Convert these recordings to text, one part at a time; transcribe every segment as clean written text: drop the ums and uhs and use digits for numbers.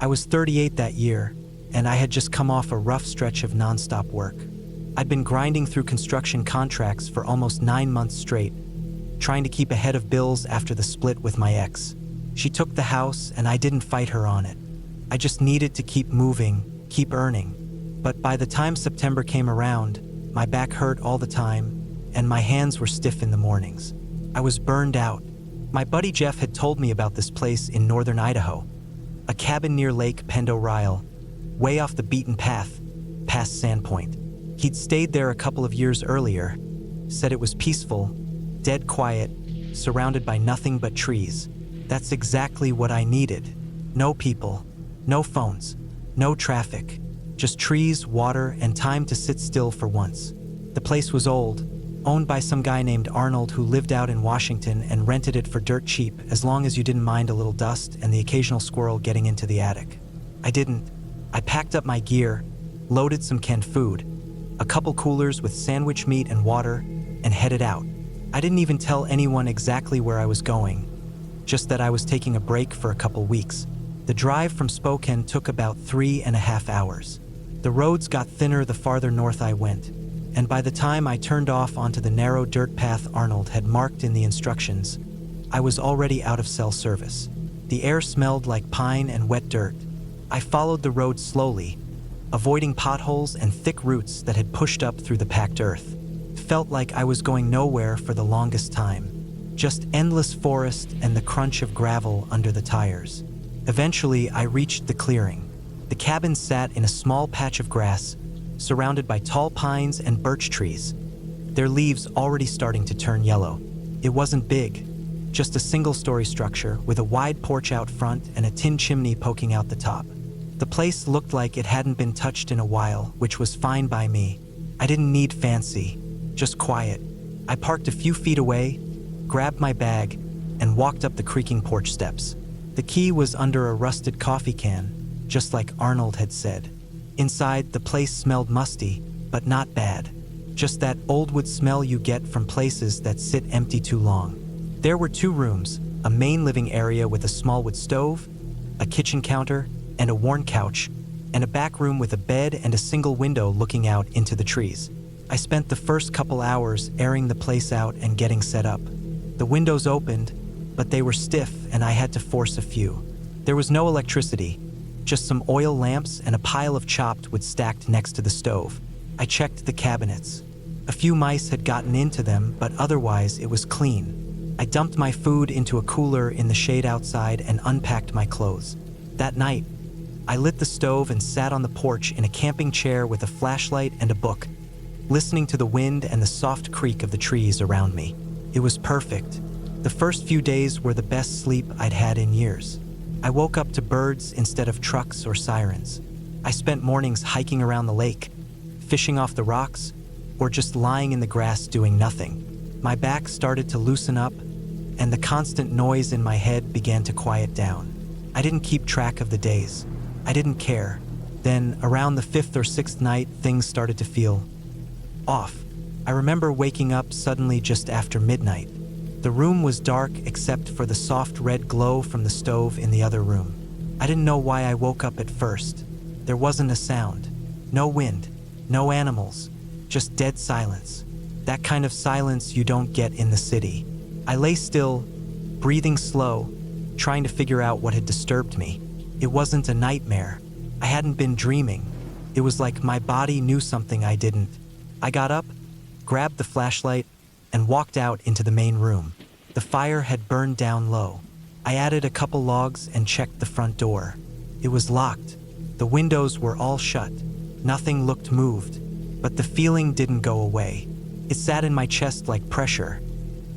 I was 38 that year, and I had just come off a rough stretch of nonstop work. I'd been grinding through construction contracts for almost 9 months straight, trying to keep ahead of bills after the split with my ex. She took the house, and I didn't fight her on it. I just needed to keep moving, keep earning. But by the time September came around, my back hurt all the time, and my hands were stiff in the mornings. I was burned out. My buddy Jeff had told me about this place in northern Idaho, a cabin near Lake Pend Oreille, way off the beaten path, past Sandpoint. He'd stayed there a couple of years earlier, said it was peaceful, dead quiet, surrounded by nothing but trees. That's exactly what I needed. No people, no phones, no traffic, just trees, water, and time to sit still for once. The place was old, owned by some guy named Arnold who lived out in Washington and rented it for dirt cheap as long as you didn't mind a little dust and the occasional squirrel getting into the attic. I didn't. I packed up my gear, loaded some canned food, a couple coolers with sandwich meat and water, and headed out. I didn't even tell anyone exactly where I was going, just that I was taking a break for a couple weeks. The drive from Spokane took about 3.5 hours. The roads got thinner the farther north I went, and by the time I turned off onto the narrow dirt path Arnold had marked in the instructions, I was already out of cell service. The air smelled like pine and wet dirt. I followed the road slowly, avoiding potholes and thick roots that had pushed up through the packed earth. Felt like I was going nowhere for the longest time. Just endless forest and the crunch of gravel under the tires. Eventually, I reached the clearing. The cabin sat in a small patch of grass, surrounded by tall pines and birch trees, their leaves already starting to turn yellow. It wasn't big, just a single-story structure with a wide porch out front and a tin chimney poking out the top. The place looked like it hadn't been touched in a while, which was fine by me. I didn't need fancy, just quiet. I parked a few feet away, grabbed my bag, and walked up the creaking porch steps. The key was under a rusted coffee can, just like Arnold had said. Inside, the place smelled musty, but not bad. Just that old wood smell you get from places that sit empty too long. There were 2 rooms, a main living area with a small wood stove, a kitchen counter, and a worn couch, and a back room with a bed and a single window looking out into the trees. I spent the first couple hours airing the place out and getting set up. The windows opened, but they were stiff and I had to force a few. There was no electricity, just some oil lamps and a pile of chopped wood stacked next to the stove. I checked the cabinets. A few mice had gotten into them, but otherwise it was clean. I dumped my food into a cooler in the shade outside and unpacked my clothes. That night, I lit the stove and sat on the porch in a camping chair with a flashlight and a book, listening to the wind and the soft creak of the trees around me. It was perfect. The first few days were the best sleep I'd had in years. I woke up to birds instead of trucks or sirens. I spent mornings hiking around the lake, fishing off the rocks, or just lying in the grass doing nothing. My back started to loosen up, and the constant noise in my head began to quiet down. I didn't keep track of the days. I didn't care. Then, around the 5th or 6th night, things started to feel off. I remember waking up suddenly just after midnight. The room was dark except for the soft red glow from the stove in the other room. I didn't know why I woke up at first. There wasn't a sound. No wind. No animals. Just dead silence. That kind of silence you don't get in the city. I lay still, breathing slow, trying to figure out what had disturbed me. It wasn't a nightmare. I hadn't been dreaming. It was like my body knew something I didn't. I got up, grabbed the flashlight, and walked out into the main room. The fire had burned down low. I added a couple logs and checked the front door. It was locked. The windows were all shut. Nothing looked moved, but the feeling didn't go away. It sat in my chest like pressure,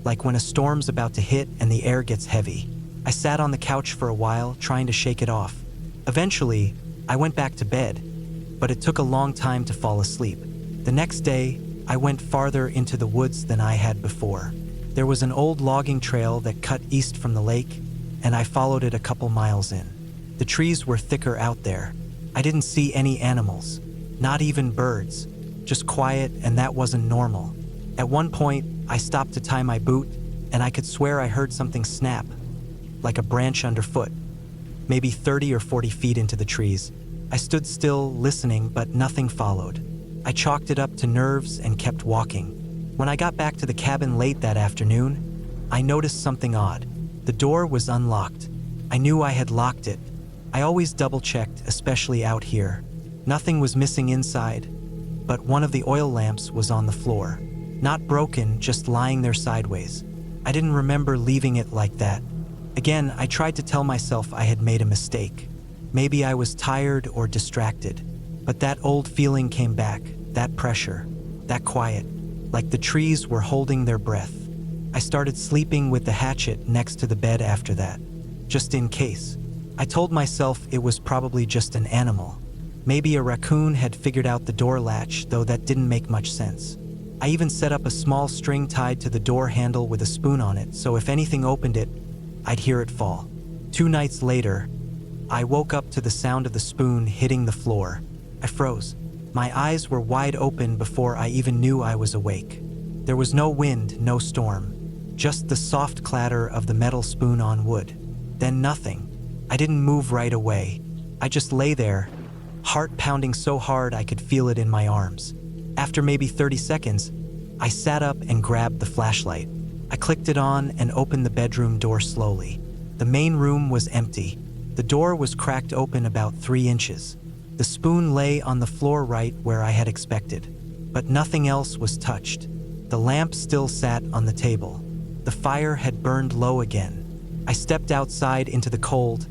like when a storm's about to hit and the air gets heavy. I sat on the couch for a while, trying to shake it off. Eventually, I went back to bed, but it took a long time to fall asleep. The next day, I went farther into the woods than I had before. There was an old logging trail that cut east from the lake, and I followed it a couple miles in. The trees were thicker out there. I didn't see any animals, not even birds, just quiet, and that wasn't normal. At one point, I stopped to tie my boot, and I could swear I heard something snap, like a branch underfoot. maybe 30 or 40 feet into the trees. I stood still, listening, but nothing followed. I chalked it up to nerves and kept walking. When I got back to the cabin late that afternoon, I noticed something odd. The door was unlocked. I knew I had locked it. I always double-checked, especially out here. Nothing was missing inside, but one of the oil lamps was on the floor. Not broken, just lying there sideways. I didn't remember leaving it like that. Again, I tried to tell myself I had made a mistake. Maybe I was tired or distracted. But that old feeling came back, that pressure, that quiet, like the trees were holding their breath. I started sleeping with the hatchet next to the bed after that, just in case. I told myself it was probably just an animal. Maybe a raccoon had figured out the door latch, though that didn't make much sense. I even set up a small string tied to the door handle with a spoon on it, so if anything opened it, I'd hear it fall. 2 nights later, I woke up to the sound of the spoon hitting the floor. I froze. My eyes were wide open before I even knew I was awake. There was no wind, no storm, just the soft clatter of the metal spoon on wood. Then nothing. I didn't move right away. I just lay there, heart pounding so hard I could feel it in my arms. After maybe 30 seconds, I sat up and grabbed the flashlight. I clicked it on and opened the bedroom door slowly. The main room was empty. The door was cracked open about 3 inches. The spoon lay on the floor right where I had expected, but nothing else was touched. The lamp still sat on the table. The fire had burned low again. I stepped outside into the cold,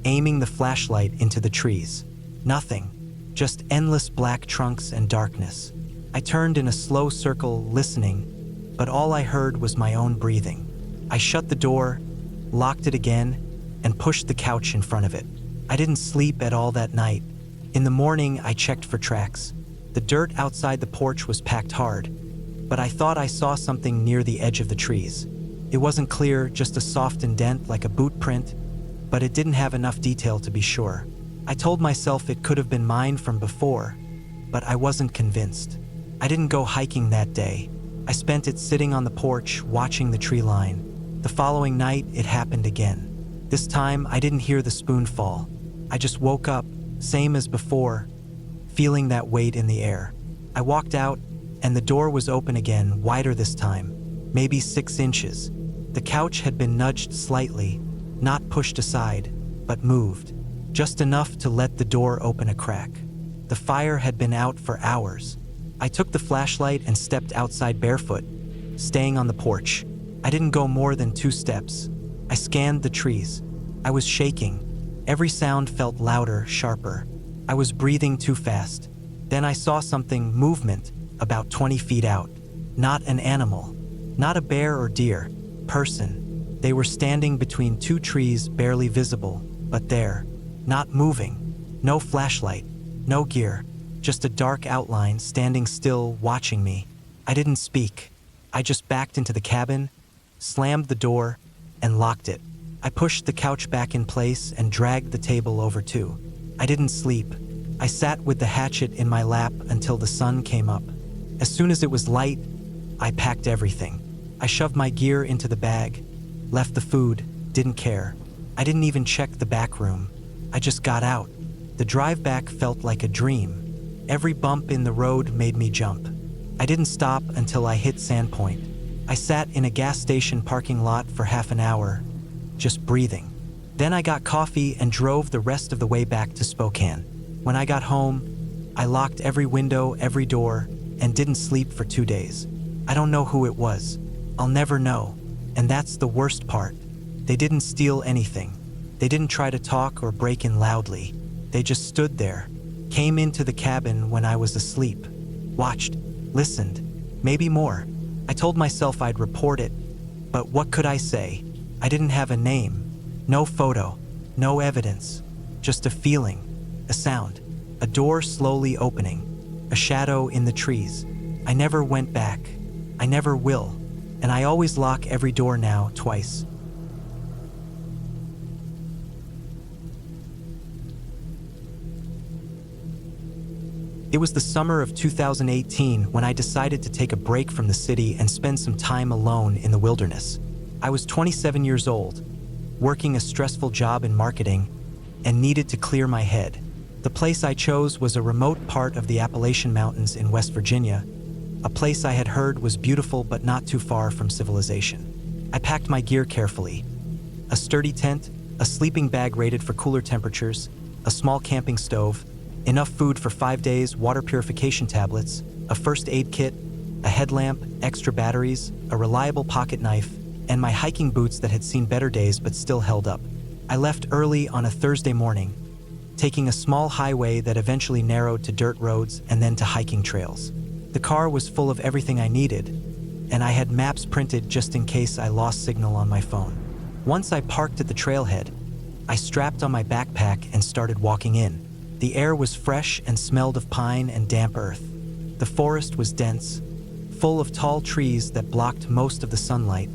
aiming the flashlight into the trees. Nothing, just endless black trunks and darkness. I turned in a slow circle, listening, but all I heard was my own breathing. I shut the door, locked it again, and pushed the couch in front of it. I didn't sleep at all that night. In the morning, I checked for tracks. The dirt outside the porch was packed hard, but I thought I saw something near the edge of the trees. It wasn't clear, just a soft indent like a boot print, but it didn't have enough detail to be sure. I told myself it could have been mine from before, but I wasn't convinced. I didn't go hiking that day. I spent it sitting on the porch, watching the tree line. The following night, it happened again. This time, I didn't hear the spoon fall. I just woke up, same as before, feeling that weight in the air. I walked out, and the door was open again, wider this time, maybe 6 inches. The couch had been nudged slightly, not pushed aside, but moved, just enough to let the door open a crack. The fire had been out for hours. I took the flashlight and stepped outside barefoot, staying on the porch. I didn't go more than 2 steps. I scanned the trees. I was shaking. Every sound felt louder, sharper. I was breathing too fast. Then I saw something, movement, about 20 feet out. Not an animal, not a bear or deer, person. They were standing between 2 trees, barely visible, but there, not moving. No flashlight, no gear, just a dark outline standing still, watching me. I didn't speak. I just backed into the cabin, slammed the door, and locked it. I pushed the couch back in place and dragged the table over too. I didn't sleep. I sat with the hatchet in my lap until the sun came up. As soon as it was light, I packed everything. I shoved my gear into the bag, left the food, didn't care. I didn't even check the back room. I just got out. The drive back felt like a dream. Every bump in the road made me jump. I didn't stop until I hit Sandpoint. I sat in a gas station parking lot for half an hour, just breathing. Then I got coffee and drove the rest of the way back to Spokane. When I got home, I locked every window, every door, and didn't sleep for 2 days. I don't know who it was. I'll never know. And that's the worst part. They didn't steal anything. They didn't try to talk or break in loudly. They just stood there, came into the cabin when I was asleep, watched, listened, maybe more. I told myself I'd report it, but what could I say? I didn't have a name, no photo, no evidence, just a feeling, a sound, a door slowly opening, a shadow in the trees. I never went back. I never will, and I always lock every door now twice. It was the summer of 2018 when I decided to take a break from the city and spend some time alone in the wilderness. I was 27 years old, working a stressful job in marketing, and needed to clear my head. The place I chose was a remote part of the Appalachian Mountains in West Virginia, a place I had heard was beautiful but not too far from civilization. I packed my gear carefully. A sturdy tent, a sleeping bag rated for cooler temperatures, a small camping stove, enough food for 5 days, water purification tablets, a first aid kit, a headlamp, extra batteries, a reliable pocket knife, and my hiking boots that had seen better days but still held up. I left early on a Thursday morning, taking a small highway that eventually narrowed to dirt roads and then to hiking trails. The car was full of everything I needed, and I had maps printed just in case I lost signal on my phone. Once I parked at the trailhead, I strapped on my backpack and started walking in. The air was fresh and smelled of pine and damp earth. The forest was dense, full of tall trees that blocked most of the sunlight,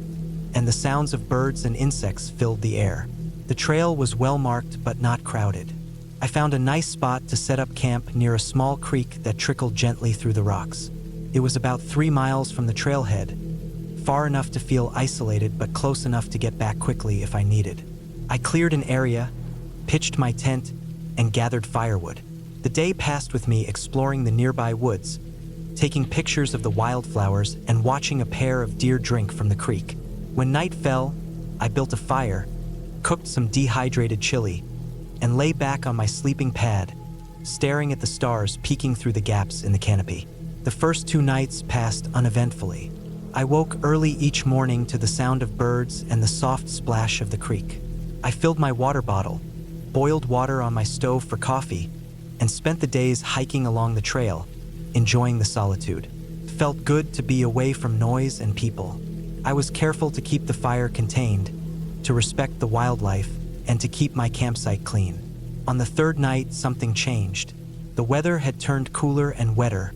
and the sounds of birds and insects filled the air. The trail was well marked but not crowded. I found a nice spot to set up camp near a small creek that trickled gently through the rocks. It was about 3 miles from the trailhead, far enough to feel isolated but close enough to get back quickly if I needed. I cleared an area, pitched my tent, and gathered firewood. The day passed with me exploring the nearby woods, taking pictures of the wildflowers and watching a pair of deer drink from the creek. When night fell, I built a fire, cooked some dehydrated chili, and lay back on my sleeping pad, staring at the stars peeking through the gaps in the canopy. The first 2 nights passed uneventfully. I woke early each morning to the sound of birds and the soft splash of the creek. I filled my water bottle, boiled water on my stove for coffee, and spent the days hiking along the trail, enjoying the solitude. It felt good to be away from noise and people. I was careful to keep the fire contained, to respect the wildlife, and to keep my campsite clean. On the 3rd night, something changed. The weather had turned cooler and wetter,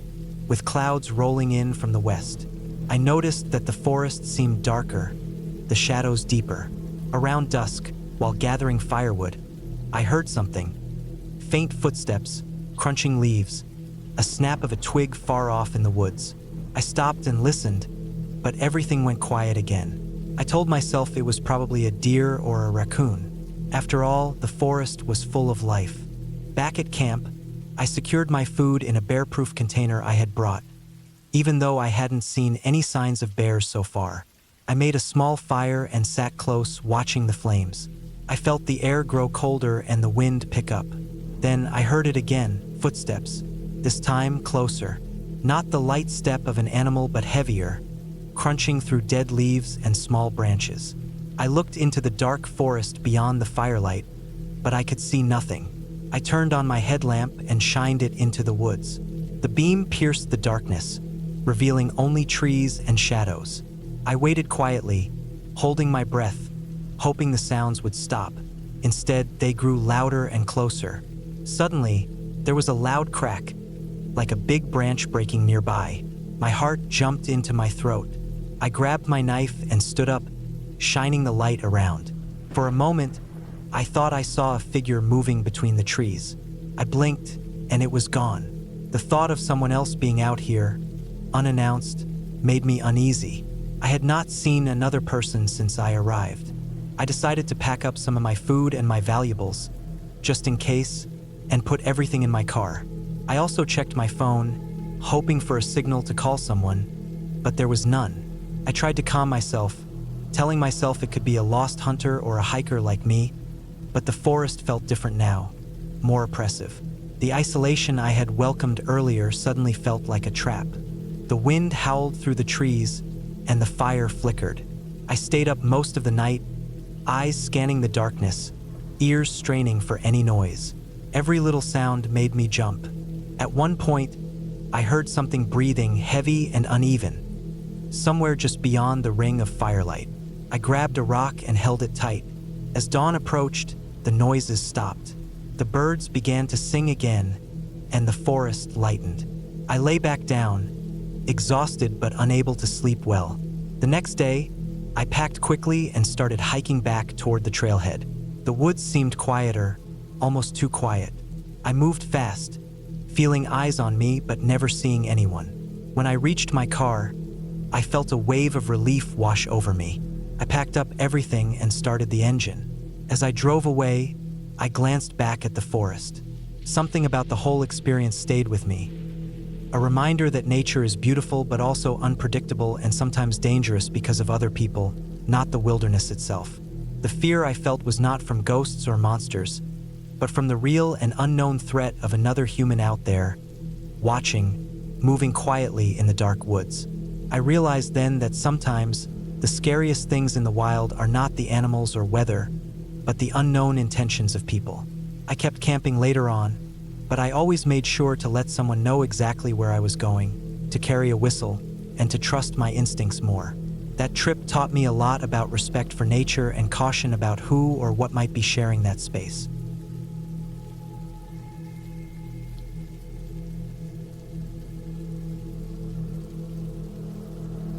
with clouds rolling in from the west. I noticed that the forest seemed darker, the shadows deeper. Around dusk, while gathering firewood, I heard something. Faint footsteps, crunching leaves, a snap of a twig far off in the woods. I stopped and listened, but everything went quiet again. I told myself it was probably a deer or a raccoon. After all, the forest was full of life. Back at camp, I secured my food in a bear-proof container I had brought. Even though I hadn't seen any signs of bears so far, I made a small fire and sat close, watching the flames. I felt the air grow colder and the wind pick up. Then I heard it again, footsteps, this time closer. Not the light step of an animal but heavier, crunching through dead leaves and small branches. I looked into the dark forest beyond the firelight, but I could see nothing. I turned on my headlamp and shined it into the woods. The beam pierced the darkness, revealing only trees and shadows. I waited quietly, holding my breath, hoping the sounds would stop. Instead, they grew louder and closer. Suddenly, there was a loud crack, like a big branch breaking nearby. My heart jumped into my throat. I grabbed my knife and stood up, shining the light around. For a moment, I thought I saw a figure moving between the trees. I blinked, and it was gone. The thought of someone else being out here, unannounced, made me uneasy. I had not seen another person since I arrived. I decided to pack up some of my food and my valuables, just in case, and put everything in my car. I also checked my phone, hoping for a signal to call someone, but there was none. I tried to calm myself, telling myself it could be a lost hunter or a hiker like me, but the forest felt different now, more oppressive. The isolation I had welcomed earlier suddenly felt like a trap. The wind howled through the trees, and the fire flickered. I stayed up most of the night, eyes scanning the darkness, ears straining for any noise. Every little sound made me jump. At one point, I heard something breathing heavy and uneven, somewhere just beyond the ring of firelight. I grabbed a rock and held it tight. As dawn approached, the noises stopped. The birds began to sing again, and the forest lightened. I lay back down, exhausted but unable to sleep well. The next day, I packed quickly and started hiking back toward the trailhead. The woods seemed quieter, almost too quiet. I moved fast, feeling eyes on me but never seeing anyone. When I reached my car, I felt a wave of relief wash over me. I packed up everything and started the engine. As I drove away, I glanced back at the forest. Something about the whole experience stayed with me. A reminder that nature is beautiful but also unpredictable and sometimes dangerous because of other people, not the wilderness itself. The fear I felt was not from ghosts or monsters, but from the real and unknown threat of another human out there, watching, moving quietly in the dark woods. I realized then that sometimes the scariest things in the wild are not the animals or weather, but the unknown intentions of people. I kept camping later on, but I always made sure to let someone know exactly where I was going, to carry a whistle, and to trust my instincts more. That trip taught me a lot about respect for nature and caution about who or what might be sharing that space.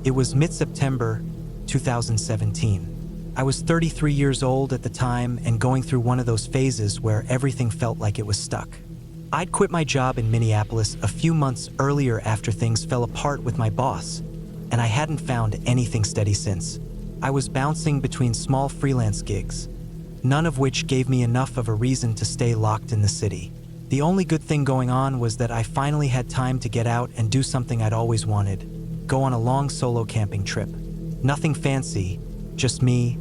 It was mid-September 2017. I was 33 years old at the time and going through one of those phases where everything felt like it was stuck. I'd quit my job in Minneapolis a few months earlier after things fell apart with my boss, and I hadn't found anything steady since. I was bouncing between small freelance gigs, none of which gave me enough of a reason to stay locked in the city. The only good thing going on was that I finally had time to get out and do something I'd always wanted, go on a long solo camping trip. Nothing fancy, just me,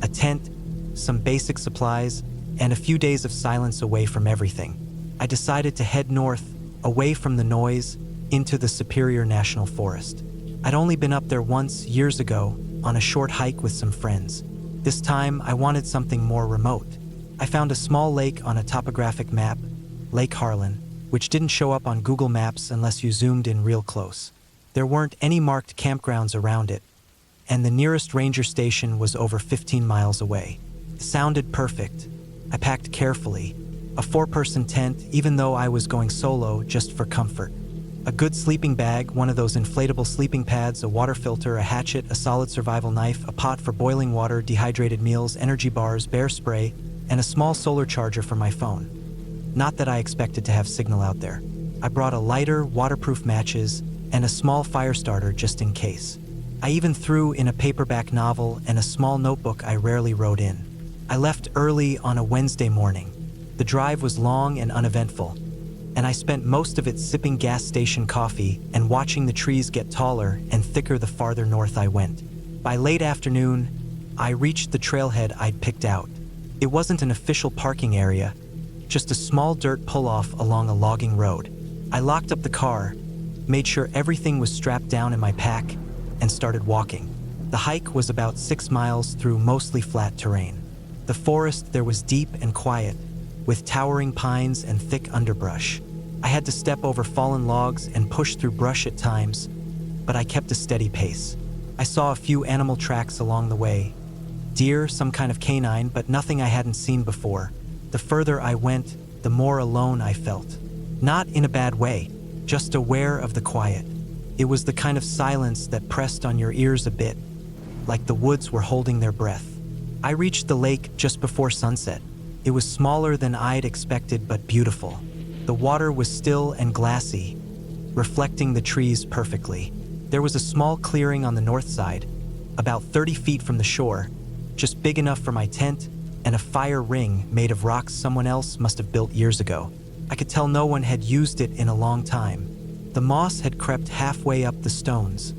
a tent, some basic supplies, and a few days of silence away from everything. I decided to head north, away from the noise, into the Superior National Forest. I'd only been up there once, years ago, on a short hike with some friends. This time, I wanted something more remote. I found a small lake on a topographic map, Lake Harlan, which didn't show up on Google Maps unless you zoomed in real close. There weren't any marked campgrounds around it, and the nearest ranger station was over 15 miles away. It sounded perfect. I packed carefully, a 4-person tent, even though I was going solo just for comfort. A good sleeping bag, one of those inflatable sleeping pads, a water filter, a hatchet, a solid survival knife, a pot for boiling water, dehydrated meals, energy bars, bear spray, and a small solar charger for my phone. Not that I expected to have signal out there. I brought a lighter, waterproof matches, and a small fire starter just in case. I even threw in a paperback novel and a small notebook I rarely wrote in. I left early on a Wednesday morning. The drive was long and uneventful, and I spent most of it sipping gas station coffee and watching the trees get taller and thicker the farther north I went. By late afternoon, I reached the trailhead I'd picked out. It wasn't an official parking area, just a small dirt pull-off along a logging road. I locked up the car, made sure everything was strapped down in my pack, and started walking. The hike was about 6 miles through mostly flat terrain. The forest there was deep and quiet, with towering pines and thick underbrush. I had to step over fallen logs and push through brush at times, but I kept a steady pace. I saw a few animal tracks along the way. Deer, some kind of canine, but nothing I hadn't seen before. The further I went, the more alone I felt. Not in a bad way, just aware of the quiet. It was the kind of silence that pressed on your ears a bit, like the woods were holding their breath. I reached the lake just before sunset. It was smaller than I'd expected, but beautiful. The water was still and glassy, reflecting the trees perfectly. There was a small clearing on the north side, about 30 feet from the shore, just big enough for my tent, and a fire ring made of rocks someone else must have built years ago. I could tell no one had used it in a long time. The moss had crept halfway up the stones,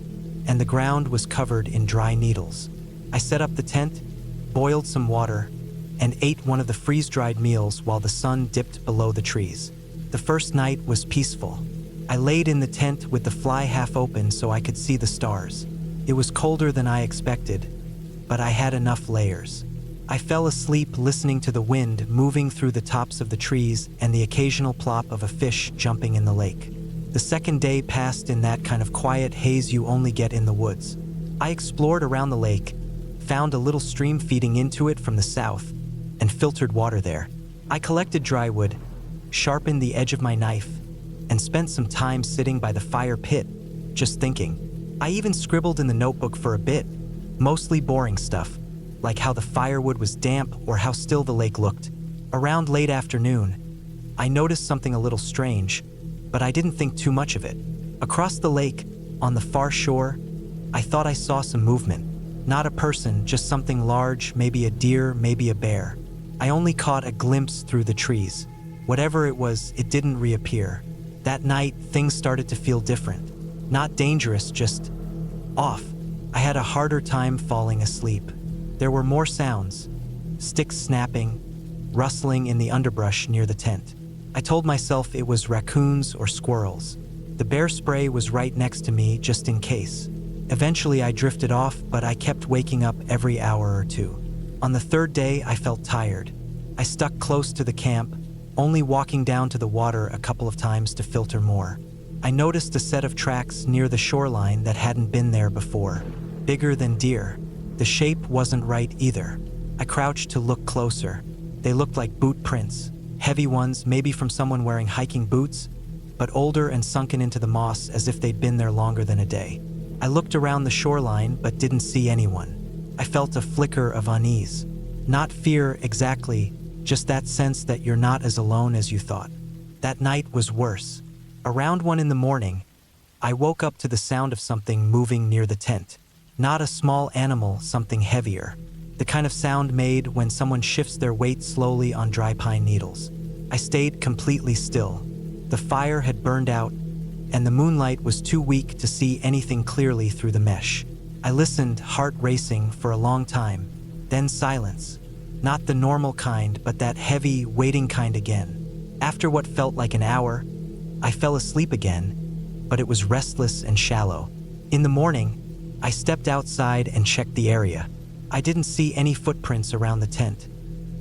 and the ground was covered in dry needles. I set up the tent, boiled some water, and ate one of the freeze-dried meals while the sun dipped below the trees. The first night was peaceful. I laid in the tent with the fly half open so I could see the stars. It was colder than I expected, but I had enough layers. I fell asleep listening to the wind moving through the tops of the trees and the occasional plop of a fish jumping in the lake. The second day passed in that kind of quiet haze you only get in the woods. I explored around the lake, found a little stream feeding into it from the south, and filtered water there. I collected dry wood, sharpened the edge of my knife, and spent some time sitting by the fire pit, just thinking. I even scribbled in the notebook for a bit, mostly boring stuff, like how the firewood was damp or how still the lake looked. Around late afternoon, I noticed something a little strange, but I didn't think too much of it. Across the lake, on the far shore, I thought I saw some movement. Not a person, just something large, maybe a deer, maybe a bear. I only caught a glimpse through the trees. Whatever it was, it didn't reappear. That night, things started to feel different. Not dangerous, just off. I had a harder time falling asleep. There were more sounds. Sticks snapping, rustling in the underbrush near the tent. I told myself it was raccoons or squirrels. The bear spray was right next to me just in case. Eventually I drifted off, but I kept waking up every hour or two. On the third day, I felt tired. I stuck close to the camp, only walking down to the water a couple of times to filter more. I noticed a set of tracks near the shoreline that hadn't been there before. Bigger than deer. The shape wasn't right either. I crouched to look closer. They looked like boot prints. Heavy ones, maybe from someone wearing hiking boots, but older and sunken into the moss as if they'd been there longer than a day. I looked around the shoreline but didn't see anyone. I felt a flicker of unease. Not fear exactly, just that sense that you're not as alone as you thought. That night was worse. Around 1 a.m, I woke up to the sound of something moving near the tent. Not a small animal, something heavier. The kind of sound made when someone shifts their weight slowly on dry pine needles. I stayed completely still. The fire had burned out, and the moonlight was too weak to see anything clearly through the mesh. I listened, heart racing, for a long time. Then silence. Not the normal kind, but that heavy, waiting kind again. After what felt like an hour, I fell asleep again, but it was restless and shallow. In the morning, I stepped outside and checked the area. I didn't see any footprints around the tent,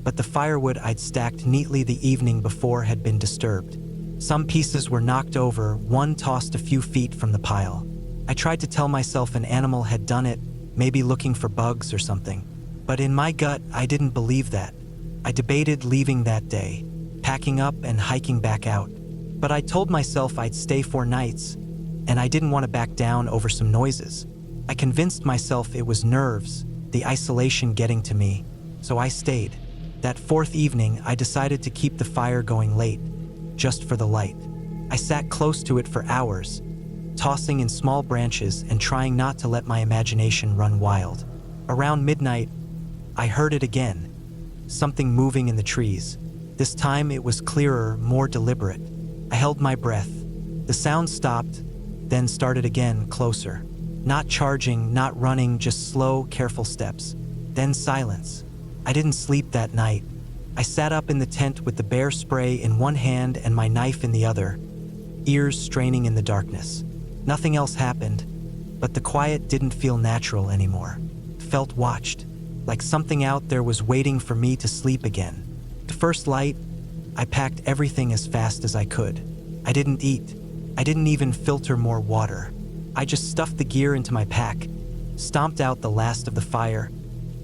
but the firewood I'd stacked neatly the evening before had been disturbed. Some pieces were knocked over, one tossed a few feet from the pile. I tried to tell myself an animal had done it, maybe looking for bugs or something. But in my gut, I didn't believe that. I debated leaving that day, packing up and hiking back out. But I told myself I'd stay 4 nights, and I didn't want to back down over some noises. I convinced myself it was nerves, the isolation getting to me, so I stayed. That 4th evening, I decided to keep the fire going late, just for the light. I sat close to it for hours, tossing in small branches and trying not to let my imagination run wild. Around midnight, I heard it again, something moving in the trees. This time it was clearer, more deliberate. I held my breath. The sound stopped, then started again, closer. Not charging, not running, just slow, careful steps. Then silence. I didn't sleep that night. I sat up in the tent with the bear spray in one hand and my knife in the other, ears straining in the darkness. Nothing else happened, but the quiet didn't feel natural anymore. It felt watched, like something out there was waiting for me to sleep again. The first light, I packed everything as fast as I could. I didn't eat. I didn't even filter more water. I just stuffed the gear into my pack, stomped out the last of the fire,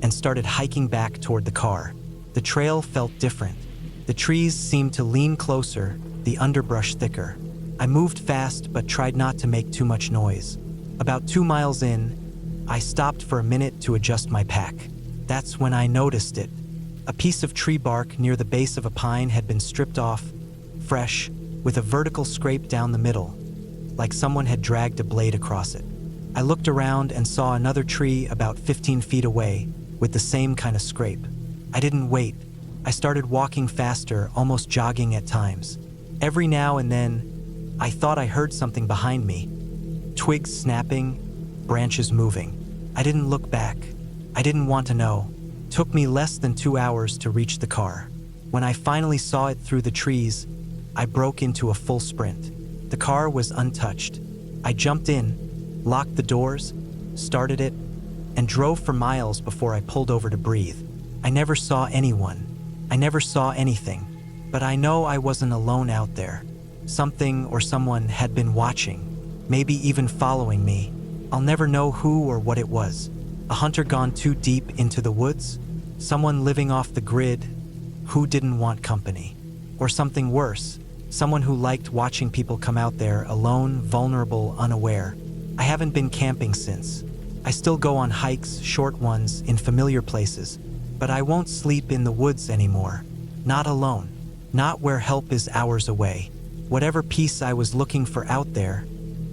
and started hiking back toward the car. The trail felt different. The trees seemed to lean closer, the underbrush thicker. I moved fast but tried not to make too much noise. About 2 miles in, I stopped for a minute to adjust my pack. That's when I noticed it. A piece of tree bark near the base of a pine had been stripped off, fresh, with a vertical scrape down the middle, like someone had dragged a blade across it. I looked around and saw another tree about 15 feet away with the same kind of scrape. I didn't wait. I started walking faster, almost jogging at times. Every now and then, I thought I heard something behind me. Twigs snapping, branches moving. I didn't look back. I didn't want to know. It took me less than 2 hours to reach the car. When I finally saw it through the trees, I broke into a full sprint. The car was untouched. I jumped in, locked the doors, started it, and drove for miles before I pulled over to breathe. I never saw anyone. I never saw anything. But I know I wasn't alone out there. Something or someone had been watching, maybe even following me. I'll never know who or what it was. A hunter gone too deep into the woods? Someone living off the grid who didn't want company? Or something worse, someone who liked watching people come out there alone, vulnerable, unaware. I haven't been camping since. I still go on hikes, short ones, in familiar places, but I won't sleep in the woods anymore. Not alone. Not where help is hours away. Whatever peace I was looking for out there,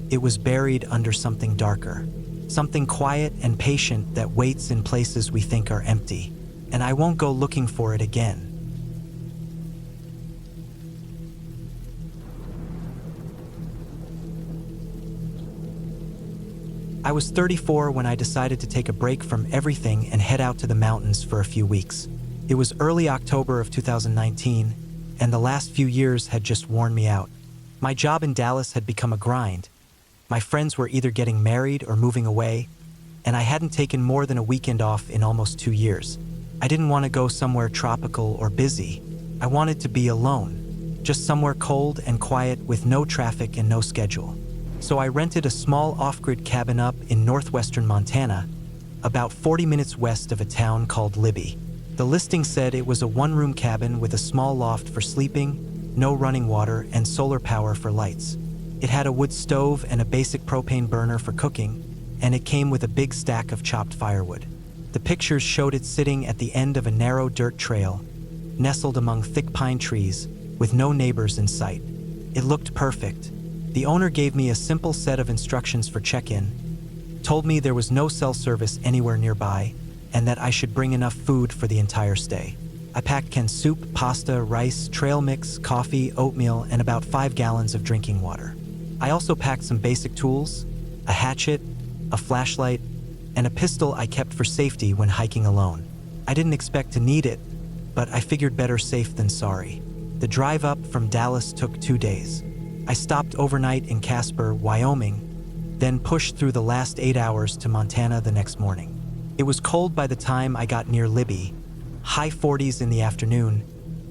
it was buried under something darker. Something quiet and patient that waits in places we think are empty. And I won't go looking for it again. I was 34 when I decided to take a break from everything and head out to the mountains for a few weeks. It was early October of 2019, and the last few years had just worn me out. My job in Dallas had become a grind. My friends were either getting married or moving away, and I hadn't taken more than a weekend off in almost 2 years. I didn't want to go somewhere tropical or busy. I wanted to be alone, just somewhere cold and quiet with no traffic and no schedule. So I rented a small off-grid cabin up in northwestern Montana, about 40 minutes west of a town called Libby. The listing said it was a one-room cabin with a small loft for sleeping, no running water, and solar power for lights. It had a wood stove and a basic propane burner for cooking, and it came with a big stack of chopped firewood. The pictures showed it sitting at the end of a narrow dirt trail, nestled among thick pine trees, with no neighbors in sight. It looked perfect. The owner gave me a simple set of instructions for check-in, told me there was no cell service anywhere nearby, and that I should bring enough food for the entire stay. I packed canned soup, pasta, rice, trail mix, coffee, oatmeal, and about 5 gallons of drinking water. I also packed some basic tools, a hatchet, a flashlight, and a pistol I kept for safety when hiking alone. I didn't expect to need it, but I figured better safe than sorry. The drive up from Dallas took 2 days. I stopped overnight in Casper, Wyoming, then pushed through the last 8 hours to Montana the next morning. It was cold by the time I got near Libby, high 40s in the afternoon,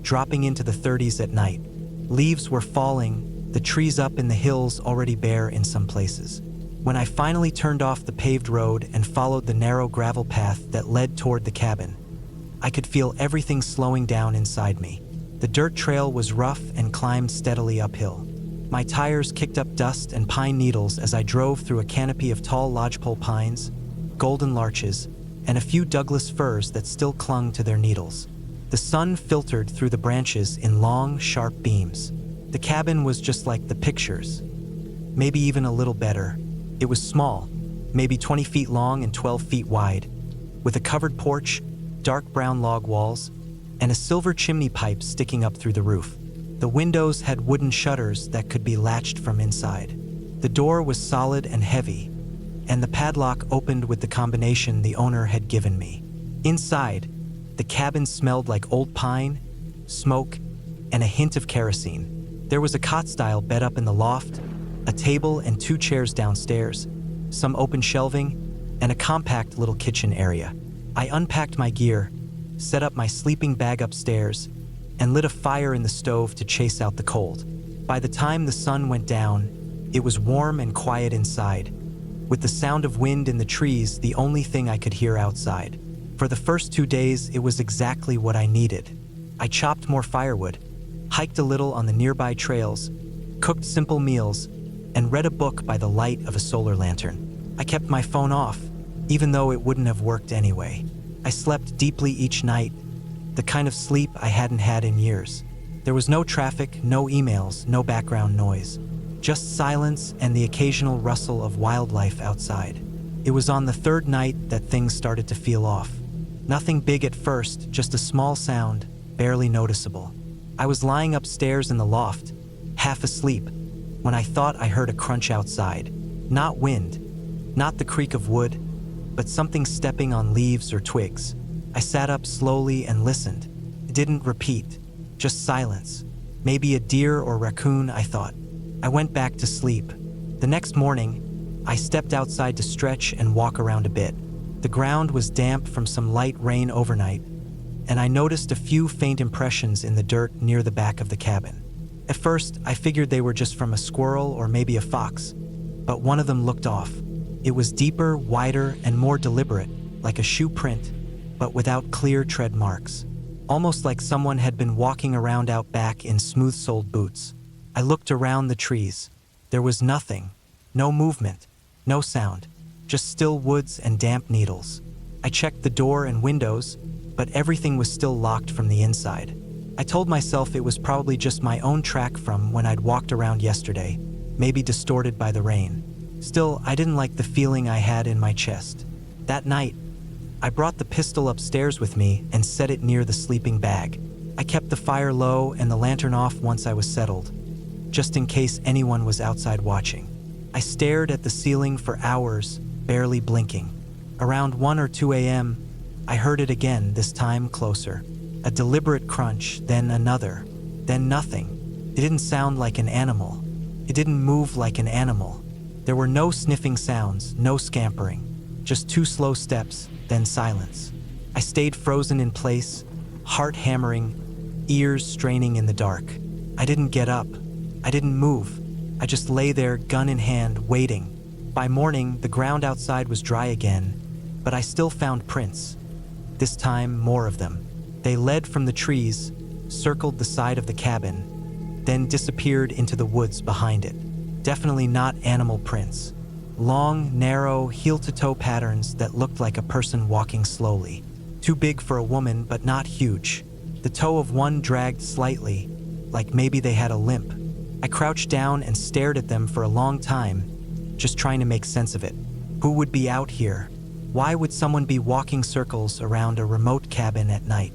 dropping into the 30s at night. Leaves were falling, the trees up in the hills already bare in some places. When I finally turned off the paved road and followed the narrow gravel path that led toward the cabin, I could feel everything slowing down inside me. The dirt trail was rough and climbed steadily uphill. My tires kicked up dust and pine needles as I drove through a canopy of tall lodgepole pines, golden larches, and a few Douglas firs that still clung to their needles. The sun filtered through the branches in long, sharp beams. The cabin was just like the pictures, maybe even a little better. It was small, maybe 20 feet long and 12 feet wide, with a covered porch, dark brown log walls, and a silver chimney pipe sticking up through the roof. The windows had wooden shutters that could be latched from inside. The door was solid and heavy, and the padlock opened with the combination the owner had given me. Inside, the cabin smelled like old pine, smoke, and a hint of kerosene. There was a cot-style bed up in the loft, a table and 2 chairs downstairs, some open shelving, and a compact little kitchen area. I unpacked my gear, set up my sleeping bag upstairs, and lit a fire in the stove to chase out the cold. By the time the sun went down, it was warm and quiet inside, with the sound of wind in the trees the only thing I could hear outside. For the first 2 days, it was exactly what I needed. I chopped more firewood, hiked a little on the nearby trails, cooked simple meals, and read a book by the light of a solar lantern. I kept my phone off, even though it wouldn't have worked anyway. I slept deeply each night, the kind of sleep I hadn't had in years. There was no traffic, no emails, no background noise, just silence and the occasional rustle of wildlife outside. It was on the 3rd night that things started to feel off. Nothing big at first, just a small sound, barely noticeable. I was lying upstairs in the loft, half asleep, when I thought I heard a crunch outside. Not wind, not the creak of wood, but something stepping on leaves or twigs. I sat up slowly and listened. It didn't repeat, just silence. Maybe a deer or raccoon, I thought. I went back to sleep. The next morning, I stepped outside to stretch and walk around a bit. The ground was damp from some light rain overnight, and I noticed a few faint impressions in the dirt near the back of the cabin. At first, I figured they were just from a squirrel or maybe a fox, but one of them looked off. It was deeper, wider, and more deliberate, like a shoe print, but without clear tread marks. Almost like someone had been walking around out back in smooth-soled boots. I looked around the trees. There was nothing, no movement, no sound, just still woods and damp needles. I checked the door and windows, but everything was still locked from the inside. I told myself it was probably just my own track from when I'd walked around yesterday, maybe distorted by the rain. Still, I didn't like the feeling I had in my chest. That night, I brought the pistol upstairs with me and set it near the sleeping bag. I kept the fire low and the lantern off once I was settled, just in case anyone was outside watching. I stared at the ceiling for hours, barely blinking. Around 1 or 2 a.m., I heard it again, this time closer. A deliberate crunch, then another, then nothing. It didn't sound like an animal. It didn't move like an animal. There were no sniffing sounds, no scampering. Just 2 slow steps, then silence. I stayed frozen in place, heart hammering, ears straining in the dark. I didn't get up. I didn't move. I just lay there, gun in hand, waiting. By morning, the ground outside was dry again, but I still found prints. This time, more of them. They led from the trees, circled the side of the cabin, then disappeared into the woods behind it. Definitely not animal prints. Long, narrow, heel-to-toe patterns that looked like a person walking slowly. Too big for a woman, but not huge. The toe of one dragged slightly, like maybe they had a limp. I crouched down and stared at them for a long time, just trying to make sense of it. Who would be out here? Why would someone be walking circles around a remote cabin at night?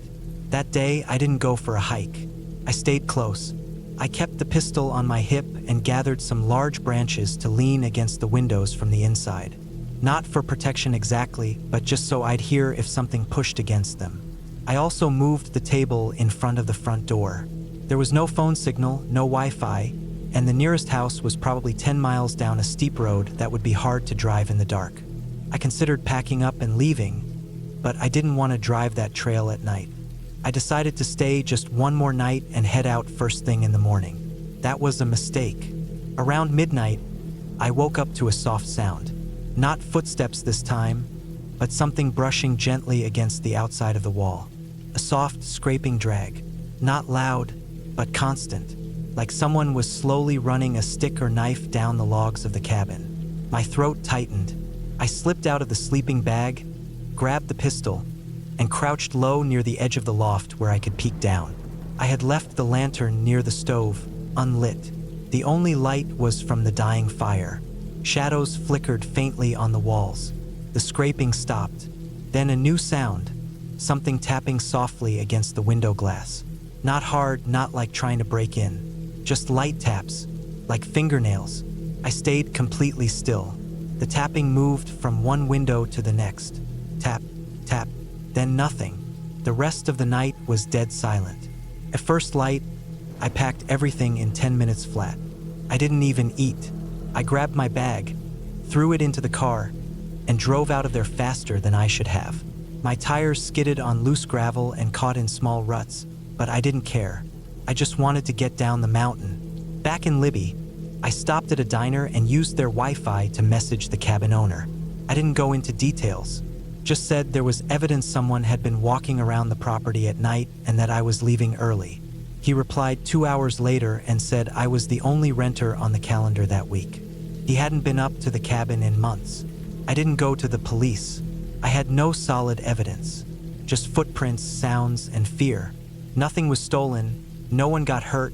That day, I didn't go for a hike. I stayed close. I kept the pistol on my hip and gathered some large branches to lean against the windows from the inside. Not for protection exactly, but just so I'd hear if something pushed against them. I also moved the table in front of the front door. There was no phone signal, no Wi-Fi, and the nearest house was probably 10 miles down a steep road that would be hard to drive in the dark. I considered packing up and leaving, but I didn't want to drive that trail at night. I decided to stay just one more night and head out first thing in the morning. That was a mistake. Around midnight, I woke up to a soft sound. Not footsteps this time, but something brushing gently against the outside of the wall. A soft, scraping drag. Not loud, but constant, like someone was slowly running a stick or knife down the logs of the cabin. My throat tightened. I slipped out of the sleeping bag, grabbed the pistol, and crouched low near the edge of the loft where I could peek down. I had left the lantern near the stove, unlit. The only light was from the dying fire. Shadows flickered faintly on the walls. The scraping stopped. Then a new sound, something tapping softly against the window glass. Not hard, not like trying to break in. Just light taps, like fingernails. I stayed completely still. The tapping moved from one window to the next. Tap, tap, then nothing. The rest of the night was dead silent. At first light, I packed everything in 10 minutes flat. I didn't even eat. I grabbed my bag, threw it into the car, and drove out of there faster than I should have. My tires skidded on loose gravel and caught in small ruts, but I didn't care. I just wanted to get down the mountain. Back in Libby, I stopped at a diner and used their Wi-Fi to message the cabin owner. I didn't go into details, just said there was evidence someone had been walking around the property at night and that I was leaving early. He replied 2 hours later and said I was the only renter on the calendar that week. He hadn't been up to the cabin in months. I didn't go to the police. I had no solid evidence, just footprints, sounds, and fear. Nothing was stolen, no one got hurt,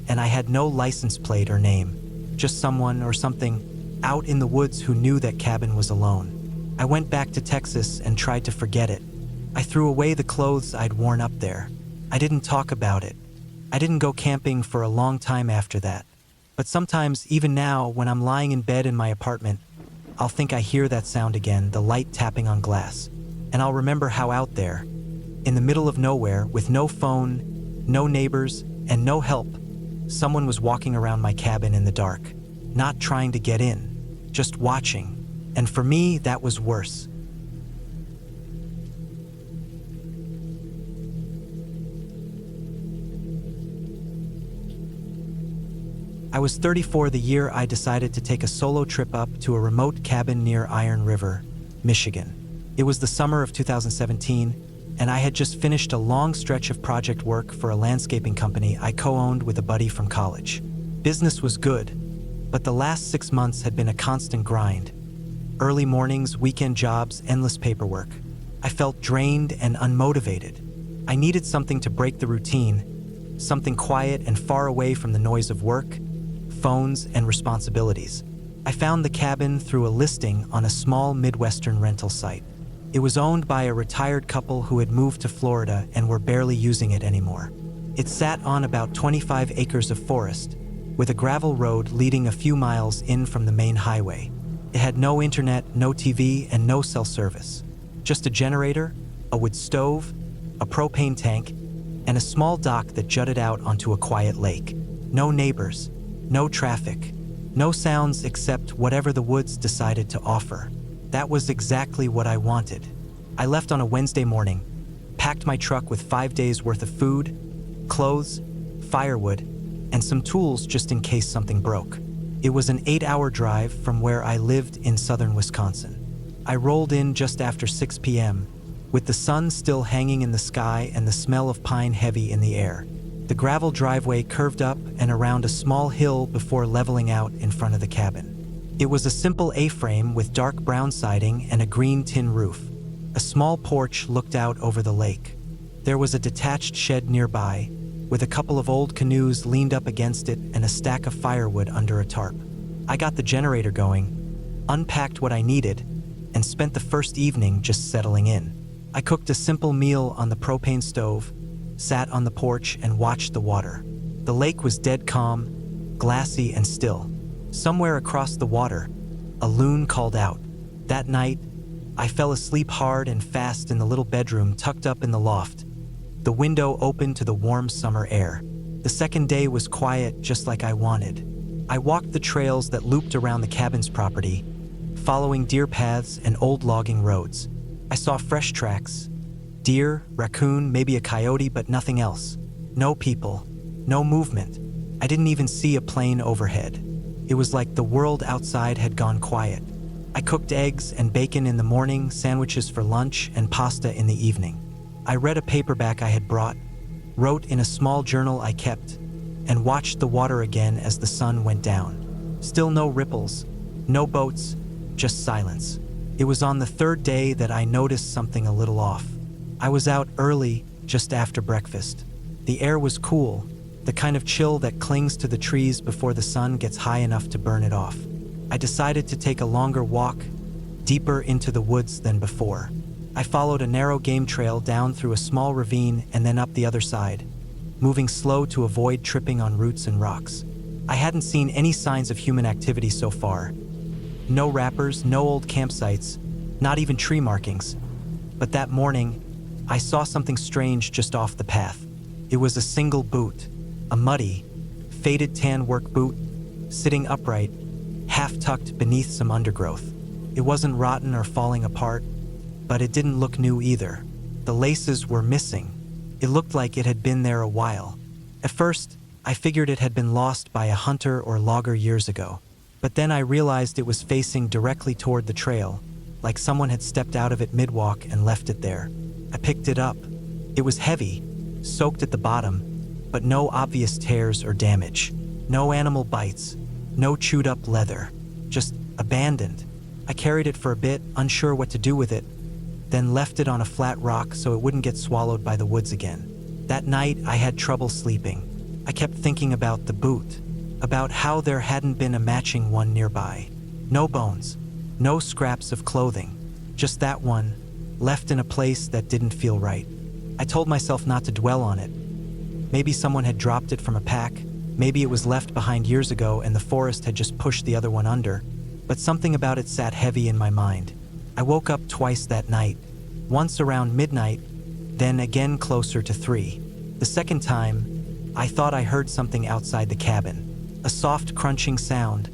and I had no license plate or name. Just someone or something out in the woods who knew that cabin was alone. I went back to Texas and tried to forget it. I threw away the clothes I'd worn up there. I didn't talk about it. I didn't go camping for a long time after that. But sometimes, even now, when I'm lying in bed in my apartment, I'll think I hear that sound again, the light tapping on glass. And I'll remember how out there, in the middle of nowhere, with no phone, no neighbors, and no help, someone was walking around my cabin in the dark, not trying to get in, just watching. And for me, that was worse. I was 34 the year I decided to take a solo trip up to a remote cabin near Iron River, Michigan. It was the summer of 2017, and I had just finished a long stretch of project work for a landscaping company I co-owned with a buddy from college. Business was good, but the last 6 months had been a constant grind. Early mornings, weekend jobs, endless paperwork. I felt drained and unmotivated. I needed something to break the routine, something quiet and far away from the noise of work, phones, and responsibilities. I found the cabin through a listing on a small Midwestern rental site. It was owned by a retired couple who had moved to Florida and were barely using it anymore. It sat on about 25 acres of forest, with a gravel road leading a few miles in from the main highway. It had no internet, no TV, and no cell service. Just a generator, a wood stove, a propane tank, and a small dock that jutted out onto a quiet lake. No neighbors, no traffic, no sounds except whatever the woods decided to offer. That was exactly what I wanted. I left on a Wednesday morning, packed my truck with 5 days worth of food, clothes, firewood, and some tools just in case something broke. It was an 8-hour drive from where I lived in southern Wisconsin. I rolled in just after 6 p.m., with the sun still hanging in the sky and the smell of pine heavy in the air. The gravel driveway curved up and around a small hill before leveling out in front of the cabin. It was a simple A-frame with dark brown siding and a green tin roof. A small porch looked out over the lake. There was a detached shed nearby, with a couple of old canoes leaned up against it and a stack of firewood under a tarp. I got the generator going, unpacked what I needed, and spent the first evening just settling in. I cooked a simple meal on the propane stove, sat on the porch, and watched the water. The lake was dead calm, glassy, and still. Somewhere across the water, a loon called out. That night, I fell asleep hard and fast in the little bedroom tucked up in the loft, the window open to the warm summer air. The second day was quiet, just like I wanted. I walked the trails that looped around the cabin's property, following deer paths and old logging roads. I saw fresh tracks, deer, raccoon, maybe a coyote, but nothing else. No people, no movement. I didn't even see a plane overhead. It was like the world outside had gone quiet. I cooked eggs and bacon in the morning, sandwiches for lunch, and pasta in the evening. I read a paperback I had brought, wrote in a small journal I kept, and watched the water again as the sun went down. Still no ripples, no boats, just silence. It was on the third day that I noticed something a little off. I was out early, just after breakfast. The air was cool, the kind of chill that clings to the trees before the sun gets high enough to burn it off. I decided to take a longer walk, deeper into the woods than before. I followed a narrow game trail down through a small ravine and then up the other side, moving slow to avoid tripping on roots and rocks. I hadn't seen any signs of human activity so far. No wrappers, no old campsites, not even tree markings. But that morning, I saw something strange just off the path. It was a single boot, a muddy, faded tan work boot, sitting upright, half-tucked beneath some undergrowth. It wasn't rotten or falling apart, but it didn't look new either. The laces were missing. It looked like it had been there a while. At first, I figured it had been lost by a hunter or logger years ago. But then I realized it was facing directly toward the trail, like someone had stepped out of it mid-walk and left it there. I picked it up. It was heavy, soaked at the bottom, but no obvious tears or damage. No animal bites, no chewed-up leather, just abandoned. I carried it for a bit, unsure what to do with it, then left it on a flat rock so it wouldn't get swallowed by the woods again. That night, I had trouble sleeping. I kept thinking about the boot, about how there hadn't been a matching one nearby. No bones, no scraps of clothing, just that one, left in a place that didn't feel right. I told myself not to dwell on it. Maybe someone had dropped it from a pack, maybe it was left behind years ago and the forest had just pushed the other one under, but something about it sat heavy in my mind. I woke up twice that night, once around midnight, then again closer to 3. The second time, I thought I heard something outside the cabin, a soft crunching sound,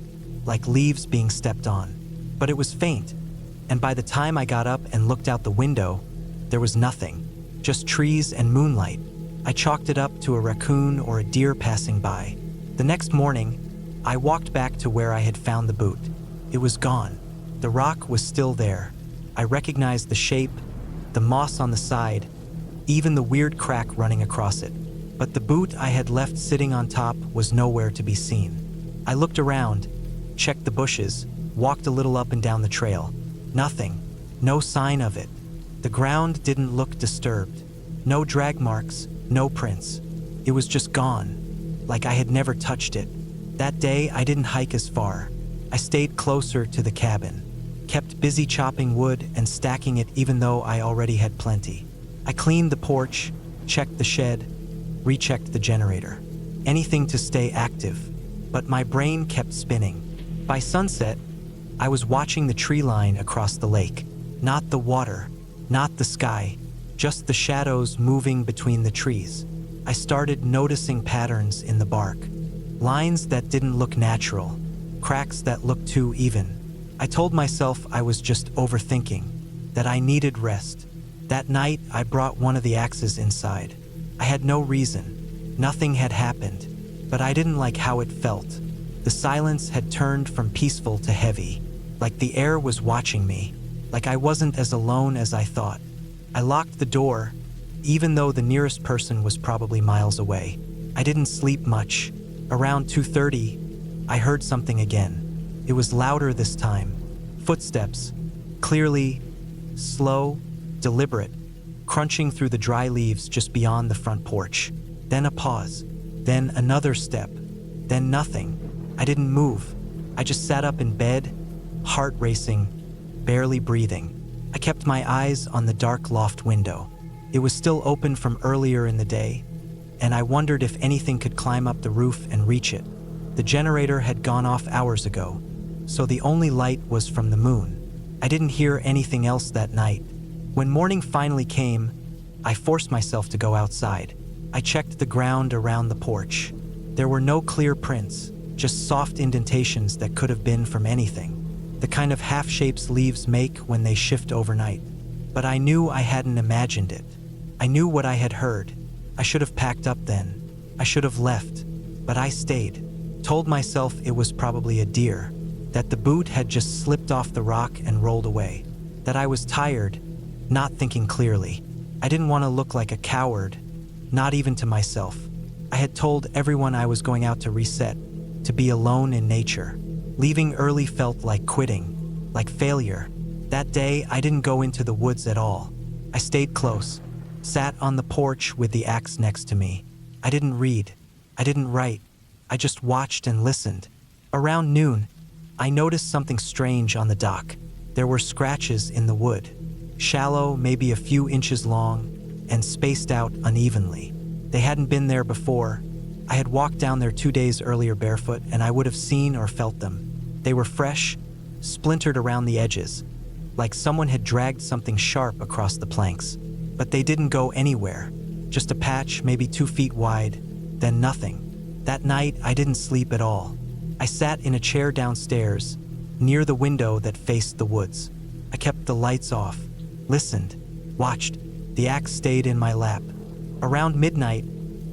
like leaves being stepped on. But it was faint, and by the time I got up and looked out the window, there was nothing, just trees and moonlight. I chalked it up to a raccoon or a deer passing by. The next morning, I walked back to where I had found the boot. It was gone. The rock was still there. I recognized the shape, the moss on the side, even the weird crack running across it. But the boot I had left sitting on top was nowhere to be seen. I looked around, checked the bushes, walked a little up and down the trail. Nothing, no sign of it. The ground didn't look disturbed. No drag marks, no prints. It was just gone, like I had never touched it. That day, I didn't hike as far. I stayed closer to the cabin, kept busy chopping wood and stacking it even though I already had plenty. I cleaned the porch, checked the shed, rechecked the generator. Anything to stay active, but my brain kept spinning. By sunset, I was watching the tree line across the lake. Not the water, not the sky, just the shadows moving between the trees. I started noticing patterns in the bark. Lines that didn't look natural, cracks that looked too even. I told myself I was just overthinking, that I needed rest. That night, I brought one of the axes inside. I had no reason. Nothing had happened, but I didn't like how it felt. The silence had turned from peaceful to heavy, like the air was watching me, like I wasn't as alone as I thought. I locked the door, even though the nearest person was probably miles away. I didn't sleep much. Around 2:30, I heard something again. It was louder this time. Footsteps, clearly, slow, deliberate, crunching through the dry leaves just beyond the front porch. Then a pause, then another step, then nothing. I didn't move. I just sat up in bed, heart racing, barely breathing. I kept my eyes on the dark loft window. It was still open from earlier in the day, and I wondered if anything could climb up the roof and reach it. The generator had gone off hours ago, so the only light was from the moon. I didn't hear anything else that night. When morning finally came, I forced myself to go outside. I checked the ground around the porch. There were no clear prints, just soft indentations that could have been from anything. The kind of half shapes leaves make when they shift overnight. But I knew I hadn't imagined it. I knew what I had heard. I should have packed up then. I should have left. But I stayed. Told myself it was probably a deer, that the boot had just slipped off the rock and rolled away, that I was tired, not thinking clearly. I didn't want to look like a coward, not even to myself. I had told everyone I was going out to reset, to be alone in nature. Leaving early felt like quitting, like failure. That day, I didn't go into the woods at all. I stayed close, sat on the porch with the axe next to me. I didn't read. I didn't write. I just watched and listened. Around noon, I noticed something strange on the dock. There were scratches in the wood, shallow, maybe a few inches long, and spaced out unevenly. They hadn't been there before. I had walked down there 2 days earlier barefoot, and I would have seen or felt them. They were fresh, splintered around the edges, like someone had dragged something sharp across the planks. But they didn't go anywhere. Just a patch, maybe 2 feet wide, then nothing. That night, I didn't sleep at all. I sat in a chair downstairs, near the window that faced the woods. I kept the lights off, listened, watched. The axe stayed in my lap. Around midnight,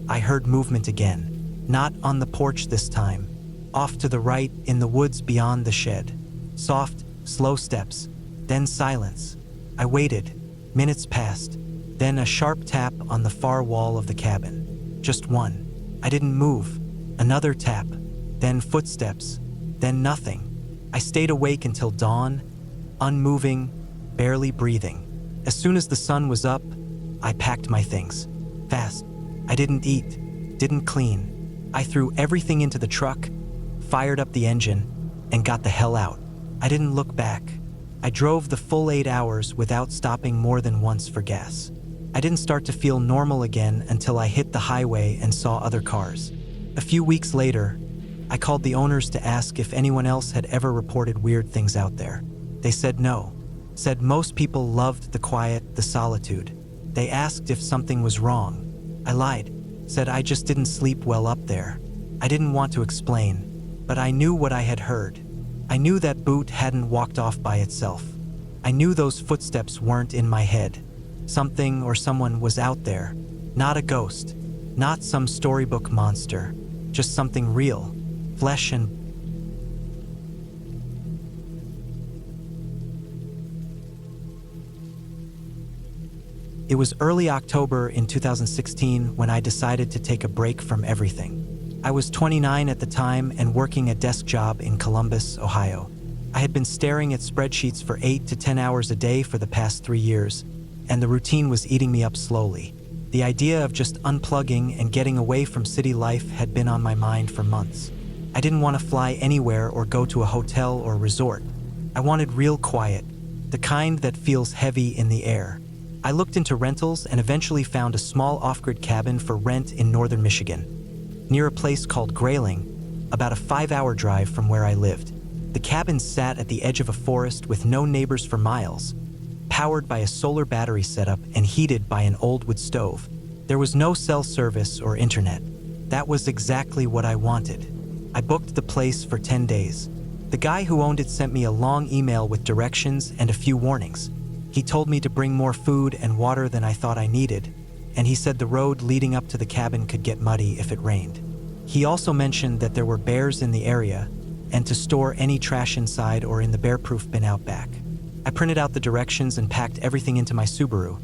I heard movement again. Not on the porch this time. Off to the right, in the woods beyond the shed. Soft, slow steps, then silence. I waited. Minutes passed. Then a sharp tap on the far wall of the cabin. Just one. I didn't move. Another tap. Then footsteps. Then nothing. I stayed awake until dawn, unmoving, barely breathing. As soon as the sun was up, I packed my things. Fast. I didn't eat, didn't clean. I threw everything into the truck, fired up the engine, and got the hell out. I didn't look back. I drove the full 8 hours without stopping more than once for gas. I didn't start to feel normal again until I hit the highway and saw other cars. A few weeks later, I called the owners to ask if anyone else had ever reported weird things out there. They said no. Said most people loved the quiet, the solitude. They asked if something was wrong. I lied. Said I just didn't sleep well up there. I didn't want to explain, but I knew what I had heard. I knew that boot hadn't walked off by itself. I knew those footsteps weren't in my head. Something or someone was out there. Not a ghost. Not some storybook monster. Just something real. Flesh and It was early October in 2016 when I decided to take a break from everything. I was 29 at the time and working a desk job in Columbus, Ohio. I had been staring at spreadsheets for 8 to 10 hours a day for the past 3 years, and the routine was eating me up slowly. The idea of just unplugging and getting away from city life had been on my mind for months. I didn't want to fly anywhere or go to a hotel or resort. I wanted real quiet, the kind that feels heavy in the air. I looked into rentals and eventually found a small off-grid cabin for rent in northern Michigan, near a place called Grayling, about a 5-hour drive from where I lived. The cabin sat at the edge of a forest with no neighbors for miles, powered by a solar battery setup and heated by an old wood stove. There was no cell service or internet. That was exactly what I wanted. I booked the place for 10 days. The guy who owned it sent me a long email with directions and a few warnings. He told me to bring more food and water than I thought I needed, and he said the road leading up to the cabin could get muddy if it rained. He also mentioned that there were bears in the area and to store any trash inside or in the bear-proof bin out back. I printed out the directions and packed everything into my Subaru.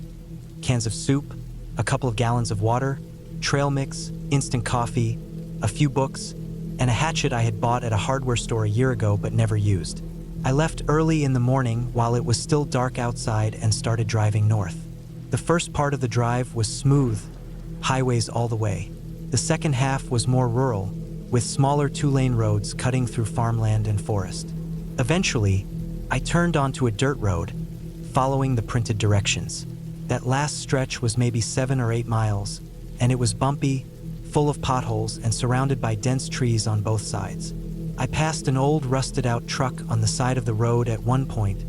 Cans of soup, a couple of gallons of water, trail mix, instant coffee, a few books, and a hatchet I had bought at a hardware store a year ago but never used. I left early in the morning while it was still dark outside and started driving north. The first part of the drive was smooth, highways all the way. The second half was more rural, with smaller two-lane roads cutting through farmland and forest. Eventually, I turned onto a dirt road, following the printed directions. That last stretch was maybe 7 or 8 miles, and it was bumpy, full of potholes and surrounded by dense trees on both sides. I passed an old rusted-out truck on the side of the road at one point,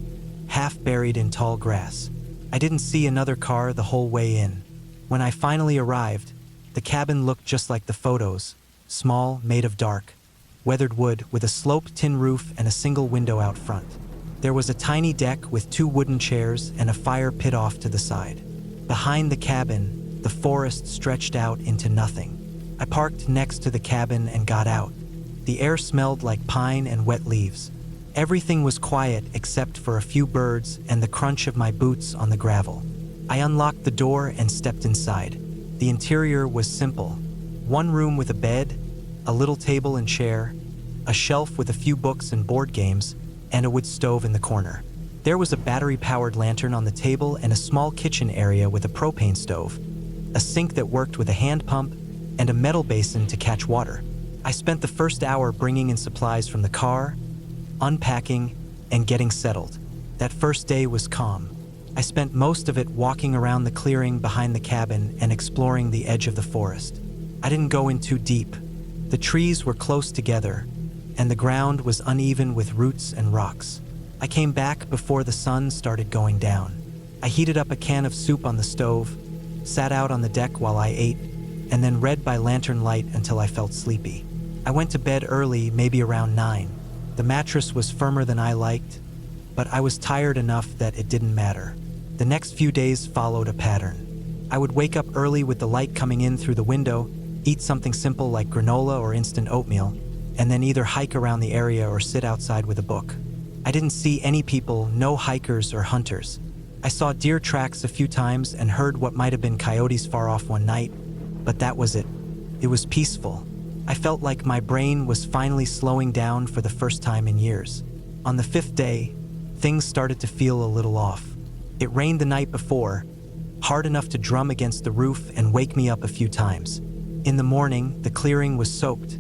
half buried in tall grass. I didn't see another car the whole way in. When I finally arrived, the cabin looked just like the photos, small, made of dark, weathered wood with a sloped tin roof and a single window out front. There was a tiny deck with 2 wooden chairs and a fire pit off to the side. Behind the cabin, the forest stretched out into nothing. I parked next to the cabin and got out. The air smelled like pine and wet leaves. Everything was quiet except for a few birds and the crunch of my boots on the gravel. I unlocked the door and stepped inside. The interior was simple. One room with a bed, a little table and chair, a shelf with a few books and board games, and a wood stove in the corner. There was a battery-powered lantern on the table and a small kitchen area with a propane stove, a sink that worked with a hand pump, and a metal basin to catch water. I spent the first hour bringing in supplies from the car, unpacking, and getting settled. That first day was calm. I spent most of it walking around the clearing behind the cabin and exploring the edge of the forest. I didn't go in too deep. The trees were close together, and the ground was uneven with roots and rocks. I came back before the sun started going down. I heated up a can of soup on the stove, sat out on the deck while I ate, and then read by lantern light until I felt sleepy. I went to bed early, maybe around 9. The mattress was firmer than I liked, but I was tired enough that it didn't matter. The next few days followed a pattern. I would wake up early with the light coming in through the window, eat something simple like granola or instant oatmeal, and then either hike around the area or sit outside with a book. I didn't see any people, no hikers or hunters. I saw deer tracks a few times and heard what might have been coyotes far off one night, but that was it. It was peaceful. I felt like my brain was finally slowing down for the first time in years. On the 5th day, things started to feel a little off. It rained the night before, hard enough to drum against the roof and wake me up a few times. In the morning, the clearing was soaked,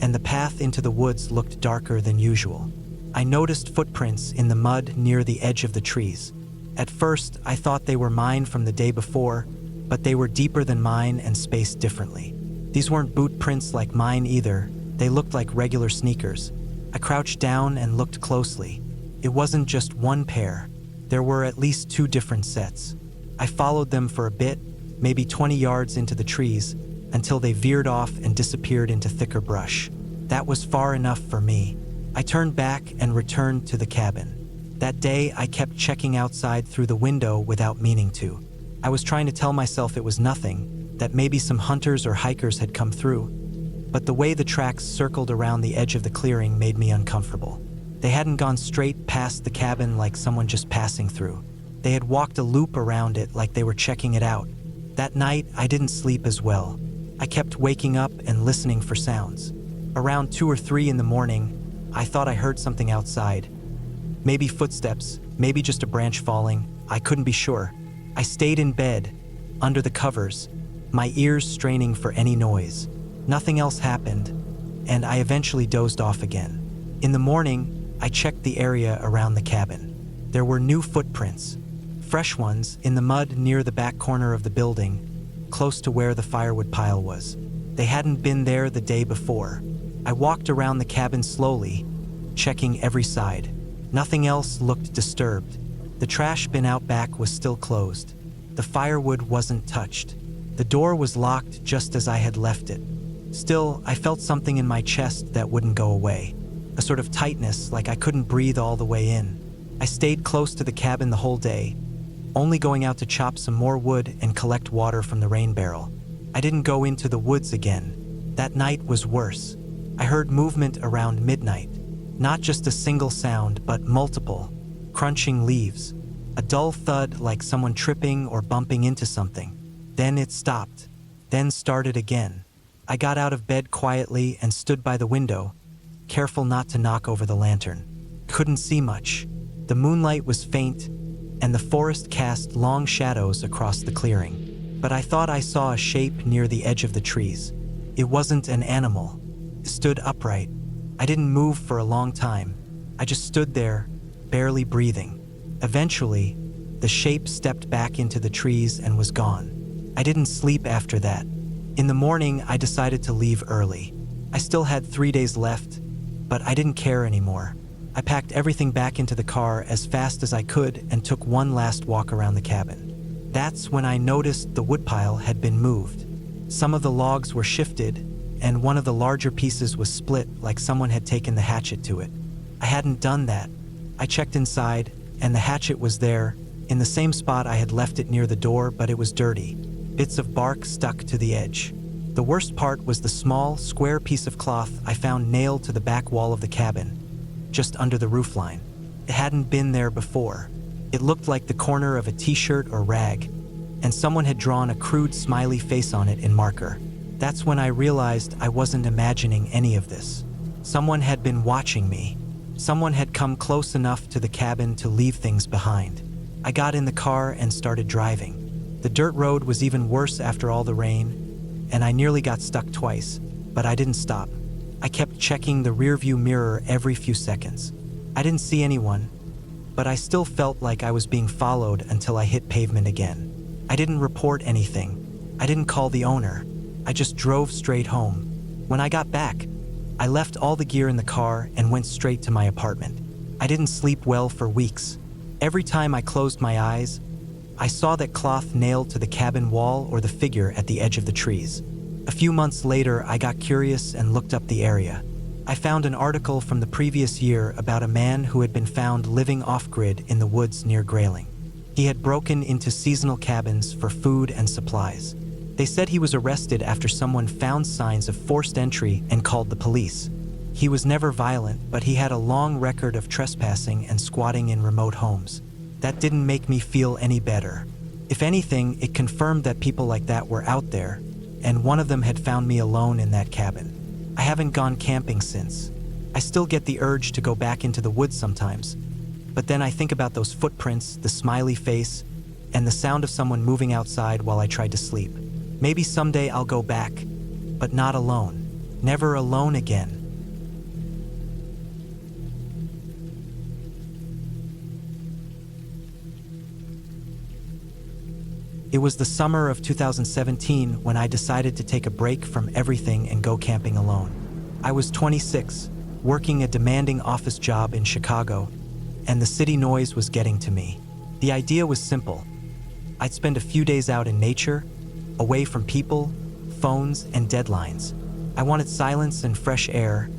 and the path into the woods looked darker than usual. I noticed footprints in the mud near the edge of the trees. At first, I thought they were mine from the day before, but they were deeper than mine and spaced differently. These weren't boot prints like mine either. They looked like regular sneakers. I crouched down and looked closely. It wasn't just one pair. There were at least 2 different sets. I followed them for a bit, maybe 20 yards into the trees, until they veered off and disappeared into thicker brush. That was far enough for me. I turned back and returned to the cabin. That day, I kept checking outside through the window without meaning to. I was trying to tell myself it was nothing, that maybe some hunters or hikers had come through. But the way the tracks circled around the edge of the clearing made me uncomfortable. They hadn't gone straight past the cabin like someone just passing through. They had walked a loop around it like they were checking it out. That night, I didn't sleep as well. I kept waking up and listening for sounds. Around 2 or 3 in the morning, I thought I heard something outside. Maybe footsteps, maybe just a branch falling. I couldn't be sure. I stayed in bed, under the covers, my ears straining for any noise. Nothing else happened, and I eventually dozed off again. In the morning, I checked the area around the cabin. There were new footprints, fresh ones in the mud near the back corner of the building, close to where the firewood pile was. They hadn't been there the day before. I walked around the cabin slowly, checking every side. Nothing else looked disturbed. The trash bin out back was still closed. The firewood wasn't touched. The door was locked just as I had left it. Still, I felt something in my chest that wouldn't go away. A sort of tightness, like I couldn't breathe all the way in. I stayed close to the cabin the whole day, only going out to chop some more wood and collect water from the rain barrel. I didn't go into the woods again. That night was worse. I heard movement around midnight. Not just a single sound, but multiple. Crunching leaves. A dull thud like someone tripping or bumping into something. Then it stopped. Then started again. I got out of bed quietly and stood by the window, careful not to knock over the lantern. Couldn't see much. The moonlight was faint, and the forest cast long shadows across the clearing. But I thought I saw a shape near the edge of the trees. It wasn't an animal. It stood upright. I didn't move for a long time. I just stood there, barely breathing. Eventually, the shape stepped back into the trees and was gone. I didn't sleep after that. In the morning, I decided to leave early. I still had 3 days left, but I didn't care anymore. I packed everything back into the car as fast as I could and took one last walk around the cabin. That's when I noticed the woodpile had been moved. Some of the logs were shifted, and one of the larger pieces was split like someone had taken the hatchet to it. I hadn't done that. I checked inside, and the hatchet was there, in the same spot I had left it near the door, but it was dirty. Bits of bark stuck to the edge. The worst part was the small, square piece of cloth I found nailed to the back wall of the cabin, just under the roofline. It hadn't been there before. It looked like the corner of a t-shirt or rag, and someone had drawn a crude smiley face on it in marker. That's when I realized I wasn't imagining any of this. Someone had been watching me. Someone had come close enough to the cabin to leave things behind. I got in the car and started driving. The dirt road was even worse after all the rain, and I nearly got stuck twice, but I didn't stop. I kept checking the rearview mirror every few seconds. I didn't see anyone, but I still felt like I was being followed until I hit pavement again. I didn't report anything. I didn't call the owner. I just drove straight home. When I got back, I left all the gear in the car and went straight to my apartment. I didn't sleep well for weeks. Every time I closed my eyes, I saw that cloth nailed to the cabin wall or the figure at the edge of the trees. A few months later, I got curious and looked up the area. I found an article from the previous year about a man who had been found living off-grid in the woods near Grayling. He had broken into seasonal cabins for food and supplies. They said he was arrested after someone found signs of forced entry and called the police. He was never violent, but he had a long record of trespassing and squatting in remote homes. That didn't make me feel any better. If anything, it confirmed that people like that were out there, and one of them had found me alone in that cabin. I haven't gone camping since. I still get the urge to go back into the woods sometimes, but then I think about those footprints, the smiley face, and the sound of someone moving outside while I tried to sleep. Maybe someday I'll go back, but not alone. Never alone again. It was the summer of 2017 when I decided to take a break from everything and go camping alone. I was 26, working a demanding office job in Chicago, and the city noise was getting to me. The idea was simple. I'd spend a few days out in nature, away from people, phones, and deadlines. I wanted silence and fresh air,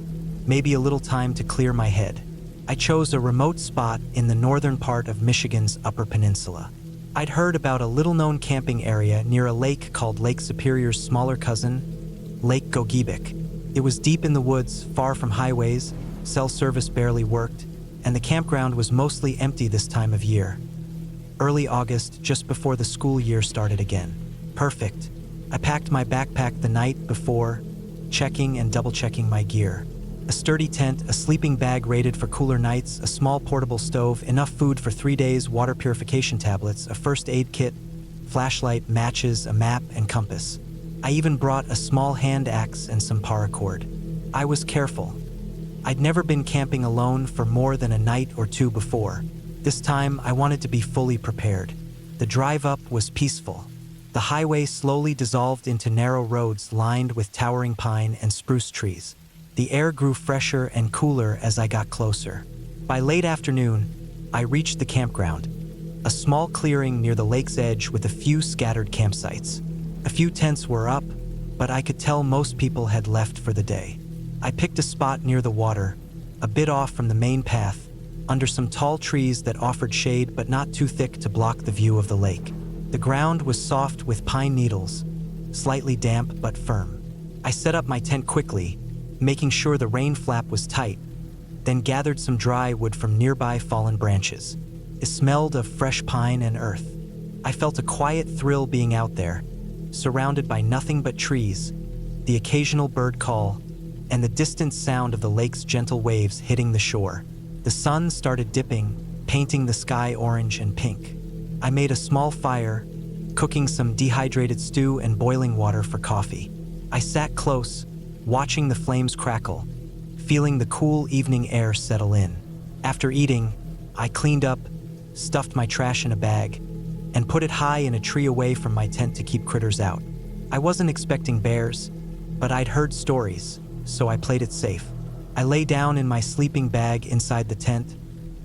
maybe a little time to clear my head. I chose a remote spot in the northern part of Michigan's Upper Peninsula. I'd heard about a little-known camping area near a lake called Lake Superior's smaller cousin, Lake Gogebic. It was deep in the woods, far from highways, cell service barely worked, and the campground was mostly empty this time of year. Early August, just before the school year started again. Perfect. I packed my backpack the night before, checking and double-checking my gear. A sturdy tent, a sleeping bag rated for cooler nights, a small portable stove, enough food for 3 days, water purification tablets, a first aid kit, flashlight, matches, a map, and compass. I even brought a small hand axe and some paracord. I was careful. I'd never been camping alone for more than a night or two before. This time, I wanted to be fully prepared. The drive up was peaceful. The highway slowly dissolved into narrow roads lined with towering pine and spruce trees. The air grew fresher and cooler as I got closer. By late afternoon, I reached the campground, a small clearing near the lake's edge with a few scattered campsites. A few tents were up, but I could tell most people had left for the day. I picked a spot near the water, a bit off from the main path, under some tall trees that offered shade but not too thick to block the view of the lake. The ground was soft with pine needles, slightly damp but firm. I set up my tent quickly, making sure the rain flap was tight, then gathered some dry wood from nearby fallen branches. It smelled of fresh pine and earth. I felt a quiet thrill being out there, surrounded by nothing but trees, the occasional bird call, and the distant sound of the lake's gentle waves hitting the shore. The sun started dipping, painting the sky orange and pink. I made a small fire, cooking some dehydrated stew and boiling water for coffee. I sat close, watching the flames crackle, feeling the cool evening air settle in. After eating, I cleaned up, stuffed my trash in a bag, and put it high in a tree away from my tent to keep critters out. I wasn't expecting bears, but I'd heard stories, so I played it safe. I lay down in my sleeping bag inside the tent,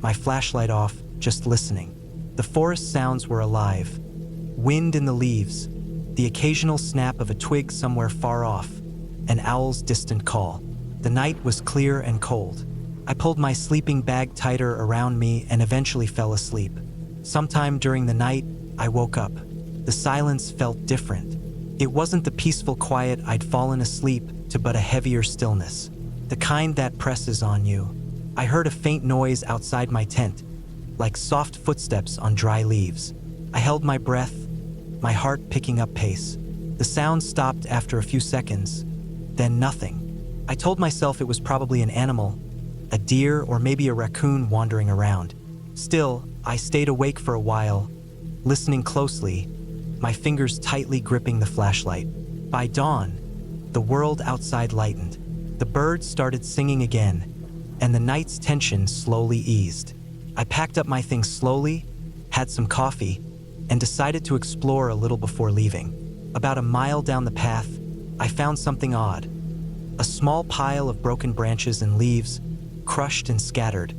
my flashlight off, just listening. The forest sounds were alive. Wind in the leaves, the occasional snap of a twig somewhere far off, an owl's distant call. The night was clear and cold. I pulled my sleeping bag tighter around me and eventually fell asleep. Sometime during the night, I woke up. The silence felt different. It wasn't the peaceful quiet I'd fallen asleep to, but a heavier stillness, the kind that presses on you. I heard a faint noise outside my tent, like soft footsteps on dry leaves. I held my breath, my heart picking up pace. The sound stopped after a few seconds, then nothing. I told myself it was probably an animal, a deer or maybe a raccoon wandering around. Still, I stayed awake for a while, listening closely, my fingers tightly gripping the flashlight. By dawn, the world outside lightened. The birds started singing again, and the night's tension slowly eased. I packed up my things slowly, had some coffee, and decided to explore a little before leaving. About a mile down the path, I found something odd. A small pile of broken branches and leaves, crushed and scattered,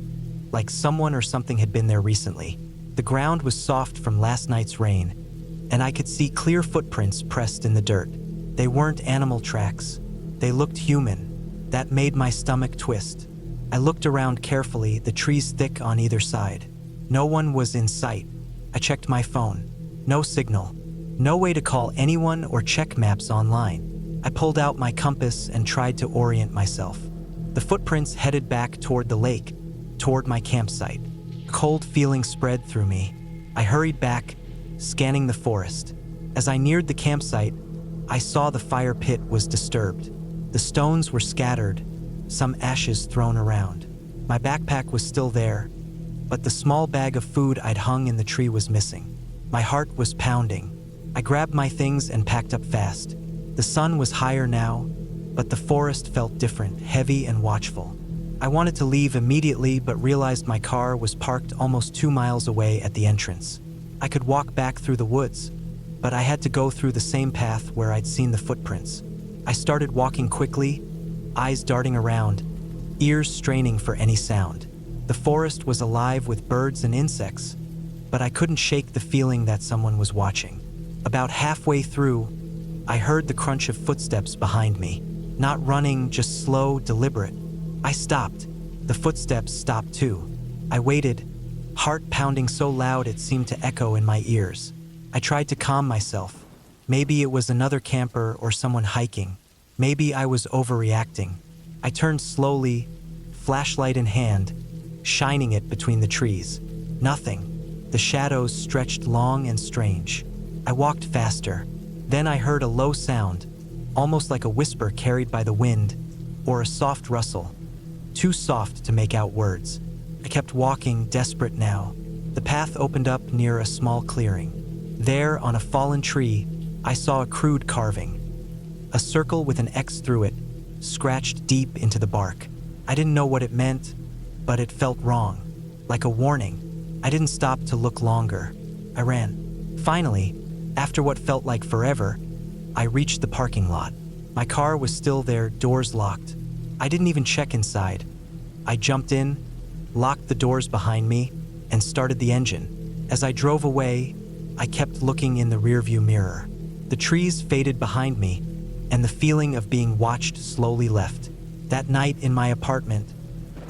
like someone or something had been there recently. The ground was soft from last night's rain, and I could see clear footprints pressed in the dirt. They weren't animal tracks. They looked human. That made my stomach twist. I looked around carefully, the trees thick on either side. No one was in sight. I checked my phone. No signal. No way to call anyone or check maps online. I pulled out my compass and tried to orient myself. The footprints headed back toward the lake, toward my campsite. A cold feeling spread through me. I hurried back, scanning the forest. As I neared the campsite, I saw the fire pit was disturbed. The stones were scattered, some ashes thrown around. My backpack was still there, but the small bag of food I'd hung in the tree was missing. My heart was pounding. I grabbed my things and packed up fast. The sun was higher now, but the forest felt different, heavy and watchful. I wanted to leave immediately, but realized my car was parked almost 2 miles away at the entrance. I could walk back through the woods, but I had to go through the same path where I'd seen the footprints. I started walking quickly, eyes darting around, ears straining for any sound. The forest was alive with birds and insects, but I couldn't shake the feeling that someone was watching. About halfway through, I heard the crunch of footsteps behind me. Not running, just slow, deliberate. I stopped. The footsteps stopped too. I waited, heart pounding so loud it seemed to echo in my ears. I tried to calm myself. Maybe it was another camper or someone hiking. Maybe I was overreacting. I turned slowly, flashlight in hand, shining it between the trees. Nothing. The shadows stretched long and strange. I walked faster. Then I heard a low sound, almost like a whisper carried by the wind, or a soft rustle, too soft to make out words. I kept walking, desperate now. The path opened up near a small clearing. There, on a fallen tree, I saw a crude carving. A circle with an X through it, scratched deep into the bark. I didn't know what it meant, but it felt wrong, like a warning. I didn't stop to look longer. I ran. Finally, after what felt like forever, I reached the parking lot. My car was still there, doors locked. I didn't even check inside. I jumped in, locked the doors behind me, and started the engine. As I drove away, I kept looking in the rearview mirror. The trees faded behind me, and the feeling of being watched slowly left. That night in my apartment,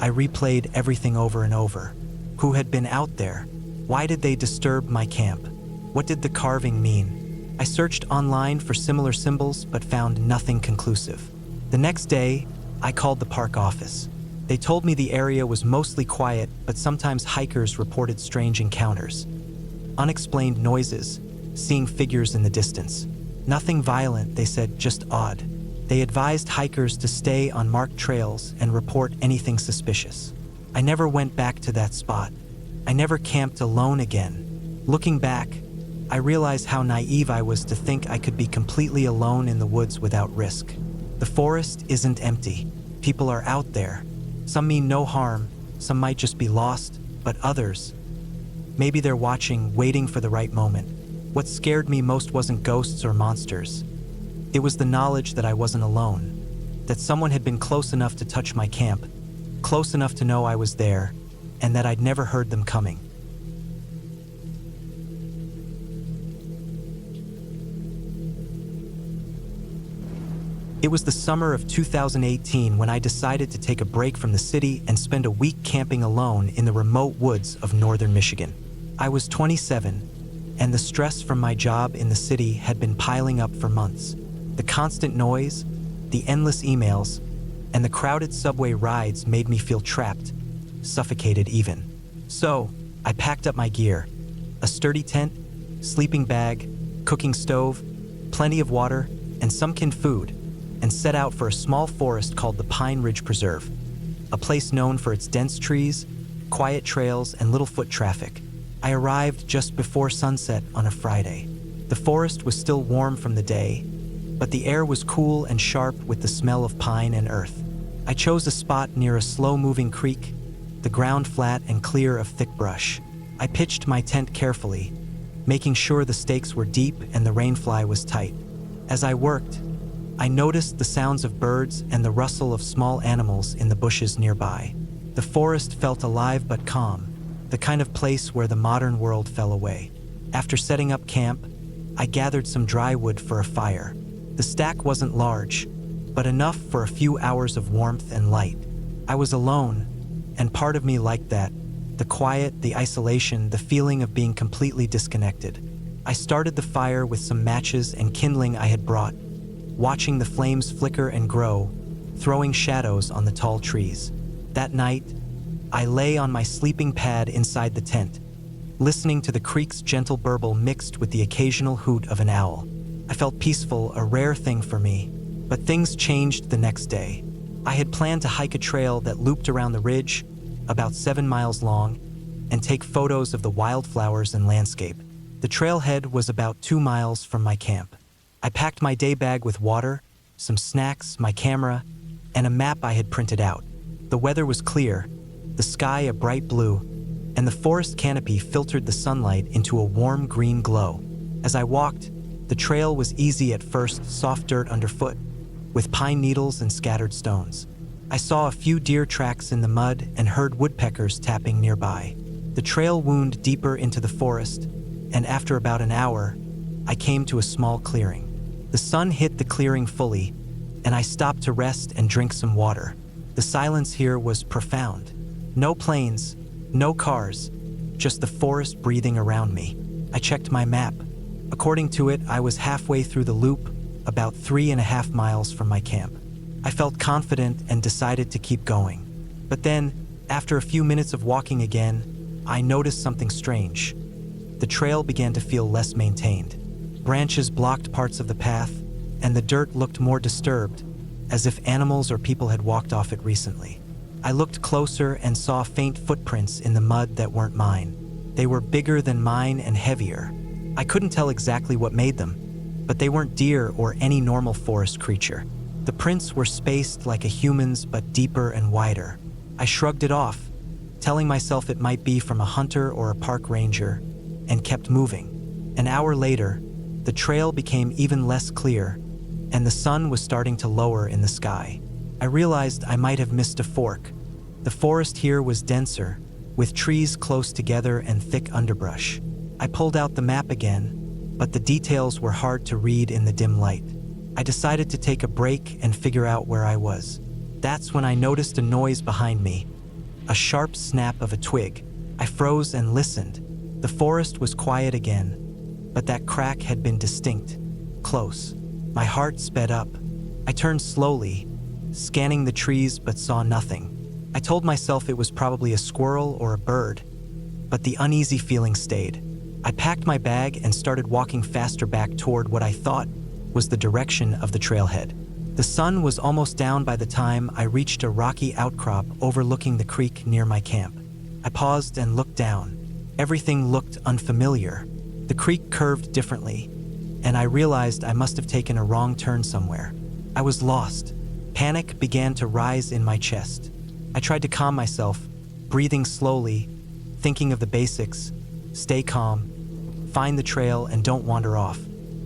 I replayed everything over and over. Who had been out there? Why did they disturb my camp? What did the carving mean? I searched online for similar symbols but found nothing conclusive. The next day, I called the park office. They told me the area was mostly quiet, but sometimes hikers reported strange encounters. Unexplained noises, seeing figures in the distance. Nothing violent, they said, just odd. They advised hikers to stay on marked trails and report anything suspicious. I never went back to that spot. I never camped alone again. Looking back, I realize how naive I was to think I could be completely alone in the woods without risk. The forest isn't empty. People are out there. Some mean no harm, some might just be lost, but others, maybe they're watching, waiting for the right moment. What scared me most wasn't ghosts or monsters. It was the knowledge that I wasn't alone, that someone had been close enough to touch my camp, close enough to know I was there, and that I'd never heard them coming. It was the summer of 2018 when I decided to take a break from the city and spend a week camping alone in the remote woods of northern Michigan. I was 27, and the stress from my job in the city had been piling up for months. The constant noise, the endless emails, and the crowded subway rides made me feel trapped, suffocated even. So, I packed up my gear: a sturdy tent, sleeping bag, cooking stove, plenty of water, and some canned food, and set out for a small forest called the Pine Ridge Preserve, a place known for its dense trees, quiet trails, and little foot traffic. I arrived just before sunset on a Friday. The forest was still warm from the day, but the air was cool and sharp with the smell of pine and earth. I chose a spot near a slow-moving creek, the ground flat and clear of thick brush. I pitched my tent carefully, making sure the stakes were deep and the rainfly was tight. As I worked, I noticed the sounds of birds and the rustle of small animals in the bushes nearby. The forest felt alive but calm, the kind of place where the modern world fell away. After setting up camp, I gathered some dry wood for a fire. The stack wasn't large, but enough for a few hours of warmth and light. I was alone, and part of me liked that. The quiet, the isolation, the feeling of being completely disconnected. I started the fire with some matches and kindling I had brought, watching the flames flicker and grow, throwing shadows on the tall trees. That night, I lay on my sleeping pad inside the tent, listening to the creek's gentle burble mixed with the occasional hoot of an owl. I felt peaceful, a rare thing for me. But things changed the next day. I had planned to hike a trail that looped around the ridge, about 7 miles long, and take photos of the wildflowers and landscape. The trailhead was about 2 miles from my camp. I packed my day bag with water, some snacks, my camera, and a map I had printed out. The weather was clear, the sky a bright blue, and the forest canopy filtered the sunlight into a warm green glow. As I walked, the trail was easy at first, soft dirt underfoot, with pine needles and scattered stones. I saw a few deer tracks in the mud and heard woodpeckers tapping nearby. The trail wound deeper into the forest, and after about an hour, I came to a small clearing. The sun hit the clearing fully, and I stopped to rest and drink some water. The silence here was profound. No planes, no cars, just the forest breathing around me. I checked my map. According to it, I was halfway through the loop, about 3.5 miles from my camp. I felt confident and decided to keep going. But then, after a few minutes of walking again, I noticed something strange. The trail began to feel less maintained. Branches blocked parts of the path, and the dirt looked more disturbed, as if animals or people had walked off it recently. I looked closer and saw faint footprints in the mud that weren't mine. They were bigger than mine and heavier. I couldn't tell exactly what made them, but they weren't deer or any normal forest creature. The prints were spaced like a human's but deeper and wider. I shrugged it off, telling myself it might be from a hunter or a park ranger, and kept moving. An hour later, the trail became even less clear, and the sun was starting to lower in the sky. I realized I might have missed a fork. The forest here was denser, with trees close together and thick underbrush. I pulled out the map again, but the details were hard to read in the dim light. I decided to take a break and figure out where I was. That's when I noticed a noise behind me, a sharp snap of a twig. I froze and listened. The forest was quiet again, but that crack had been distinct, close. My heart sped up. I turned slowly, scanning the trees but saw nothing. I told myself it was probably a squirrel or a bird, but the uneasy feeling stayed. I packed my bag and started walking faster back toward what I thought was the direction of the trailhead. The sun was almost down by the time I reached a rocky outcrop overlooking the creek near my camp. I paused and looked down. Everything looked unfamiliar. The creek curved differently, and I realized I must have taken a wrong turn somewhere. I was lost. Panic began to rise in my chest. I tried to calm myself, breathing slowly, thinking of the basics: stay calm, find the trail, and don't wander off.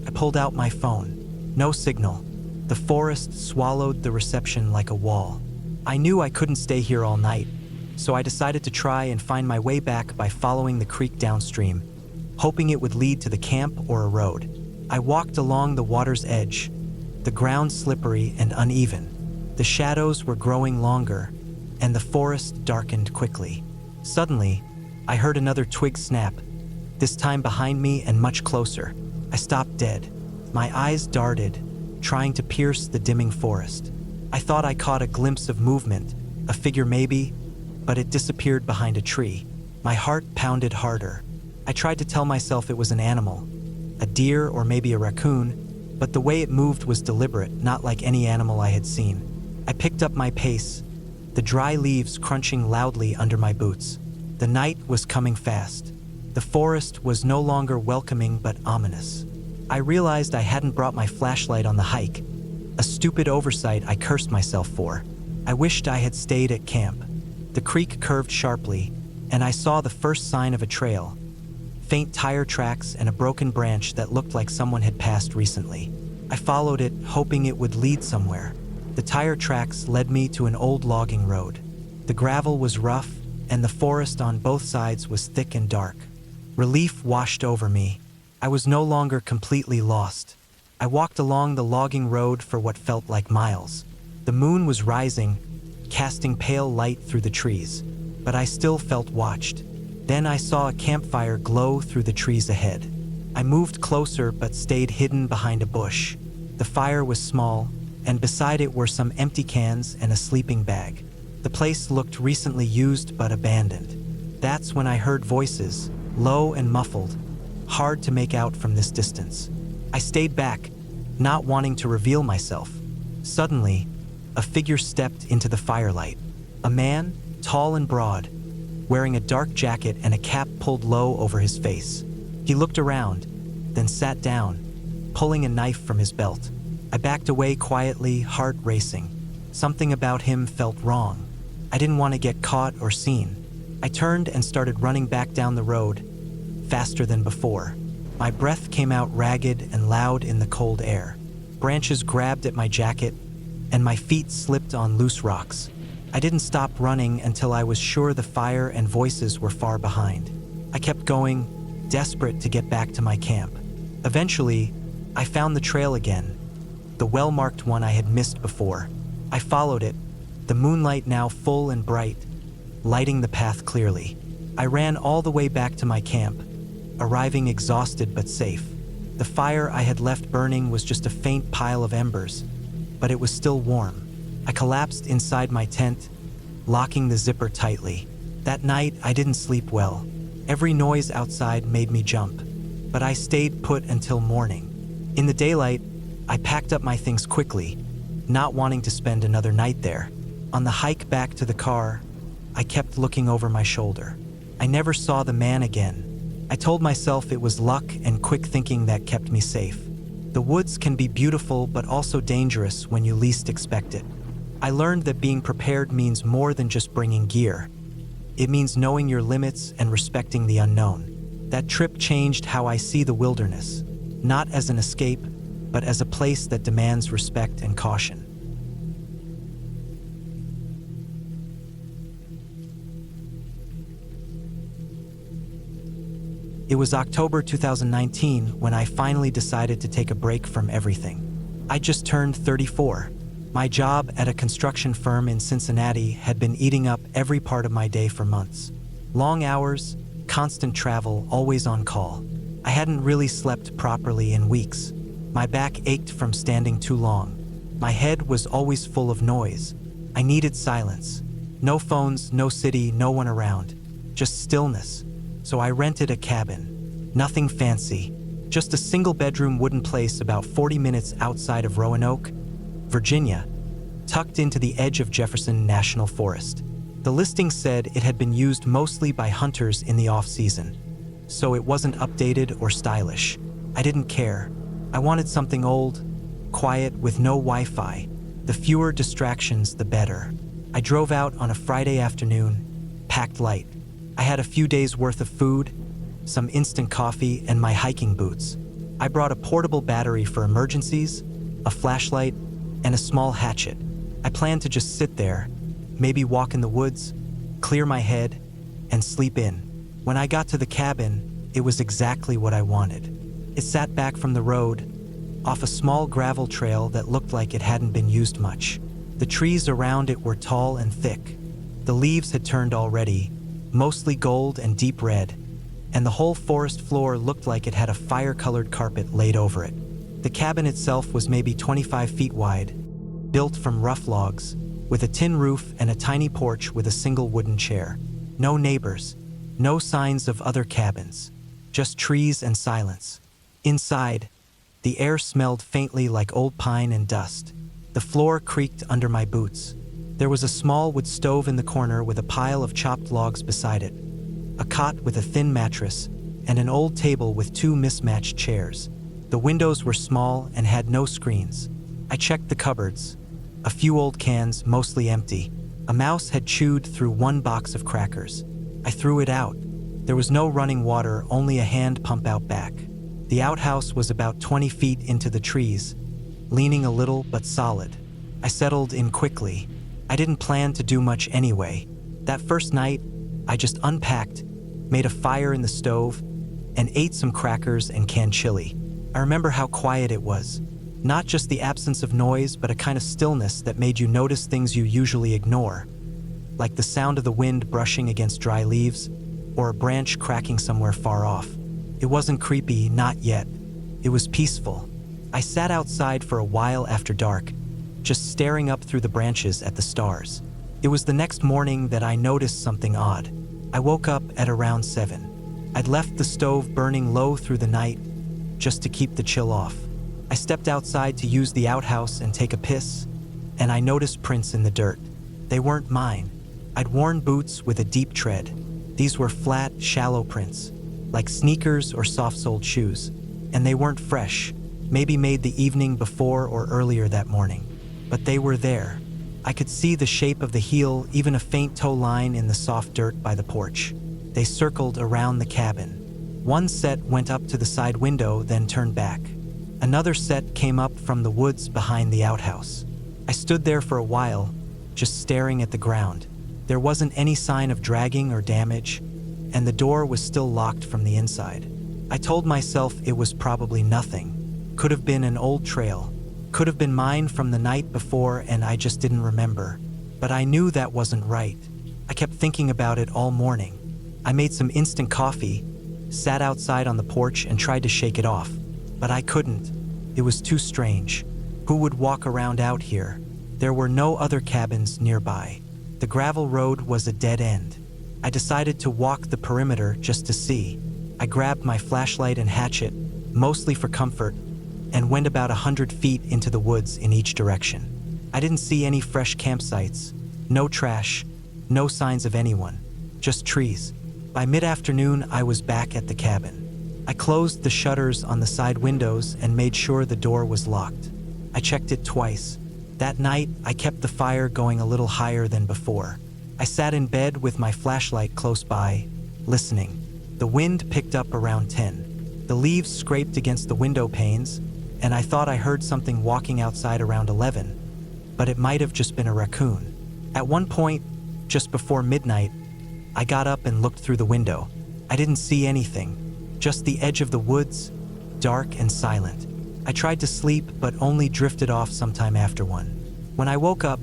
I pulled out my phone. No signal. The forest swallowed the reception like a wall. I knew I couldn't stay here all night, so I decided to try and find my way back by following the creek downstream, hoping it would lead to the camp or a road. I walked along the water's edge, the ground slippery and uneven. The shadows were growing longer, and the forest darkened quickly. Suddenly, I heard another twig snap, this time behind me and much closer. I stopped dead. My eyes darted, trying to pierce the dimming forest. I thought I caught a glimpse of movement, a figure maybe, but it disappeared behind a tree. My heart pounded harder. I tried to tell myself it was an animal, a deer or maybe a raccoon, but the way it moved was deliberate, not like any animal I had seen. I picked up my pace, the dry leaves crunching loudly under my boots. The night was coming fast. The forest was no longer welcoming but ominous. I realized I hadn't brought my flashlight on the hike, a stupid oversight I cursed myself for. I wished I had stayed at camp. The creek curved sharply, and I saw the first sign of a trail, faint tire tracks and a broken branch that looked like someone had passed recently. I followed it, hoping it would lead somewhere. The tire tracks led me to an old logging road. The gravel was rough, and the forest on both sides was thick and dark. Relief washed over me. I was no longer completely lost. I walked along the logging road for what felt like miles. The moon was rising, casting pale light through the trees, but I still felt watched. Then I saw a campfire glow through the trees ahead. I moved closer but stayed hidden behind a bush. The fire was small, and beside it were some empty cans and a sleeping bag. The place looked recently used but abandoned. That's when I heard voices, low and muffled, hard to make out from this distance. I stayed back, not wanting to reveal myself. Suddenly, a figure stepped into the firelight. A man, tall and broad, wearing a dark jacket and a cap pulled low over his face. He looked around, then sat down, pulling a knife from his belt. I backed away quietly, heart racing. Something about him felt wrong. I didn't want to get caught or seen. I turned and started running back down the road, faster than before. My breath came out ragged and loud in the cold air. Branches grabbed at my jacket, and my feet slipped on loose rocks. I didn't stop running until I was sure the fire and voices were far behind. I kept going, desperate to get back to my camp. Eventually, I found the trail again, the well-marked one I had missed before. I followed it, the moonlight now full and bright, lighting the path clearly. I ran all the way back to my camp, arriving exhausted but safe. The fire I had left burning was just a faint pile of embers, but it was still warm. I collapsed inside my tent, locking the zipper tightly. That night, I didn't sleep well. Every noise outside made me jump, but I stayed put until morning. In the daylight, I packed up my things quickly, not wanting to spend another night there. On the hike back to the car, I kept looking over my shoulder. I never saw the man again. I told myself it was luck and quick thinking that kept me safe. The woods can be beautiful but also dangerous when you least expect it. I learned that being prepared means more than just bringing gear. It means knowing your limits and respecting the unknown. That trip changed how I see the wilderness, not as an escape, but as a place that demands respect and caution. It was October 2019 when I finally decided to take a break from everything. I just turned 34. My job at a construction firm in Cincinnati had been eating up every part of my day for months. Long hours, constant travel, always on call. I hadn't really slept properly in weeks. My back ached from standing too long. My head was always full of noise. I needed silence. No phones, no city, no one around. Just stillness. So I rented a cabin. Nothing fancy. Just a single-bedroom wooden place about 40 minutes outside of Roanoke, Virginia, tucked into the edge of Jefferson National Forest. The listing said it had been used mostly by hunters in the off-season, so it wasn't updated or stylish. I didn't care. I wanted something old, quiet, with no Wi-Fi. The fewer distractions, the better. I drove out on a Friday afternoon, packed light. I had a few days' worth of food, some instant coffee, and my hiking boots. I brought a portable battery for emergencies, a flashlight, and a small hatchet. I planned to just sit there, maybe walk in the woods, clear my head, and sleep in. When I got to the cabin, it was exactly what I wanted. It sat back from the road, off a small gravel trail that looked like it hadn't been used much. The trees around it were tall and thick. The leaves had turned already, mostly gold and deep red, and the whole forest floor looked like it had a fire-colored carpet laid over it. The cabin itself was maybe 25 feet wide, built from rough logs, with a tin roof and a tiny porch with a single wooden chair. No neighbors, no signs of other cabins, just trees and silence. Inside, the air smelled faintly like old pine and dust. The floor creaked under my boots. There was a small wood stove in the corner with a pile of chopped logs beside it, a cot with a thin mattress, and an old table with two mismatched chairs. The windows were small and had no screens. I checked the cupboards. A few old cans, mostly empty. A mouse had chewed through one box of crackers. I threw it out. There was no running water, only a hand pump out back. The outhouse was about 20 feet into the trees, leaning a little but solid. I settled in quickly. I didn't plan to do much anyway. That first night, I just unpacked, made a fire in the stove, and ate some crackers and canned chili. I remember how quiet it was. Not just the absence of noise, but a kind of stillness that made you notice things you usually ignore, like the sound of the wind brushing against dry leaves, or a branch cracking somewhere far off. It wasn't creepy, not yet. It was peaceful. I sat outside for a while after dark, just staring up through the branches at the stars. It was the next morning that I noticed something odd. I woke up at around 7. I'd left the stove burning low through the night, just to keep the chill off. I stepped outside to use the outhouse and take a piss, and I noticed prints in the dirt. They weren't mine. I'd worn boots with a deep tread. These were flat, shallow prints, like sneakers or soft-soled shoes, and they weren't fresh, maybe made the evening before or earlier that morning. But they were there. I could see the shape of the heel, even a faint toe line in the soft dirt by the porch. They circled around the cabin. One set went up to the side window, then turned back. Another set came up from the woods behind the outhouse. I stood there for a while, just staring at the ground. There wasn't any sign of dragging or damage, and the door was still locked from the inside. I told myself it was probably nothing. Could have been an old trail. Could have been mine from the night before and I just didn't remember. But I knew that wasn't right. I kept thinking about it all morning. I made some instant coffee, sat outside on the porch and tried to shake it off. But I couldn't. It was too strange. Who would walk around out here? There were no other cabins nearby. The gravel road was a dead end. I decided to walk the perimeter just to see. I grabbed my flashlight and hatchet, mostly for comfort, and went about 100 feet into the woods in each direction. I didn't see any fresh campsites, no trash, no signs of anyone, just trees. By mid-afternoon, I was back at the cabin. I closed the shutters on the side windows and made sure the door was locked. I checked it twice. That night, I kept the fire going a little higher than before. I sat in bed with my flashlight close by, listening. The wind picked up around 10. The leaves scraped against the window panes, and I thought I heard something walking outside around 11, but it might have just been a raccoon. At one point, just before midnight, I got up and looked through the window. I didn't see anything. Just the edge of the woods, dark and silent. I tried to sleep, but only drifted off sometime after one. When I woke up,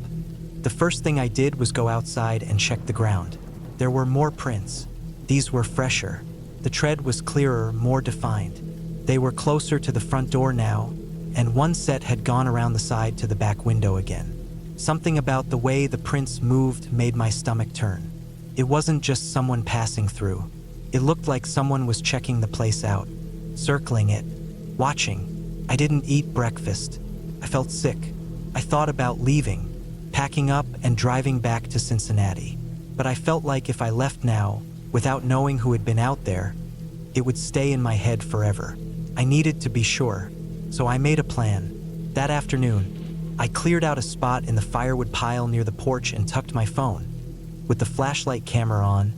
the first thing I did was go outside and check the ground. There were more prints. These were fresher. The tread was clearer, more defined. They were closer to the front door now, and one set had gone around the side to the back window again. Something about the way the prints moved made my stomach turn. It wasn't just someone passing through. It looked like someone was checking the place out, circling it, watching. I didn't eat breakfast. I felt sick. I thought about leaving, packing up and driving back to Cincinnati. But I felt like if I left now, without knowing who had been out there, it would stay in my head forever. I needed to be sure, so I made a plan. That afternoon, I cleared out a spot in the firewood pile near the porch and tucked my phone, with the flashlight camera on,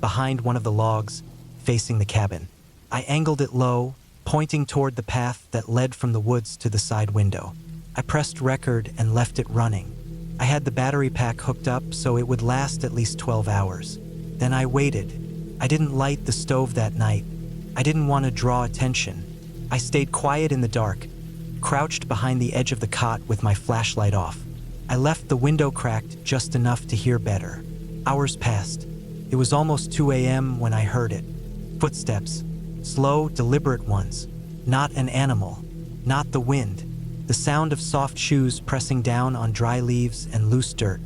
behind one of the logs, facing the cabin. I angled it low, pointing toward the path that led from the woods to the side window. I pressed record and left it running. I had the battery pack hooked up so it would last at least 12 hours. Then I waited. I didn't light the stove that night. I didn't want to draw attention. I stayed quiet in the dark, crouched behind the edge of the cot with my flashlight off. I left the window cracked just enough to hear better. Hours passed. It was almost 2 a.m. when I heard it. Footsteps. Slow, deliberate ones. Not an animal. Not the wind. The sound of soft shoes pressing down on dry leaves and loose dirt.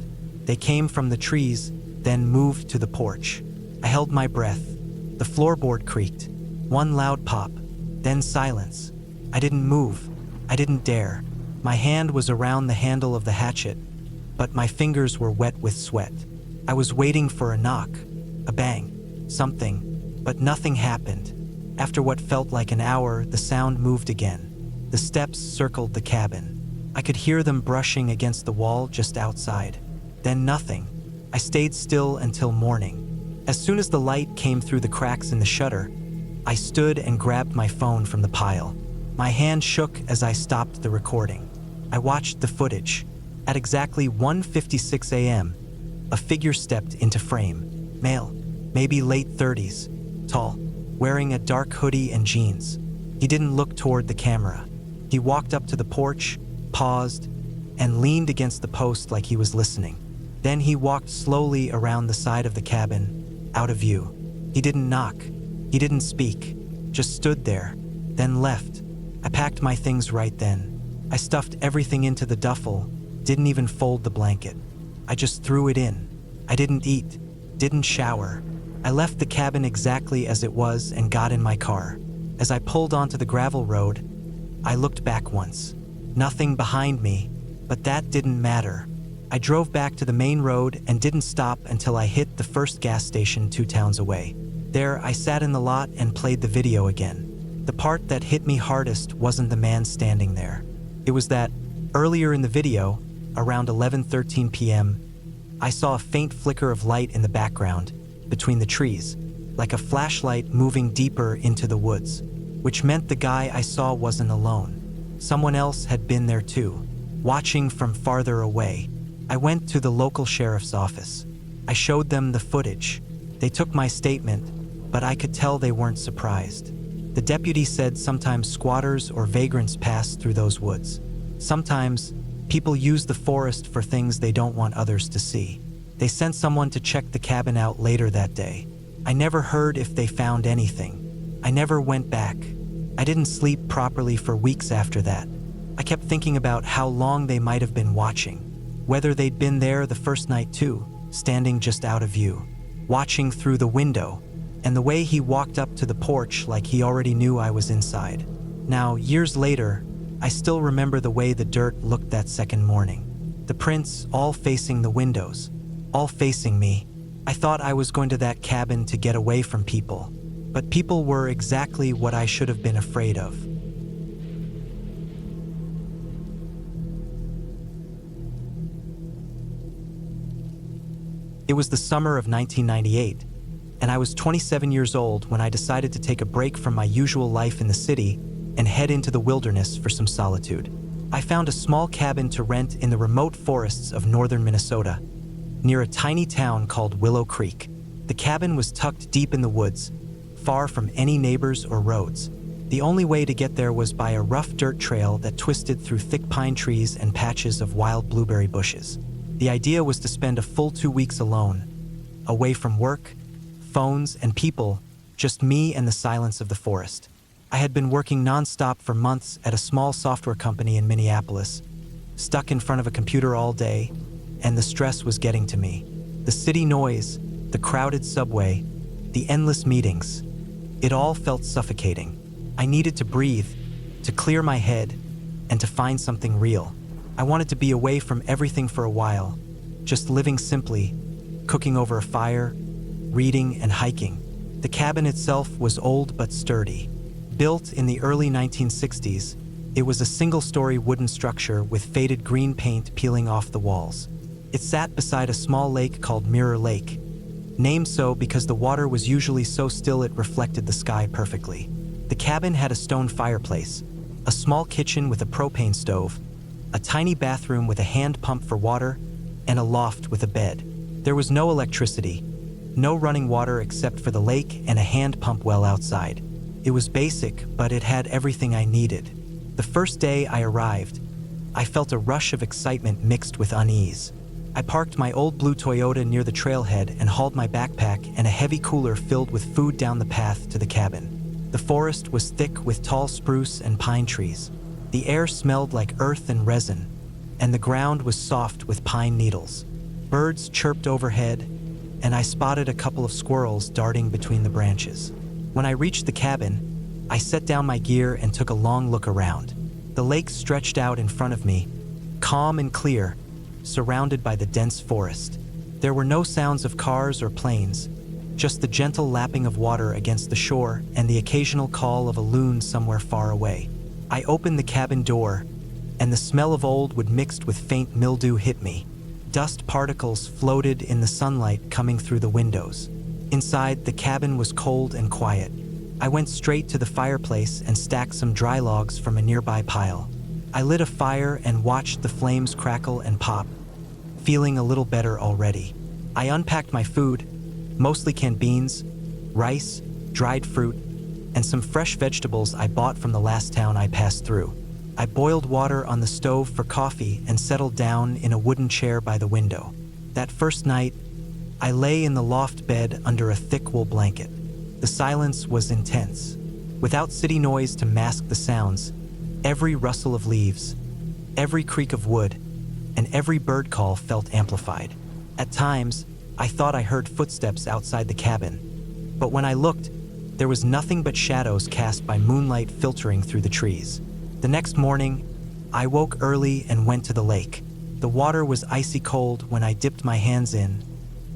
They came from the trees, then moved to the porch. I held my breath. The floorboard creaked. One loud pop. Then silence. I didn't move. I didn't dare. My hand was around the handle of the hatchet, but my fingers were wet with sweat. I was waiting for a knock, a bang, something, but nothing happened. After what felt like an hour, the sound moved again. The steps circled the cabin. I could hear them brushing against the wall just outside. Then nothing. I stayed still until morning. As soon as the light came through the cracks in the shutter, I stood and grabbed my phone from the pile. My hand shook as I stopped the recording. I watched the footage. At exactly 1:56 a.m., a figure stepped into frame. Male, maybe late 30s, tall, wearing a dark hoodie and jeans. He didn't look toward the camera. He walked up to the porch, paused, and leaned against the post like he was listening. Then he walked slowly around the side of the cabin, out of view. He didn't knock. He didn't speak, just stood there, then left. I packed my things right then. I stuffed everything into the duffel, didn't even fold the blanket. I just threw it in. I didn't eat, didn't shower. I left the cabin exactly as it was and got in my car. As I pulled onto the gravel road, I looked back once. Nothing behind me, but that didn't matter. I drove back to the main road and didn't stop until I hit the first gas station 2 towns away. There, I sat in the lot and played the video again. The part that hit me hardest wasn't the man standing there. It was that, earlier in the video, around 11:13 p.m., I saw a faint flicker of light in the background, between the trees, like a flashlight moving deeper into the woods, which meant the guy I saw wasn't alone. Someone else had been there too, watching from farther away. I went to the local sheriff's office. I showed them the footage. They took my statement, but I could tell they weren't surprised. The deputy said sometimes squatters or vagrants pass through those woods. Sometimes, people use the forest for things they don't want others to see. They sent someone to check the cabin out later that day. I never heard if they found anything. I never went back. I didn't sleep properly for weeks after that. I kept thinking about how long they might have been watching. Whether they'd been there the first night too, standing just out of view, watching through the window, and the way he walked up to the porch like he already knew I was inside. Now, years later, I still remember the way the dirt looked that second morning. The prints all facing the windows, all facing me. I thought I was going to that cabin to get away from people, but people were exactly what I should have been afraid of. It was the summer of 1998, and I was 27 years old when I decided to take a break from my usual life in the city and head into the wilderness for some solitude. I found a small cabin to rent in the remote forests of northern Minnesota, near a tiny town called Willow Creek. The cabin was tucked deep in the woods, far from any neighbors or roads. The only way to get there was by a rough dirt trail that twisted through thick pine trees and patches of wild blueberry bushes. The idea was to spend a full 2 weeks alone, away from work, phones, and people, just me and the silence of the forest. I had been working nonstop for months at a small software company in Minneapolis, stuck in front of a computer all day, and the stress was getting to me. The city noise, the crowded subway, the endless meetings. It all felt suffocating. I needed to breathe, to clear my head, and to find something real. I wanted to be away from everything for a while, just living simply, cooking over a fire, reading and hiking. The cabin itself was old but sturdy. Built in the early 1960s, it was a single-story wooden structure with faded green paint peeling off the walls. It sat beside a small lake called Mirror Lake, named so because the water was usually so still it reflected the sky perfectly. The cabin had a stone fireplace, a small kitchen with a propane stove, a tiny bathroom with a hand pump for water, and a loft with a bed. There was no electricity, no running water except for the lake and a hand pump well outside. It was basic, but it had everything I needed. The first day I arrived, I felt a rush of excitement mixed with unease. I parked my old blue Toyota near the trailhead and hauled my backpack and a heavy cooler filled with food down the path to the cabin. The forest was thick with tall spruce and pine trees. The air smelled like earth and resin, and the ground was soft with pine needles. Birds chirped overhead, and I spotted a couple of squirrels darting between the branches. When I reached the cabin, I set down my gear and took a long look around. The lake stretched out in front of me, calm and clear, surrounded by the dense forest. There were no sounds of cars or planes, just the gentle lapping of water against the shore and the occasional call of a loon somewhere far away. I opened the cabin door, and the smell of old wood mixed with faint mildew hit me. Dust particles floated in the sunlight coming through the windows. Inside, the cabin was cold and quiet. I went straight to the fireplace and stacked some dry logs from a nearby pile. I lit a fire and watched the flames crackle and pop, feeling a little better already. I unpacked my food, mostly canned beans, rice, dried fruit, and some fresh vegetables I bought from the last town I passed through. I boiled water on the stove for coffee and settled down in a wooden chair by the window. That first night, I lay in the loft bed under a thick wool blanket. The silence was intense. Without city noise to mask the sounds, every rustle of leaves, every creak of wood, and every bird call felt amplified. At times, I thought I heard footsteps outside the cabin, but when I looked, there was nothing but shadows cast by moonlight filtering through the trees. The next morning, I woke early and went to the lake. The water was icy cold when I dipped my hands in,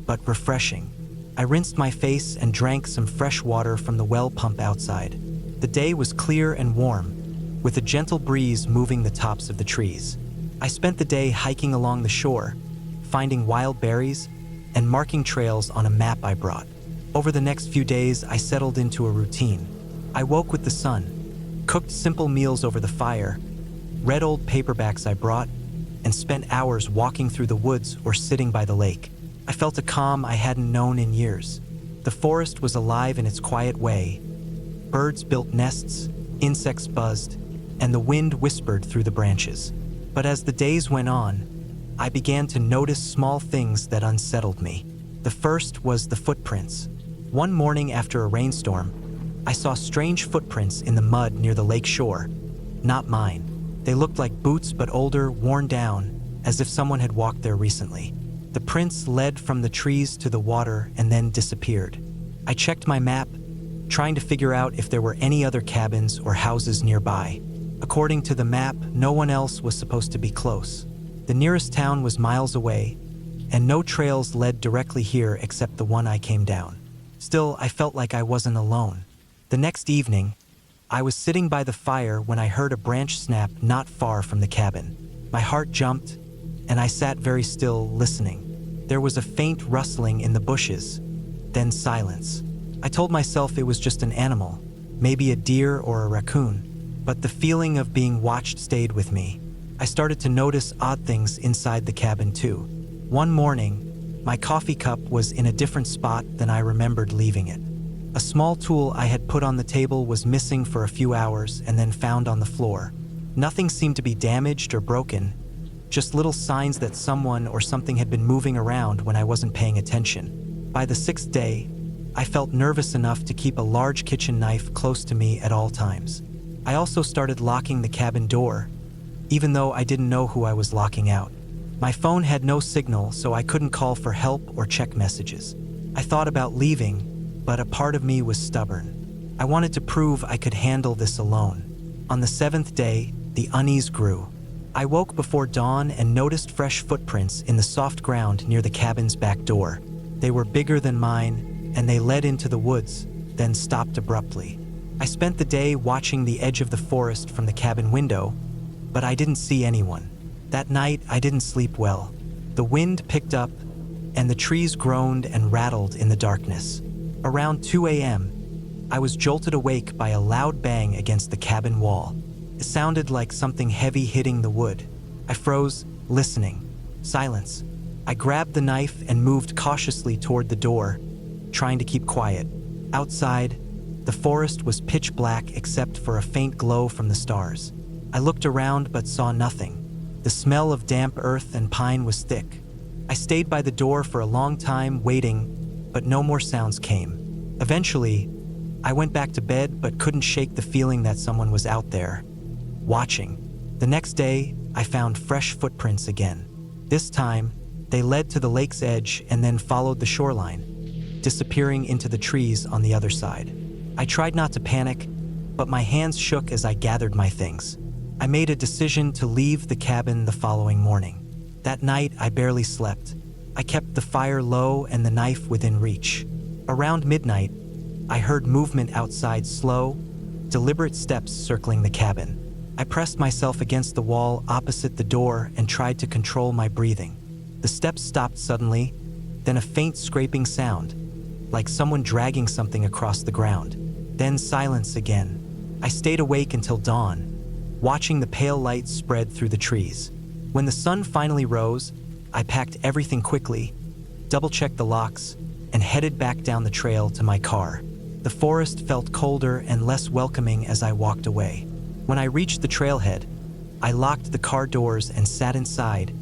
but refreshing. I rinsed my face and drank some fresh water from the well pump outside. The day was clear and warm, with a gentle breeze moving the tops of the trees. I spent the day hiking along the shore, finding wild berries, and marking trails on a map I brought. Over the next few days, I settled into a routine. I woke with the sun, cooked simple meals over the fire, read old paperbacks I brought, and spent hours walking through the woods or sitting by the lake. I felt a calm I hadn't known in years. The forest was alive in its quiet way. Birds built nests, insects buzzed, and the wind whispered through the branches. But as the days went on, I began to notice small things that unsettled me. The first was the footprints. One morning after a rainstorm, I saw strange footprints in the mud near the lake shore. Not mine. They looked like boots but older, worn down, as if someone had walked there recently. The prints led from the trees to the water and then disappeared. I checked my map, trying to figure out if there were any other cabins or houses nearby. According to the map, no one else was supposed to be close. The nearest town was miles away, and no trails led directly here except the one I came down. Still, I felt like I wasn't alone. The next evening, I was sitting by the fire when I heard a branch snap not far from the cabin. My heart jumped, and I sat very still, listening. There was a faint rustling in the bushes, then silence. I told myself it was just an animal, maybe a deer or a raccoon, but the feeling of being watched stayed with me. I started to notice odd things inside the cabin too. One morning, my coffee cup was in a different spot than I remembered leaving it. A small tool I had put on the table was missing for a few hours and then found on the floor. Nothing seemed to be damaged or broken, just little signs that someone or something had been moving around when I wasn't paying attention. By the 6th day, I felt nervous enough to keep a large kitchen knife close to me at all times. I also started locking the cabin door, even though I didn't know who I was locking out. My phone had no signal, so I couldn't call for help or check messages. I thought about leaving, but a part of me was stubborn. I wanted to prove I could handle this alone. On the 7th day, the unease grew. I woke before dawn and noticed fresh footprints in the soft ground near the cabin's back door. They were bigger than mine, and they led into the woods, then stopped abruptly. I spent the day watching the edge of the forest from the cabin window, but I didn't see anyone. That night, I didn't sleep well. The wind picked up, and the trees groaned and rattled in the darkness. Around 2 a.m., I was jolted awake by a loud bang against the cabin wall. It sounded like something heavy hitting the wood. I froze, listening. Silence. I grabbed the knife and moved cautiously toward the door, trying to keep quiet. Outside, the forest was pitch black except for a faint glow from the stars. I looked around but saw nothing. The smell of damp earth and pine was thick. I stayed by the door for a long time, waiting, but no more sounds came. Eventually, I went back to bed but couldn't shake the feeling that someone was out there, watching. The next day, I found fresh footprints again. This time, they led to the lake's edge and then followed the shoreline, disappearing into the trees on the other side. I tried not to panic, but my hands shook as I gathered my things. I made a decision to leave the cabin the following morning. That night, I barely slept. I kept the fire low and the knife within reach. Around midnight, I heard movement outside, slow, deliberate steps circling the cabin. I pressed myself against the wall opposite the door and tried to control my breathing. The steps stopped suddenly, then a faint scraping sound, like someone dragging something across the ground. Then silence again. I stayed awake until dawn, watching the pale light spread through the trees. When the sun finally rose, I packed everything quickly, double-checked the locks, and headed back down the trail to my car. The forest felt colder and less welcoming as I walked away. When I reached the trailhead, I locked the car doors and sat inside,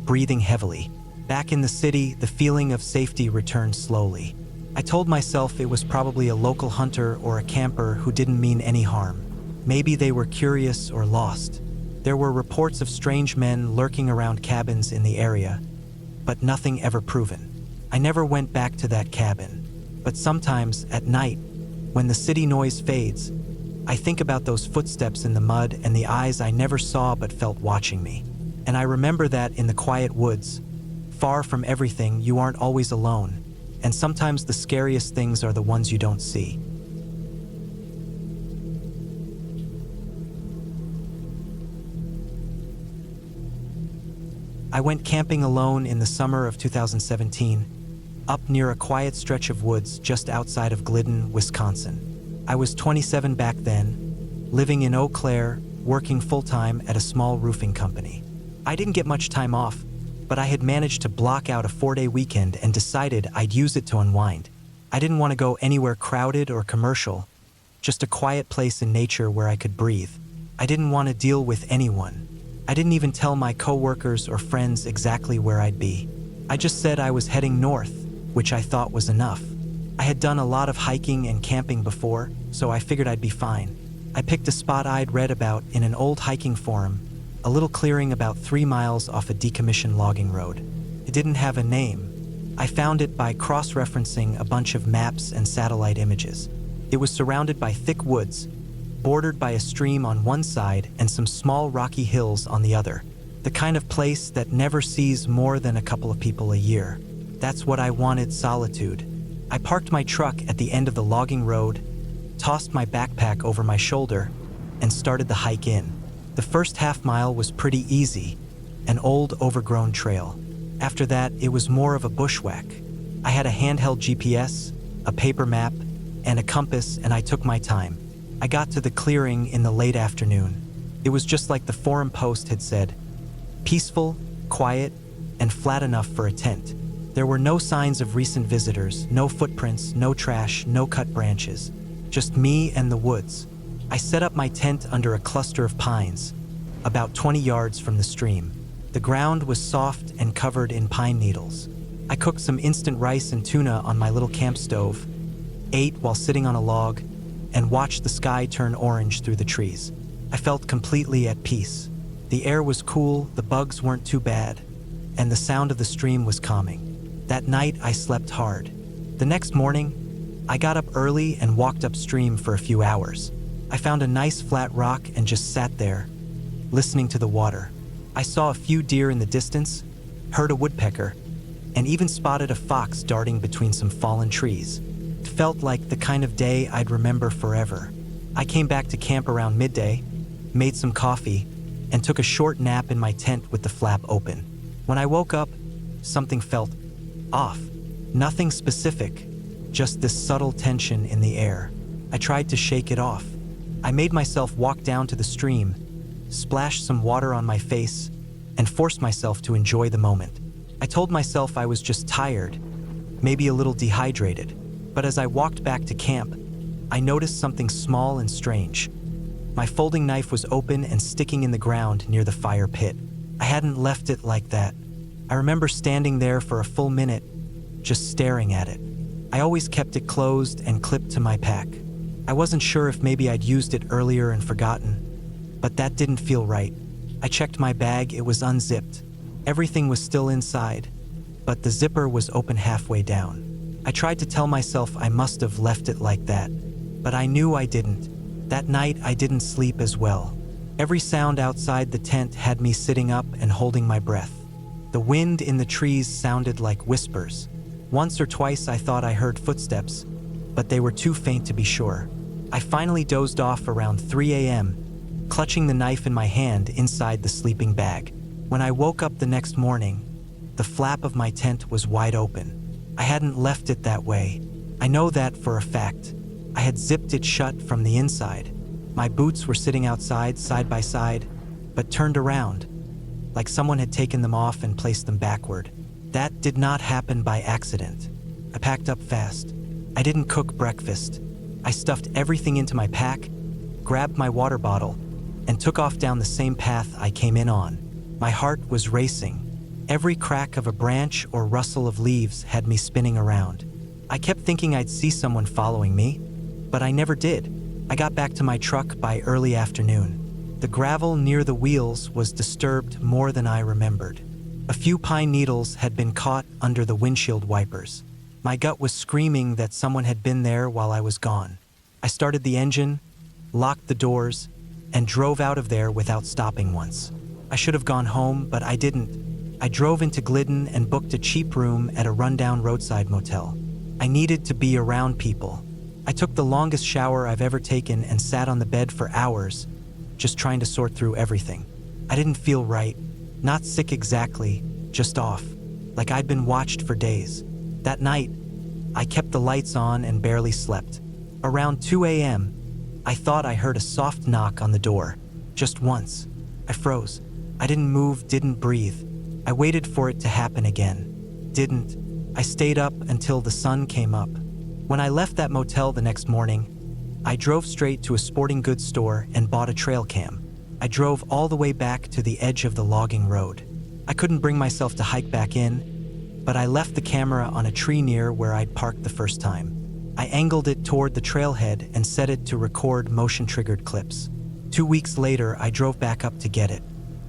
breathing heavily. Back in the city, the feeling of safety returned slowly. I told myself it was probably a local hunter or a camper who didn't mean any harm. Maybe they were curious or lost. There were reports of strange men lurking around cabins in the area, but nothing ever proven. I never went back to that cabin. But sometimes, at night, when the city noise fades, I think about those footsteps in the mud and the eyes I never saw but felt watching me. And I remember that in the quiet woods, far from everything, you aren't always alone. And sometimes the scariest things are the ones you don't see. I went camping alone in the summer of 2017, up near a quiet stretch of woods just outside of Glidden, Wisconsin. I was 27 back then, living in Eau Claire, working full-time at a small roofing company. I didn't get much time off, but I had managed to block out a 4-day weekend and decided I'd use it to unwind. I didn't want to go anywhere crowded or commercial, just a quiet place in nature where I could breathe. I didn't want to deal with anyone. I didn't even tell my coworkers or friends exactly where I'd be. I just said I was heading north, which I thought was enough. I had done a lot of hiking and camping before, so I figured I'd be fine. I picked a spot I'd read about in an old hiking forum, a little clearing about 3 miles off a decommissioned logging road. It didn't have a name. I found it by cross-referencing a bunch of maps and satellite images. It was surrounded by thick woods, bordered by a stream on one side and some small rocky hills on the other. The kind of place that never sees more than a couple of people a year. That's what I wanted, solitude. I parked my truck at the end of the logging road, tossed my backpack over my shoulder, and started the hike in. The first half-mile was pretty easy, an old, overgrown trail. After that, it was more of a bushwhack. I had a handheld GPS, a paper map, and a compass, and I took my time. I got to the clearing in the late afternoon. It was just like the forum post had said, peaceful, quiet, and flat enough for a tent. There were no signs of recent visitors, no footprints, no trash, no cut branches. Just me and the woods. I set up my tent under a cluster of pines, about 20 yards from the stream. The ground was soft and covered in pine needles. I cooked some instant rice and tuna on my little camp stove, ate while sitting on a log, and watched the sky turn orange through the trees. I felt completely at peace. The air was cool, the bugs weren't too bad, and the sound of the stream was calming. That night, I slept hard. The next morning, I got up early and walked upstream for a few hours. I found a nice flat rock and just sat there, listening to the water. I saw a few deer in the distance, heard a woodpecker, and even spotted a fox darting between some fallen trees. It felt like the kind of day I'd remember forever. I came back to camp around midday, made some coffee, and took a short nap in my tent with the flap open. When I woke up, something felt off. Nothing specific, just this subtle tension in the air. I tried to shake it off. I made myself walk down to the stream, splash some water on my face, and force myself to enjoy the moment. I told myself I was just tired, maybe a little dehydrated. But as I walked back to camp, I noticed something small and strange. My folding knife was open and sticking in the ground near the fire pit. I hadn't left it like that. I remember standing there for a full minute, just staring at it. I always kept it closed and clipped to my pack. I wasn't sure if maybe I'd used it earlier and forgotten, but that didn't feel right. I checked my bag, it was unzipped. Everything was still inside, but the zipper was open halfway down. I tried to tell myself I must have left it like that, but I knew I didn't. That night, I didn't sleep as well. Every sound outside the tent had me sitting up and holding my breath. The wind in the trees sounded like whispers. Once or twice I thought I heard footsteps, but they were too faint to be sure. I finally dozed off around 3 a.m., clutching the knife in my hand inside the sleeping bag. When I woke up the next morning, the flap of my tent was wide open. I hadn't left it that way. I know that for a fact. I had zipped it shut from the inside. My boots were sitting outside, side by side, but turned around, like someone had taken them off and placed them backward. That did not happen by accident. I packed up fast. I didn't cook breakfast. I stuffed everything into my pack, grabbed my water bottle, and took off down the same path I came in on. My heart was racing. Every crack of a branch or rustle of leaves had me spinning around. I kept thinking I'd see someone following me, but I never did. I got back to my truck by early afternoon. The gravel near the wheels was disturbed more than I remembered. A few pine needles had been caught under the windshield wipers. My gut was screaming that someone had been there while I was gone. I started the engine, locked the doors, and drove out of there without stopping once. I should have gone home, but I didn't. I drove into Glidden and booked a cheap room at a rundown roadside motel. I needed to be around people. I took the longest shower I've ever taken and sat on the bed for hours, just trying to sort through everything. I didn't feel right. Not sick exactly, just off, like I'd been watched for days. That night, I kept the lights on and barely slept. Around 2 a.m., I thought I heard a soft knock on the door, just once. I froze. I didn't move, didn't breathe. I waited for it to happen again. Didn't. I stayed up until the sun came up. When I left that motel the next morning, I drove straight to a sporting goods store and bought a trail cam. I drove all the way back to the edge of the logging road. I couldn't bring myself to hike back in, but I left the camera on a tree near where I'd parked the first time. I angled it toward the trailhead and set it to record motion-triggered clips. 2 weeks later, I drove back up to get it.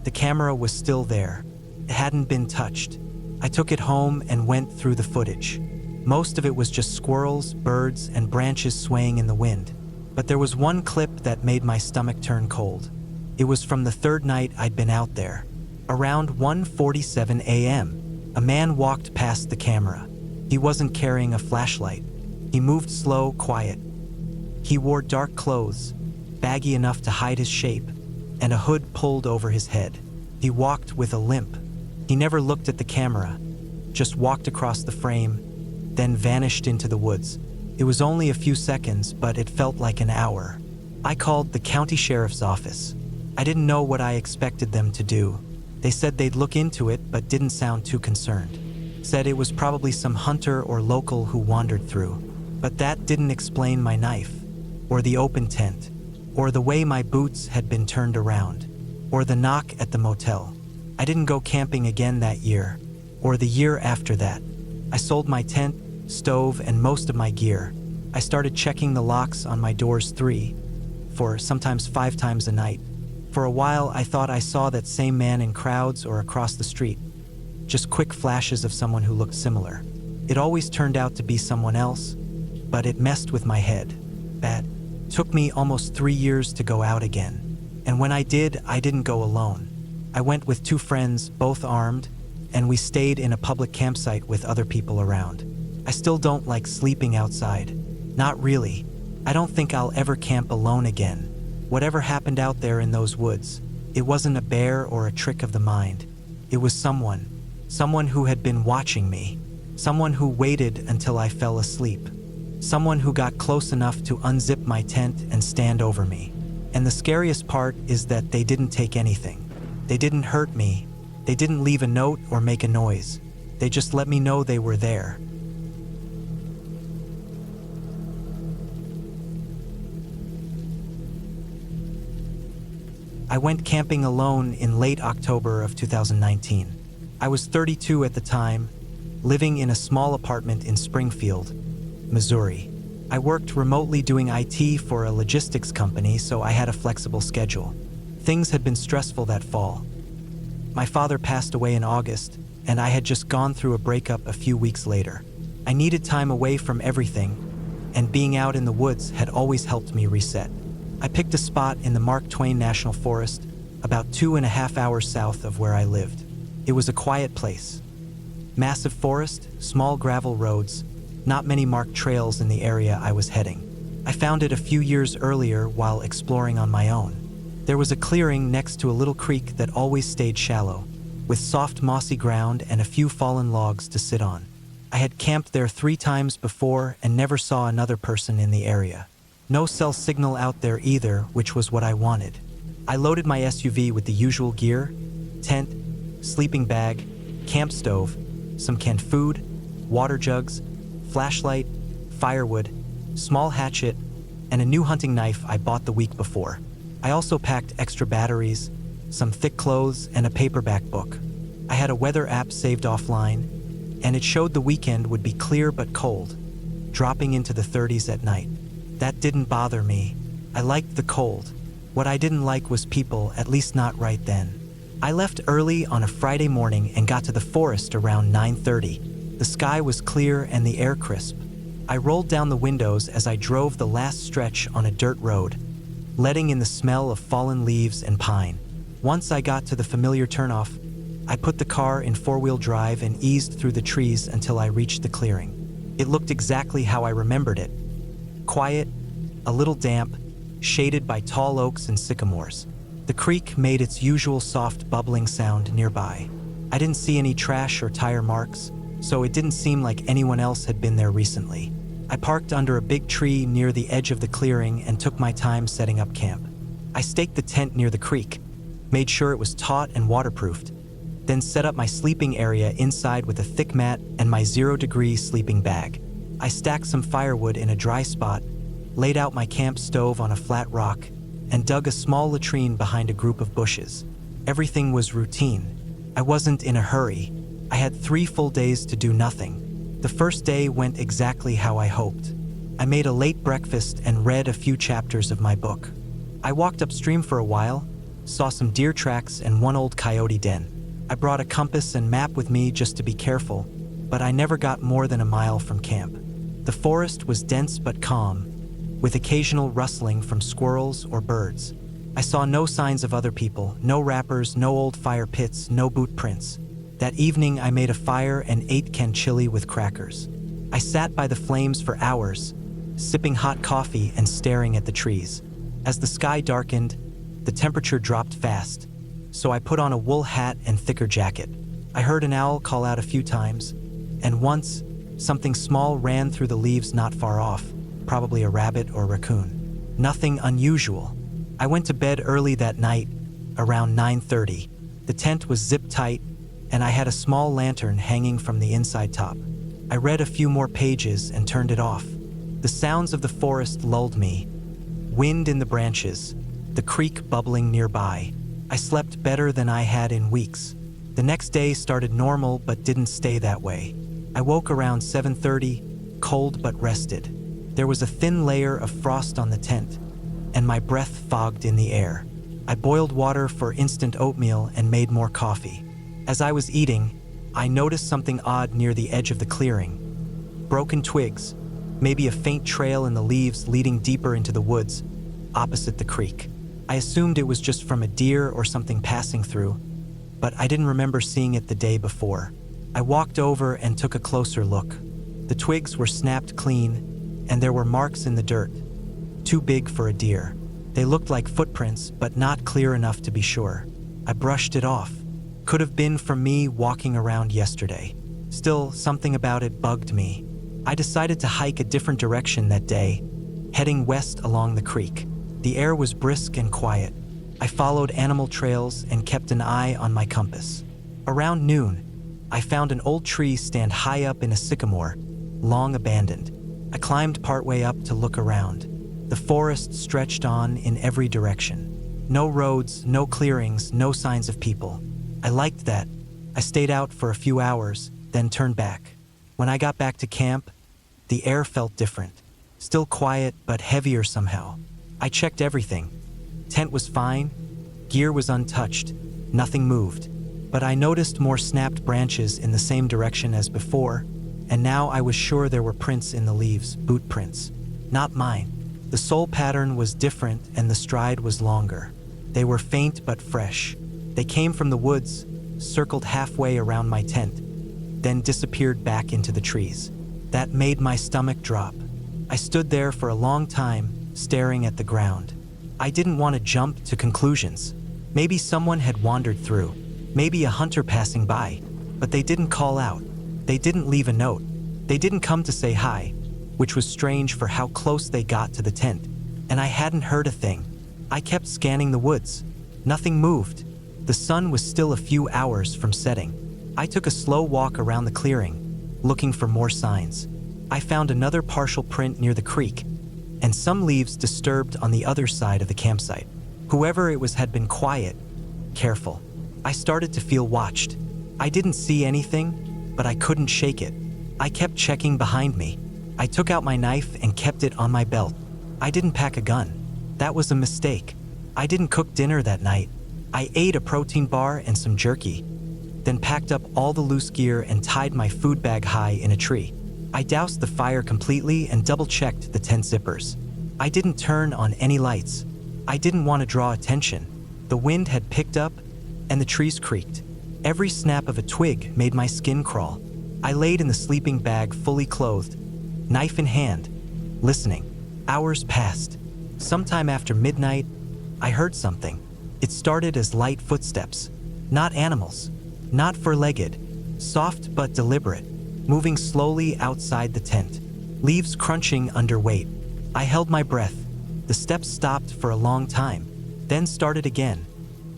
The camera was still there. It hadn't been touched. I took it home and went through the footage. Most of it was just squirrels, birds, and branches swaying in the wind. But there was one clip that made my stomach turn cold. It was from the third night I'd been out there. Around 1:47 a.m., a man walked past the camera. He wasn't carrying a flashlight. He moved slow, quiet. He wore dark clothes, baggy enough to hide his shape, and a hood pulled over his head. He walked with a limp. He never looked at the camera, just walked across the frame, then vanished into the woods. It was only a few seconds, but it felt like an hour. I called the county sheriff's office. I didn't know what I expected them to do. They said they'd look into it, but didn't sound too concerned. said it was probably some hunter or local who wandered through. But that didn't explain my knife, or the open tent, or the way my boots had been turned around, or the knock at the motel. I didn't go camping again that year, or the year after that. I sold my tent, stove, and most of my gear. I started checking the locks on my doors 3, 4, sometimes 5 times a night. For a while, I thought I saw that same man in crowds or across the street. Just quick flashes of someone who looked similar. It always turned out to be someone else, but it messed with my head. That took me almost 3 years to go out again. And when I did, I didn't go alone. I went with 2 friends, both armed, and we stayed in a public campsite with other people around. I still don't like sleeping outside. Not really. I don't think I'll ever camp alone again. Whatever happened out there in those woods, it wasn't a bear or a trick of the mind. It was someone who had been watching me, someone who waited until I fell asleep, someone who got close enough to unzip my tent and stand over me. And the scariest part is that they didn't take anything. They didn't hurt me. They didn't leave a note or make a noise. They just let me know they were there. I went camping alone in late October of 2019. I was 32 at the time, living in a small apartment in Springfield, Missouri. I worked remotely doing IT for a logistics company, so I had a flexible schedule. Things had been stressful that fall. My father passed away in August, and I had just gone through a breakup a few weeks later. I needed time away from everything, and being out in the woods had always helped me reset. I picked a spot in the Mark Twain National Forest, about 2.5 hours south of where I lived. It was a quiet place. Massive forest, small gravel roads, not many marked trails in the area I was heading. I found it a few years earlier while exploring on my own. There was a clearing next to a little creek that always stayed shallow, with soft mossy ground and a few fallen logs to sit on. I had camped there 3 times before and never saw another person in the area. No cell signal out there either, which was what I wanted. I loaded my SUV with the usual gear: tent, sleeping bag, camp stove, some canned food, water jugs, flashlight, firewood, small hatchet, and a new hunting knife I bought the week before. I also packed extra batteries, some thick clothes, and a paperback book. I had a weather app saved offline, and it showed the weekend would be clear but cold, dropping into the 30s at night. That didn't bother me. I liked the cold. What I didn't like was people, at least not right then. I left early on a Friday morning and got to the forest around 9:30. The sky was clear and the air crisp. I rolled down the windows as I drove the last stretch on a dirt road, letting in the smell of fallen leaves and pine. Once I got to the familiar turnoff, I put the car in 4-wheel drive and eased through the trees until I reached the clearing. It looked exactly how I remembered it. Quiet, a little damp, shaded by tall oaks and sycamores. The creek made its usual soft bubbling sound nearby. I didn't see any trash or tire marks, so it didn't seem like anyone else had been there recently. I parked under a big tree near the edge of the clearing and took my time setting up camp. I staked the tent near the creek, made sure it was taut and waterproofed, then set up my sleeping area inside with a thick mat and my 0-degree sleeping bag. I stacked some firewood in a dry spot, laid out my camp stove on a flat rock, and dug a small latrine behind a group of bushes. Everything was routine. I wasn't in a hurry. I had 3 full days to do nothing. The first day went exactly how I hoped. I made a late breakfast and read a few chapters of my book. I walked upstream for a while, saw some deer tracks and one old coyote den. I brought a compass and map with me just to be careful, but I never got more than a mile from camp. The forest was dense but calm, with occasional rustling from squirrels or birds. I saw no signs of other people, no wrappers, no old fire pits, no boot prints. That evening I made a fire and ate canned chili with crackers. I sat by the flames for hours, sipping hot coffee and staring at the trees. As the sky darkened, the temperature dropped fast, so I put on a wool hat and thicker jacket. I heard an owl call out a few times, and once, something small ran through the leaves not far off, probably a rabbit or raccoon. Nothing unusual. I went to bed early that night, around 9:30. The tent was zip tight, and I had a small lantern hanging from the inside top. I read a few more pages and turned it off. The sounds of the forest lulled me. Wind in the branches, the creek bubbling nearby. I slept better than I had in weeks. The next day started normal but didn't stay that way. I woke around 7:30, cold but rested. There was a thin layer of frost on the tent, and my breath fogged in the air. I boiled water for instant oatmeal and made more coffee. As I was eating, I noticed something odd near the edge of the clearing. Broken twigs, maybe a faint trail in the leaves leading deeper into the woods, opposite the creek. I assumed it was just from a deer or something passing through, but I didn't remember seeing it the day before. I walked over and took a closer look. The twigs were snapped clean, and there were marks in the dirt, too big for a deer. They looked like footprints, but not clear enough to be sure. I brushed it off. Could have been from me walking around yesterday. Still, something about it bugged me. I decided to hike a different direction that day, heading west along the creek. The air was brisk and quiet. I followed animal trails and kept an eye on my compass. Around noon, I found an old tree stand high up in a sycamore, long abandoned. I climbed partway up to look around. The forest stretched on in every direction. No roads, no clearings, no signs of people. I liked that. I stayed out for a few hours, then turned back. When I got back to camp, the air felt different. Still quiet, but heavier somehow. I checked everything. Tent was fine, gear was untouched, nothing moved. But I noticed more snapped branches in the same direction as before, and now I was sure there were prints in the leaves, boot prints. Not mine. The sole pattern was different and the stride was longer. They were faint but fresh. They came from the woods, circled halfway around my tent, then disappeared back into the trees. That made my stomach drop. I stood there for a long time, staring at the ground. I didn't want to jump to conclusions. Maybe someone had wandered through, maybe a hunter passing by, but they didn't call out. They didn't leave a note. They didn't come to say hi, which was strange for how close they got to the tent. And I hadn't heard a thing. I kept scanning the woods. Nothing moved. The sun was still a few hours from setting. I took a slow walk around the clearing, looking for more signs. I found another partial print near the creek, and some leaves disturbed on the other side of the campsite. Whoever it was had been quiet, careful. I started to feel watched. I didn't see anything, but I couldn't shake it. I kept checking behind me. I took out my knife and kept it on my belt. I didn't pack a gun. That was a mistake. I didn't cook dinner that night. I ate a protein bar and some jerky, then packed up all the loose gear and tied my food bag high in a tree. I doused the fire completely and double-checked the tent zippers. I didn't turn on any lights. I didn't want to draw attention. The wind had picked up, and the trees creaked. Every snap of a twig made my skin crawl. I laid in the sleeping bag fully clothed, knife in hand, listening. Hours passed. Sometime after midnight, I heard something. It started as light footsteps. Not animals, not four-legged, soft but deliberate, moving slowly outside the tent, leaves crunching under weight. I held my breath. The steps stopped for a long time, then started again,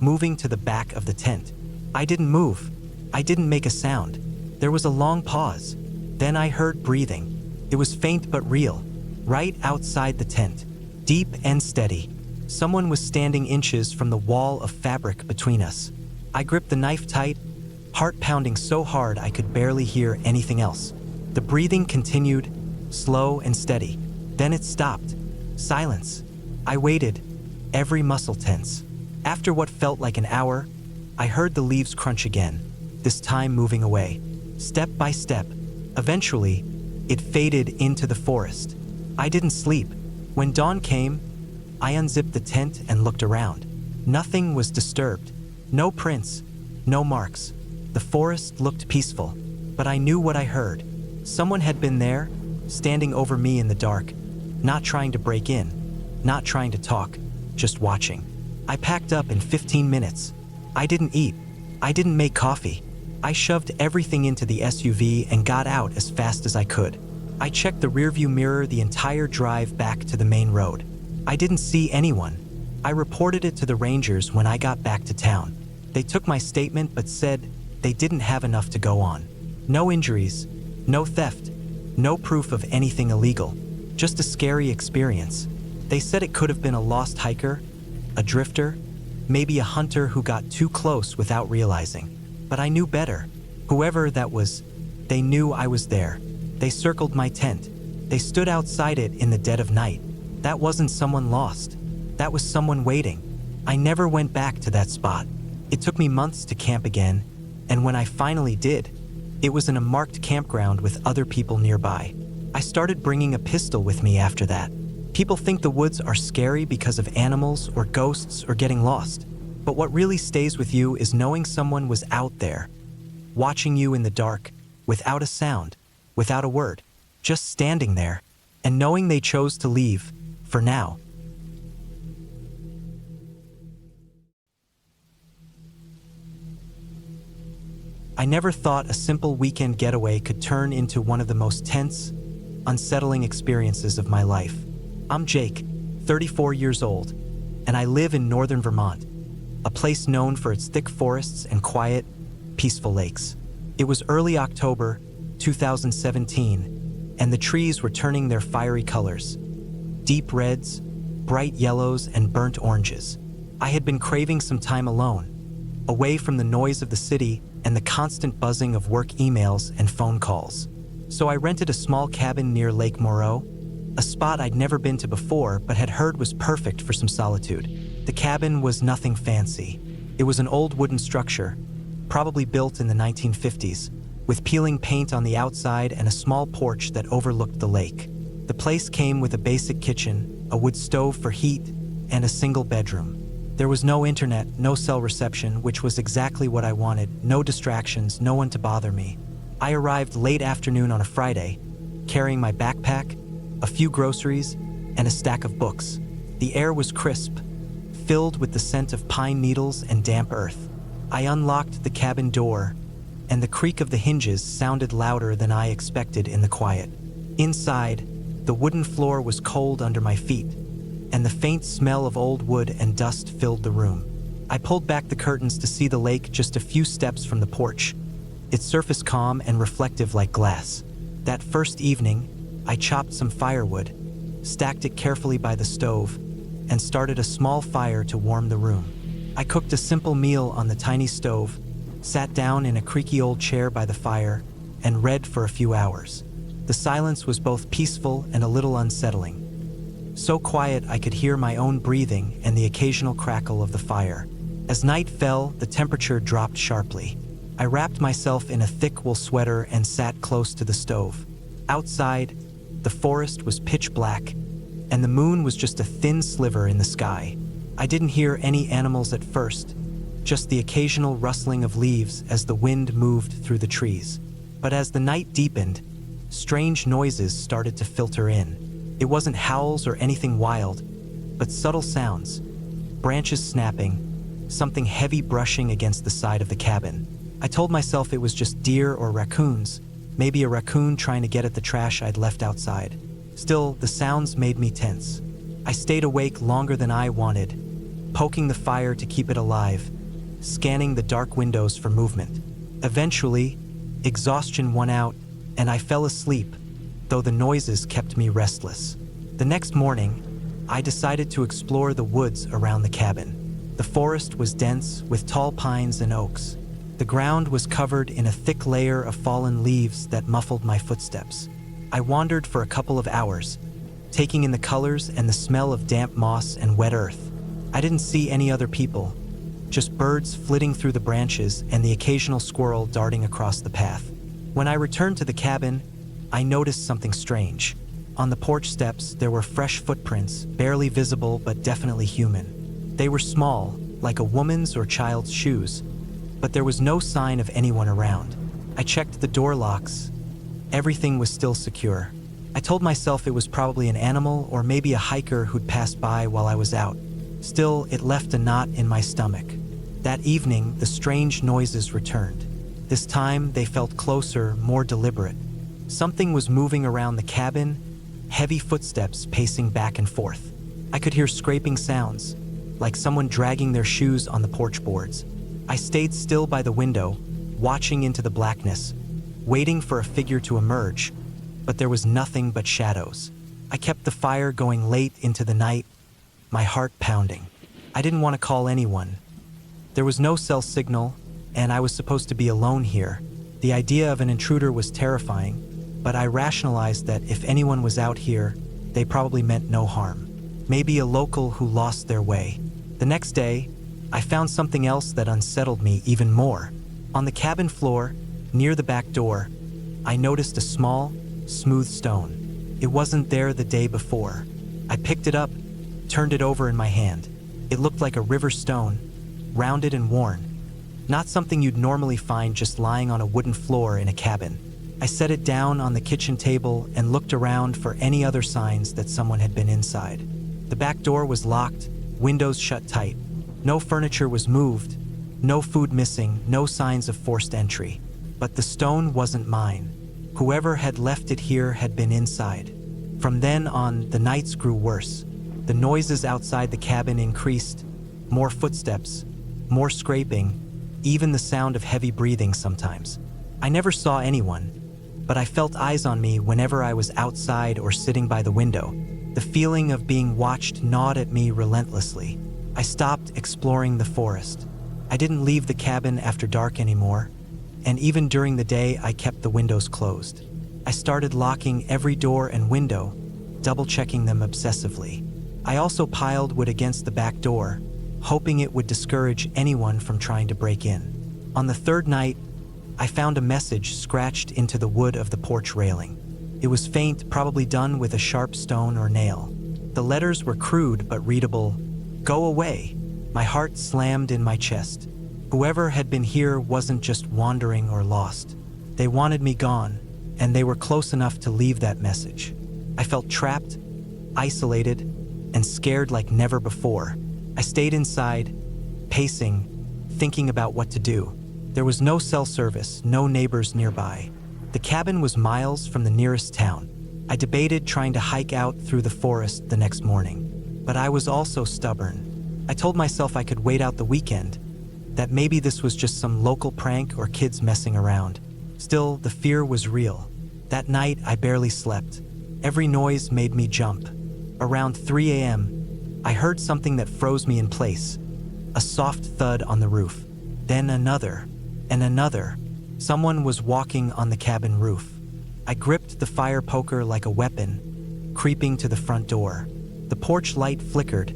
moving to the back of the tent. I didn't move. I didn't make a sound. There was a long pause. Then I heard breathing. It was faint but real, right outside the tent, deep and steady. Someone was standing inches from the wall of fabric between us. I gripped the knife tight, heart pounding so hard I could barely hear anything else. The breathing continued, slow and steady. Then it stopped. Silence. I waited, every muscle tense. After what felt like an hour, I heard the leaves crunch again, this time moving away, step by step. Eventually, it faded into the forest. I didn't sleep. When dawn came, I unzipped the tent and looked around. Nothing was disturbed. No prints, no marks. The forest looked peaceful, but I knew what I heard. Someone had been there, standing over me in the dark, not trying to break in, not trying to talk, just watching. I packed up in 15 minutes. I didn't eat. I didn't make coffee. I shoved everything into the SUV and got out as fast as I could. I checked the rearview mirror the entire drive back to the main road. I didn't see anyone. I reported it to the rangers when I got back to town. They took my statement but said they didn't have enough to go on. No injuries, no theft, no proof of anything illegal, just a scary experience. They said it could have been a lost hiker, a drifter, maybe a hunter who got too close without realizing. But I knew better. Whoever that was, they knew I was there. They circled my tent. They stood outside it in the dead of night. That wasn't someone lost. That was someone waiting. I never went back to that spot. It took me months to camp again, and when I finally did, it was in a marked campground with other people nearby. I started bringing a pistol with me after that. People think the woods are scary because of animals or ghosts or getting lost. But what really stays with you is knowing someone was out there, watching you in the dark, without a sound, without a word, just standing there, and knowing they chose to leave, for now. I never thought a simple weekend getaway could turn into one of the most tense, unsettling experiences of my life. I'm Jake, 34 years old, and I live in northern Vermont, a place known for its thick forests and quiet, peaceful lakes. It was early October 2017, and the trees were turning their fiery colors. Deep reds, bright yellows, and burnt oranges. I had been craving some time alone, away from the noise of the city and the constant buzzing of work emails and phone calls. So I rented a small cabin near Lake Moreau, a spot I'd never been to before but had heard was perfect for some solitude. The cabin was nothing fancy. It was an old wooden structure, probably built in the 1950s, with peeling paint on the outside and a small porch that overlooked the lake. The place came with a basic kitchen, a wood stove for heat, and a single bedroom. There was no internet, no cell reception, which was exactly what I wanted, no distractions, no one to bother me. I arrived late afternoon on a Friday, carrying my backpack, a few groceries, and a stack of books. The air was crisp, filled with the scent of pine needles and damp earth. I unlocked the cabin door, and the creak of the hinges sounded louder than I expected in the quiet. Inside, the wooden floor was cold under my feet, and the faint smell of old wood and dust filled the room. I pulled back the curtains to see the lake just a few steps from the porch, its surface calm and reflective like glass. That first evening, I chopped some firewood, stacked it carefully by the stove, and started a small fire to warm the room. I cooked a simple meal on the tiny stove, sat down in a creaky old chair by the fire, and read for a few hours. The silence was both peaceful and a little unsettling. So quiet I could hear my own breathing and the occasional crackle of the fire. As night fell, the temperature dropped sharply. I wrapped myself in a thick wool sweater and sat close to the stove. Outside, the forest was pitch black, and the moon was just a thin sliver in the sky. I didn't hear any animals at first, just the occasional rustling of leaves as the wind moved through the trees. But as the night deepened, strange noises started to filter in. It wasn't howls or anything wild, but subtle sounds, branches snapping, something heavy brushing against the side of the cabin. I told myself it was just deer or raccoons, maybe a raccoon trying to get at the trash I'd left outside. Still, the sounds made me tense. I stayed awake longer than I wanted, poking the fire to keep it alive, scanning the dark windows for movement. Eventually, exhaustion won out, and I fell asleep, though the noises kept me restless. The next morning, I decided to explore the woods around the cabin. The forest was dense with tall pines and oaks. The ground was covered in a thick layer of fallen leaves that muffled my footsteps. I wandered for a couple of hours, taking in the colors and the smell of damp moss and wet earth. I didn't see any other people, just birds flitting through the branches and the occasional squirrel darting across the path. When I returned to the cabin, I noticed something strange. On the porch steps, there were fresh footprints, barely visible but definitely human. They were small, like a woman's or child's shoes, but there was no sign of anyone around. I checked the door locks. Everything was still secure. I told myself it was probably an animal or maybe a hiker who'd passed by while I was out. Still, it left a knot in my stomach. That evening, the strange noises returned. This time, they felt closer, more deliberate. Something was moving around the cabin, heavy footsteps pacing back and forth. I could hear scraping sounds, like someone dragging their shoes on the porch boards. I stayed still by the window, watching into the blackness, waiting for a figure to emerge, but there was nothing but shadows. I kept the fire going late into the night, my heart pounding. I didn't want to call anyone. There was no cell signal, and I was supposed to be alone here. The idea of an intruder was terrifying, but I rationalized that if anyone was out here, they probably meant no harm. Maybe a local who lost their way. The next day, I found something else that unsettled me even more. On the cabin floor, near the back door, I noticed a small, smooth stone. It wasn't there the day before. I picked it up, turned it over in my hand. It looked like a river stone, rounded and worn. Not something you'd normally find just lying on a wooden floor in a cabin. I set it down on the kitchen table and looked around for any other signs that someone had been inside. The back door was locked, windows shut tight. No furniture was moved, no food missing, no signs of forced entry. But the stone wasn't mine. Whoever had left it here had been inside. From then on, the nights grew worse. The noises outside the cabin increased. More footsteps, more scraping, even the sound of heavy breathing sometimes. I never saw anyone, but I felt eyes on me whenever I was outside or sitting by the window. The feeling of being watched gnawed at me relentlessly. I stopped exploring the forest. I didn't leave the cabin after dark anymore, and even during the day I kept the windows closed. I started locking every door and window, double-checking them obsessively. I also piled wood against the back door, hoping it would discourage anyone from trying to break in. On the third night, I found a message scratched into the wood of the porch railing. It was faint, probably done with a sharp stone or nail. The letters were crude but readable. "Go away." My heart slammed in my chest. Whoever had been here wasn't just wandering or lost. They wanted me gone, and they were close enough to leave that message. I felt trapped, isolated, and scared like never before. I stayed inside, pacing, thinking about what to do. There was no cell service, no neighbors nearby. The cabin was miles from the nearest town. I debated trying to hike out through the forest the next morning, but I was also stubborn. I told myself I could wait out the weekend, that maybe this was just some local prank or kids messing around. Still, the fear was real. That night, I barely slept. Every noise made me jump. Around 3 a.m., I heard something that froze me in place. A soft thud on the roof. Then another, and another. Someone was walking on the cabin roof. I gripped the fire poker like a weapon, creeping to the front door. The porch light flickered,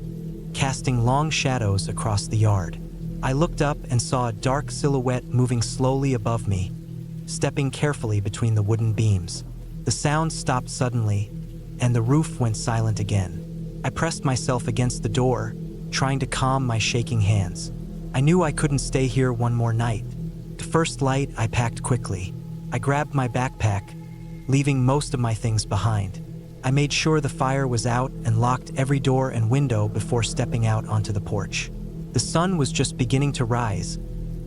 casting long shadows across the yard. I looked up and saw a dark silhouette moving slowly above me, stepping carefully between the wooden beams. The sound stopped suddenly, and the roof went silent again. I pressed myself against the door, trying to calm my shaking hands. I knew I couldn't stay here one more night. To first light, I packed quickly. I grabbed my backpack, leaving most of my things behind. I made sure the fire was out and locked every door and window before stepping out onto the porch. The sun was just beginning to rise,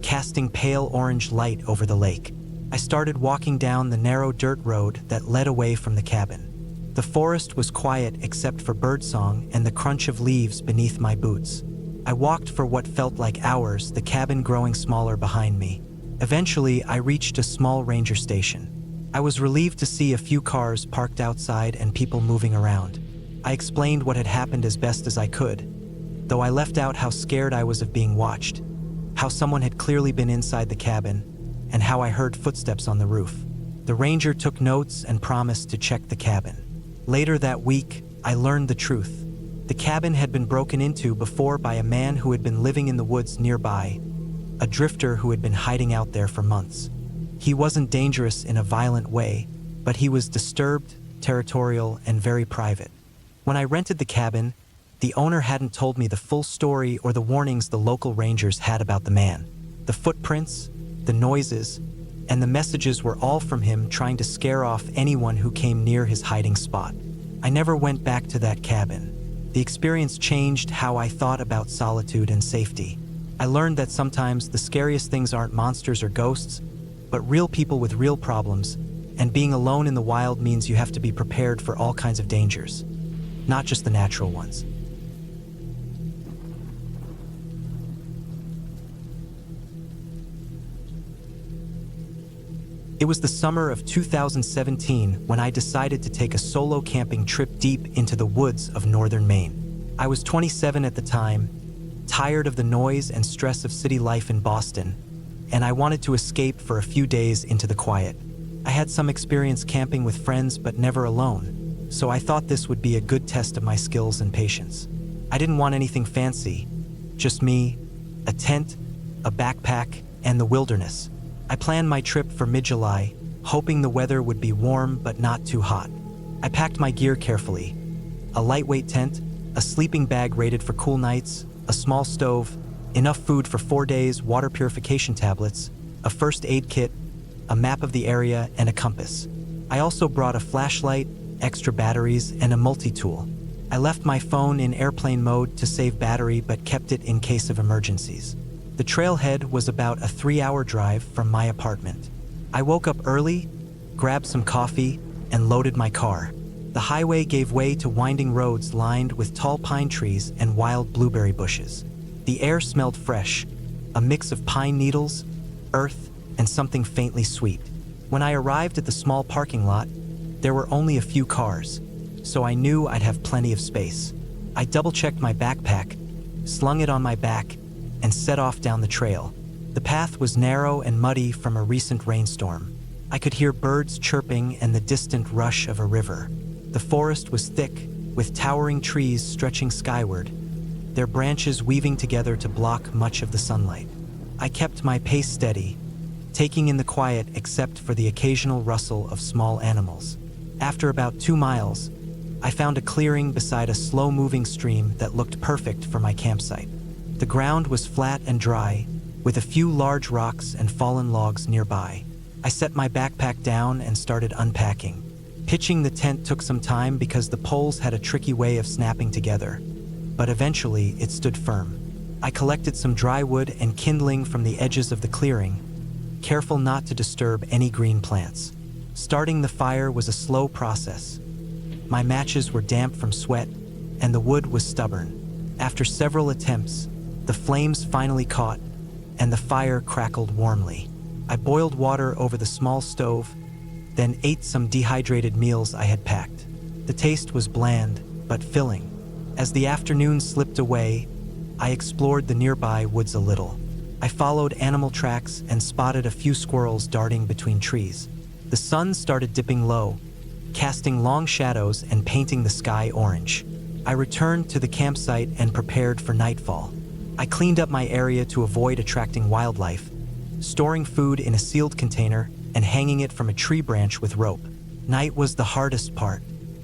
casting pale orange light over the lake. I started walking down the narrow dirt road that led away from the cabin. The forest was quiet except for birdsong and the crunch of leaves beneath my boots. I walked for what felt like hours, the cabin growing smaller behind me. Eventually, I reached a small ranger station. I was relieved to see a few cars parked outside and people moving around. I explained what had happened as best as I could, though I left out how scared I was of being watched, how someone had clearly been inside the cabin, and how I heard footsteps on the roof. The ranger took notes and promised to check the cabin. Later that week, I learned the truth. The cabin had been broken into before by a man who had been living in the woods nearby, a drifter who had been hiding out there for months. He wasn't dangerous in a violent way, but he was disturbed, territorial, and very private. When I rented the cabin, the owner hadn't told me the full story or the warnings the local rangers had about the man. The footprints, the noises, and the messages were all from him trying to scare off anyone who came near his hiding spot. I never went back to that cabin. The experience changed how I thought about solitude and safety. I learned that sometimes the scariest things aren't monsters or ghosts, but real people with real problems, and being alone in the wild means you have to be prepared for all kinds of dangers, not just the natural ones. It was the summer of 2017 when I decided to take a solo camping trip deep into the woods of northern Maine. I was 27 at the time, tired of the noise and stress of city life in Boston, and I wanted to escape for a few days into the quiet. I had some experience camping with friends but never alone, so I thought this would be a good test of my skills and patience. I didn't want anything fancy, just me, a tent, a backpack, and the wilderness. I planned my trip for mid-July, hoping the weather would be warm but not too hot. I packed my gear carefully: a lightweight tent, a sleeping bag rated for cool nights, a small stove, enough food for 4 days, water purification tablets, a first aid kit, a map of the area, and a compass. I also brought a flashlight, extra batteries, and a multi-tool. I left my phone in airplane mode to save battery but kept it in case of emergencies. The trailhead was about a 3-hour drive from my apartment. I woke up early, grabbed some coffee, and loaded my car. The highway gave way to winding roads lined with tall pine trees and wild blueberry bushes. The air smelled fresh, a mix of pine needles, earth, and something faintly sweet. When I arrived at the small parking lot, there were only a few cars, so I knew I'd have plenty of space. I double-checked my backpack, slung it on my back, and set off down the trail. The path was narrow and muddy from a recent rainstorm. I could hear birds chirping and the distant rush of a river. The forest was thick, with towering trees stretching skyward, their branches weaving together to block much of the sunlight. I kept my pace steady, taking in the quiet except for the occasional rustle of small animals. After about 2 miles, I found a clearing beside a slow-moving stream that looked perfect for my campsite. The ground was flat and dry, with a few large rocks and fallen logs nearby. I set my backpack down and started unpacking. Pitching the tent took some time because the poles had a tricky way of snapping together, but eventually it stood firm. I collected some dry wood and kindling from the edges of the clearing, careful not to disturb any green plants. Starting the fire was a slow process. My matches were damp from sweat, and the wood was stubborn. After several attempts, the flames finally caught, and the fire crackled warmly. I boiled water over the small stove, then ate some dehydrated meals I had packed. The taste was bland, but filling. As the afternoon slipped away, I explored the nearby woods a little. I followed animal tracks and spotted a few squirrels darting between trees. The sun started dipping low, casting long shadows and painting the sky orange. I returned to the campsite and prepared for nightfall. I cleaned up my area to avoid attracting wildlife, storing food in a sealed container and hanging it from a tree branch with rope. Night was the hardest part.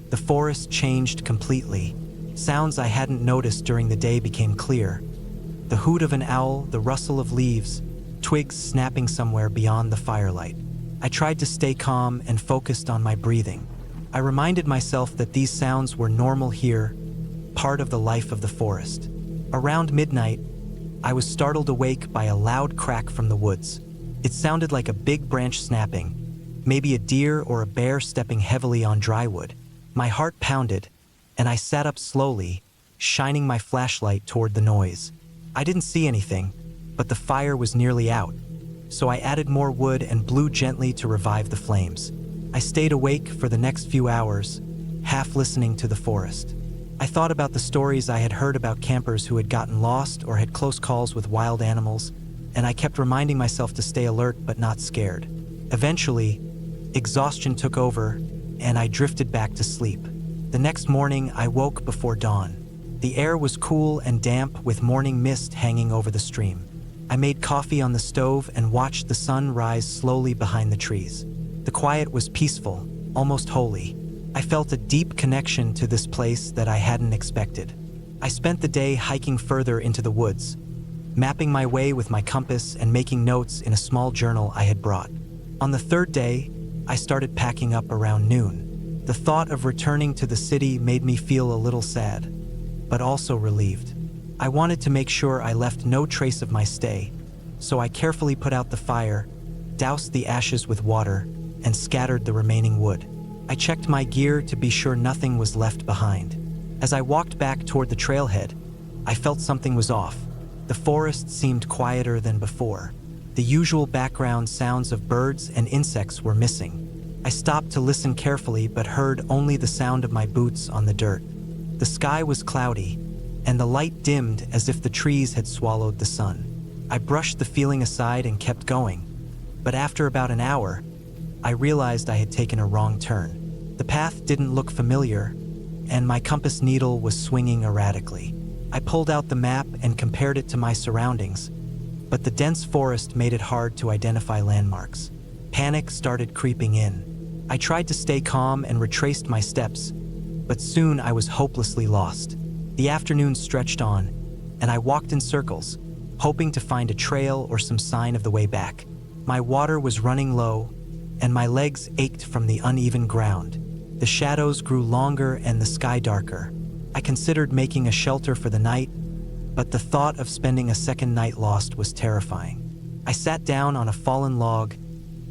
The forest changed completely. Sounds I hadn't noticed during the day became clear. The hoot of an owl, the rustle of leaves, twigs snapping somewhere beyond the firelight. I tried to stay calm and focused on my breathing. I reminded myself that these sounds were normal here, part of the life of the forest. Around midnight, I was startled awake by a loud crack from the woods. It sounded like a big branch snapping, maybe a deer or a bear stepping heavily on dry wood. My heart pounded, and I sat up slowly, shining my flashlight toward the noise. I didn't see anything, but the fire was nearly out, so I added more wood and blew gently to revive the flames. I stayed awake for the next few hours, half listening to the forest. I thought about the stories I had heard about campers who had gotten lost or had close calls with wild animals, and I kept reminding myself to stay alert but not scared. Eventually, exhaustion took over, and I drifted back to sleep. The next morning, I woke before dawn. The air was cool and damp with morning mist hanging over the stream. I made coffee on the stove and watched the sun rise slowly behind the trees. The quiet was peaceful, almost holy. I felt a deep connection to this place that I hadn't expected. I spent the day hiking further into the woods, mapping my way with my compass and making notes in a small journal I had brought. On the third day, I started packing up around noon. The thought of returning to the city made me feel a little sad, but also relieved. I wanted to make sure I left no trace of my stay, so I carefully put out the fire, doused the ashes with water, and scattered the remaining wood. I checked my gear to be sure nothing was left behind. As I walked back toward the trailhead, I felt something was off. The forest seemed quieter than before. The usual background sounds of birds and insects were missing. I stopped to listen carefully but heard only the sound of my boots on the dirt. The sky was cloudy, and the light dimmed as if the trees had swallowed the sun. I brushed the feeling aside and kept going, but after about an hour, I realized I had taken a wrong turn. The path didn't look familiar, and my compass needle was swinging erratically. I pulled out the map and compared it to my surroundings, but the dense forest made it hard to identify landmarks. Panic started creeping in. I tried to stay calm and retraced my steps, but soon I was hopelessly lost. The afternoon stretched on, and I walked in circles, hoping to find a trail or some sign of the way back. My water was running low, and my legs ached from the uneven ground. The shadows grew longer and the sky darker. I considered making a shelter for the night, but the thought of spending a second night lost was terrifying. I sat down on a fallen log,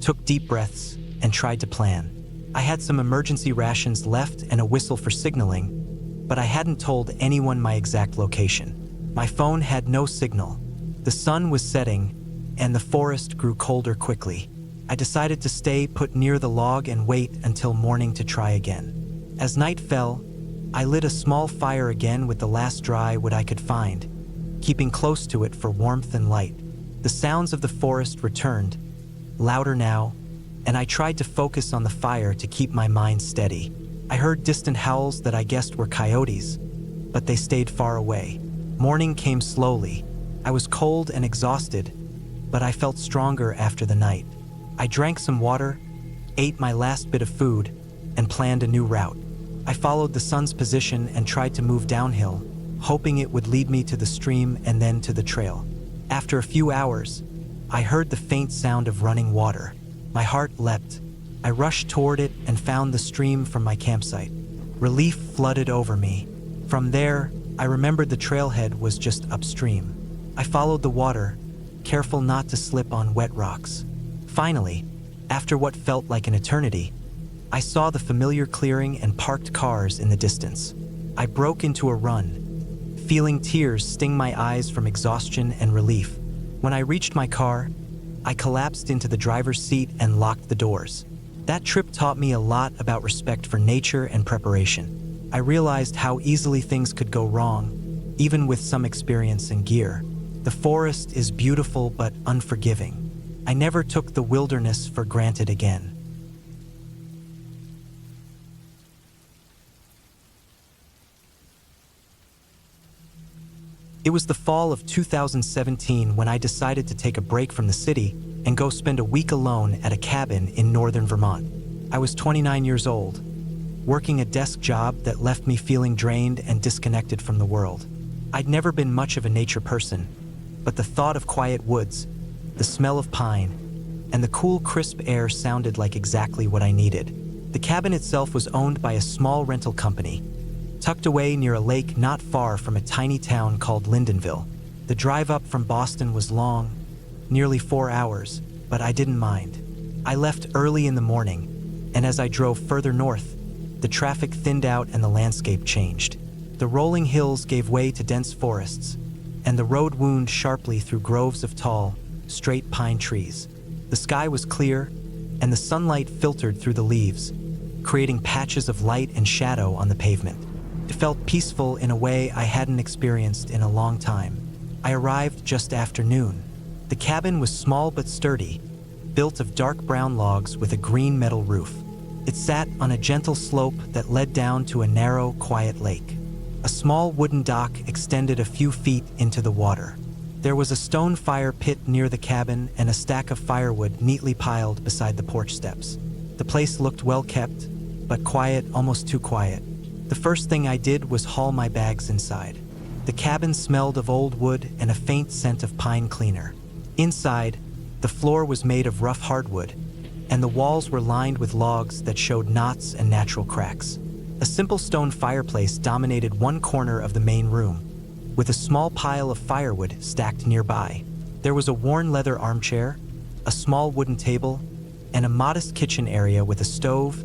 took deep breaths, and tried to plan. I had some emergency rations left and a whistle for signaling, but I hadn't told anyone my exact location. My phone had no signal. The sun was setting, and the forest grew colder quickly. I decided to stay put near the log and wait until morning to try again. As night fell, I lit a small fire again with the last dry wood I could find, keeping close to it for warmth and light. The sounds of the forest returned, louder now, and I tried to focus on the fire to keep my mind steady. I heard distant howls that I guessed were coyotes, but they stayed far away. Morning came slowly. I was cold and exhausted, but I felt stronger after the night. I drank some water, ate my last bit of food, and planned a new route. I followed the sun's position and tried to move downhill, hoping it would lead me to the stream and then to the trail. After a few hours, I heard the faint sound of running water. My heart leapt. I rushed toward it and found the stream from my campsite. Relief flooded over me. From there, I remembered the trailhead was just upstream. I followed the water, careful not to slip on wet rocks. Finally, after what felt like an eternity, I saw the familiar clearing and parked cars in the distance. I broke into a run, feeling tears sting my eyes from exhaustion and relief. When I reached my car, I collapsed into the driver's seat and locked the doors. That trip taught me a lot about respect for nature and preparation. I realized how easily things could go wrong, even with some experience and gear. The forest is beautiful but unforgiving. I never took the wilderness for granted again. It was the fall of 2017 when I decided to take a break from the city and go spend a week alone at a cabin in northern Vermont. I was 29 years old, working a desk job that left me feeling drained and disconnected from the world. I'd never been much of a nature person, but the thought of quiet woods, the smell of pine, and the cool, crisp air sounded like exactly what I needed. The cabin itself was owned by a small rental company, tucked away near a lake not far from a tiny town called Lyndonville. The drive up from Boston was long, nearly 4 hours, but I didn't mind. I left early in the morning, and as I drove further north, the traffic thinned out and the landscape changed. The rolling hills gave way to dense forests, and the road wound sharply through groves of tall, straight pine trees. The sky was clear, and the sunlight filtered through the leaves, creating patches of light and shadow on the pavement. It felt peaceful in a way I hadn't experienced in a long time. I arrived just after noon. The cabin was small but sturdy, built of dark brown logs with a green metal roof. It sat on a gentle slope that led down to a narrow, quiet lake. A small wooden dock extended a few feet into the water. There was a stone fire pit near the cabin and a stack of firewood neatly piled beside the porch steps. The place looked well kept, but quiet, almost too quiet. The first thing I did was haul my bags inside. The cabin smelled of old wood and a faint scent of pine cleaner. Inside, the floor was made of rough hardwood, and the walls were lined with logs that showed knots and natural cracks. A simple stone fireplace dominated one corner of the main room, with a small pile of firewood stacked nearby. There was a worn leather armchair, a small wooden table, and a modest kitchen area with a stove,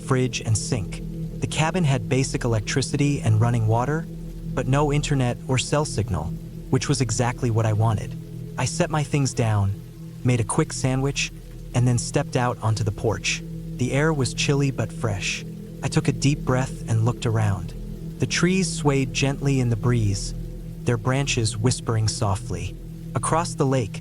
fridge, and sink. The cabin had basic electricity and running water, but no internet or cell signal, which was exactly what I wanted. I set my things down, made a quick sandwich, and then stepped out onto the porch. The air was chilly but fresh. I took a deep breath and looked around. The trees swayed gently in the breeze, their branches whispering softly. Across the lake,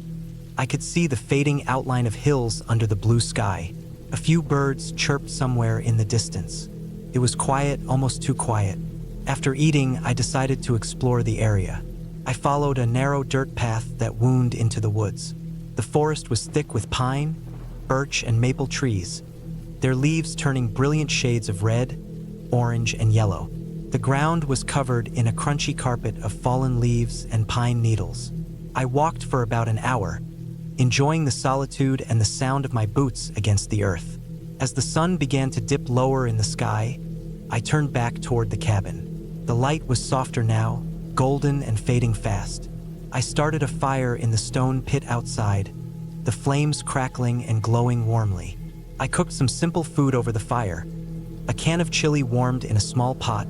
I could see the fading outline of hills under the blue sky. A few birds chirped somewhere in the distance. It was quiet, almost too quiet. After eating, I decided to explore the area. I followed a narrow dirt path that wound into the woods. The forest was thick with pine, birch, and maple trees, their leaves turning brilliant shades of red, orange, and yellow. The ground was covered in a crunchy carpet of fallen leaves and pine needles. I walked for about an hour, enjoying the solitude and the sound of my boots against the earth. As the sun began to dip lower in the sky, I turned back toward the cabin. The light was softer now, golden and fading fast. I started a fire in the stone pit outside, the flames crackling and glowing warmly. I cooked some simple food over the fire, a can of chili warmed in a small pot,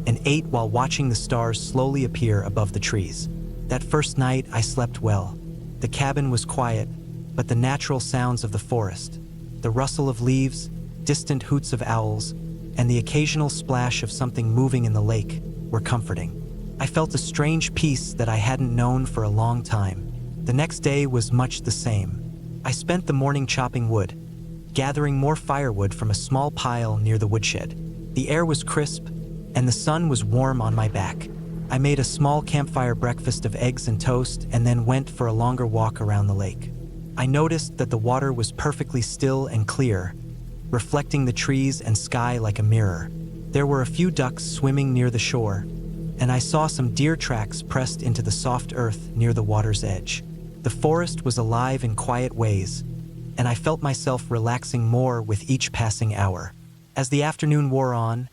and ate while watching the stars slowly appear above the trees. That first night, I slept well. The cabin was quiet, but the natural sounds of the forest, the rustle of leaves, distant hoots of owls, and the occasional splash of something moving in the lake were comforting. I felt a strange peace that I hadn't known for a long time. The next day was much the same. I spent the morning chopping wood, gathering more firewood from a small pile near the woodshed. The air was crisp, and the sun was warm on my back. I made a small campfire breakfast of eggs and toast and then went for a longer walk around the lake. I noticed that the water was perfectly still and clear, reflecting the trees and sky like a mirror. There were a few ducks swimming near the shore, and I saw some deer tracks pressed into the soft earth near the water's edge. The forest was alive in quiet ways, and I felt myself relaxing more with each passing hour. As the afternoon wore on,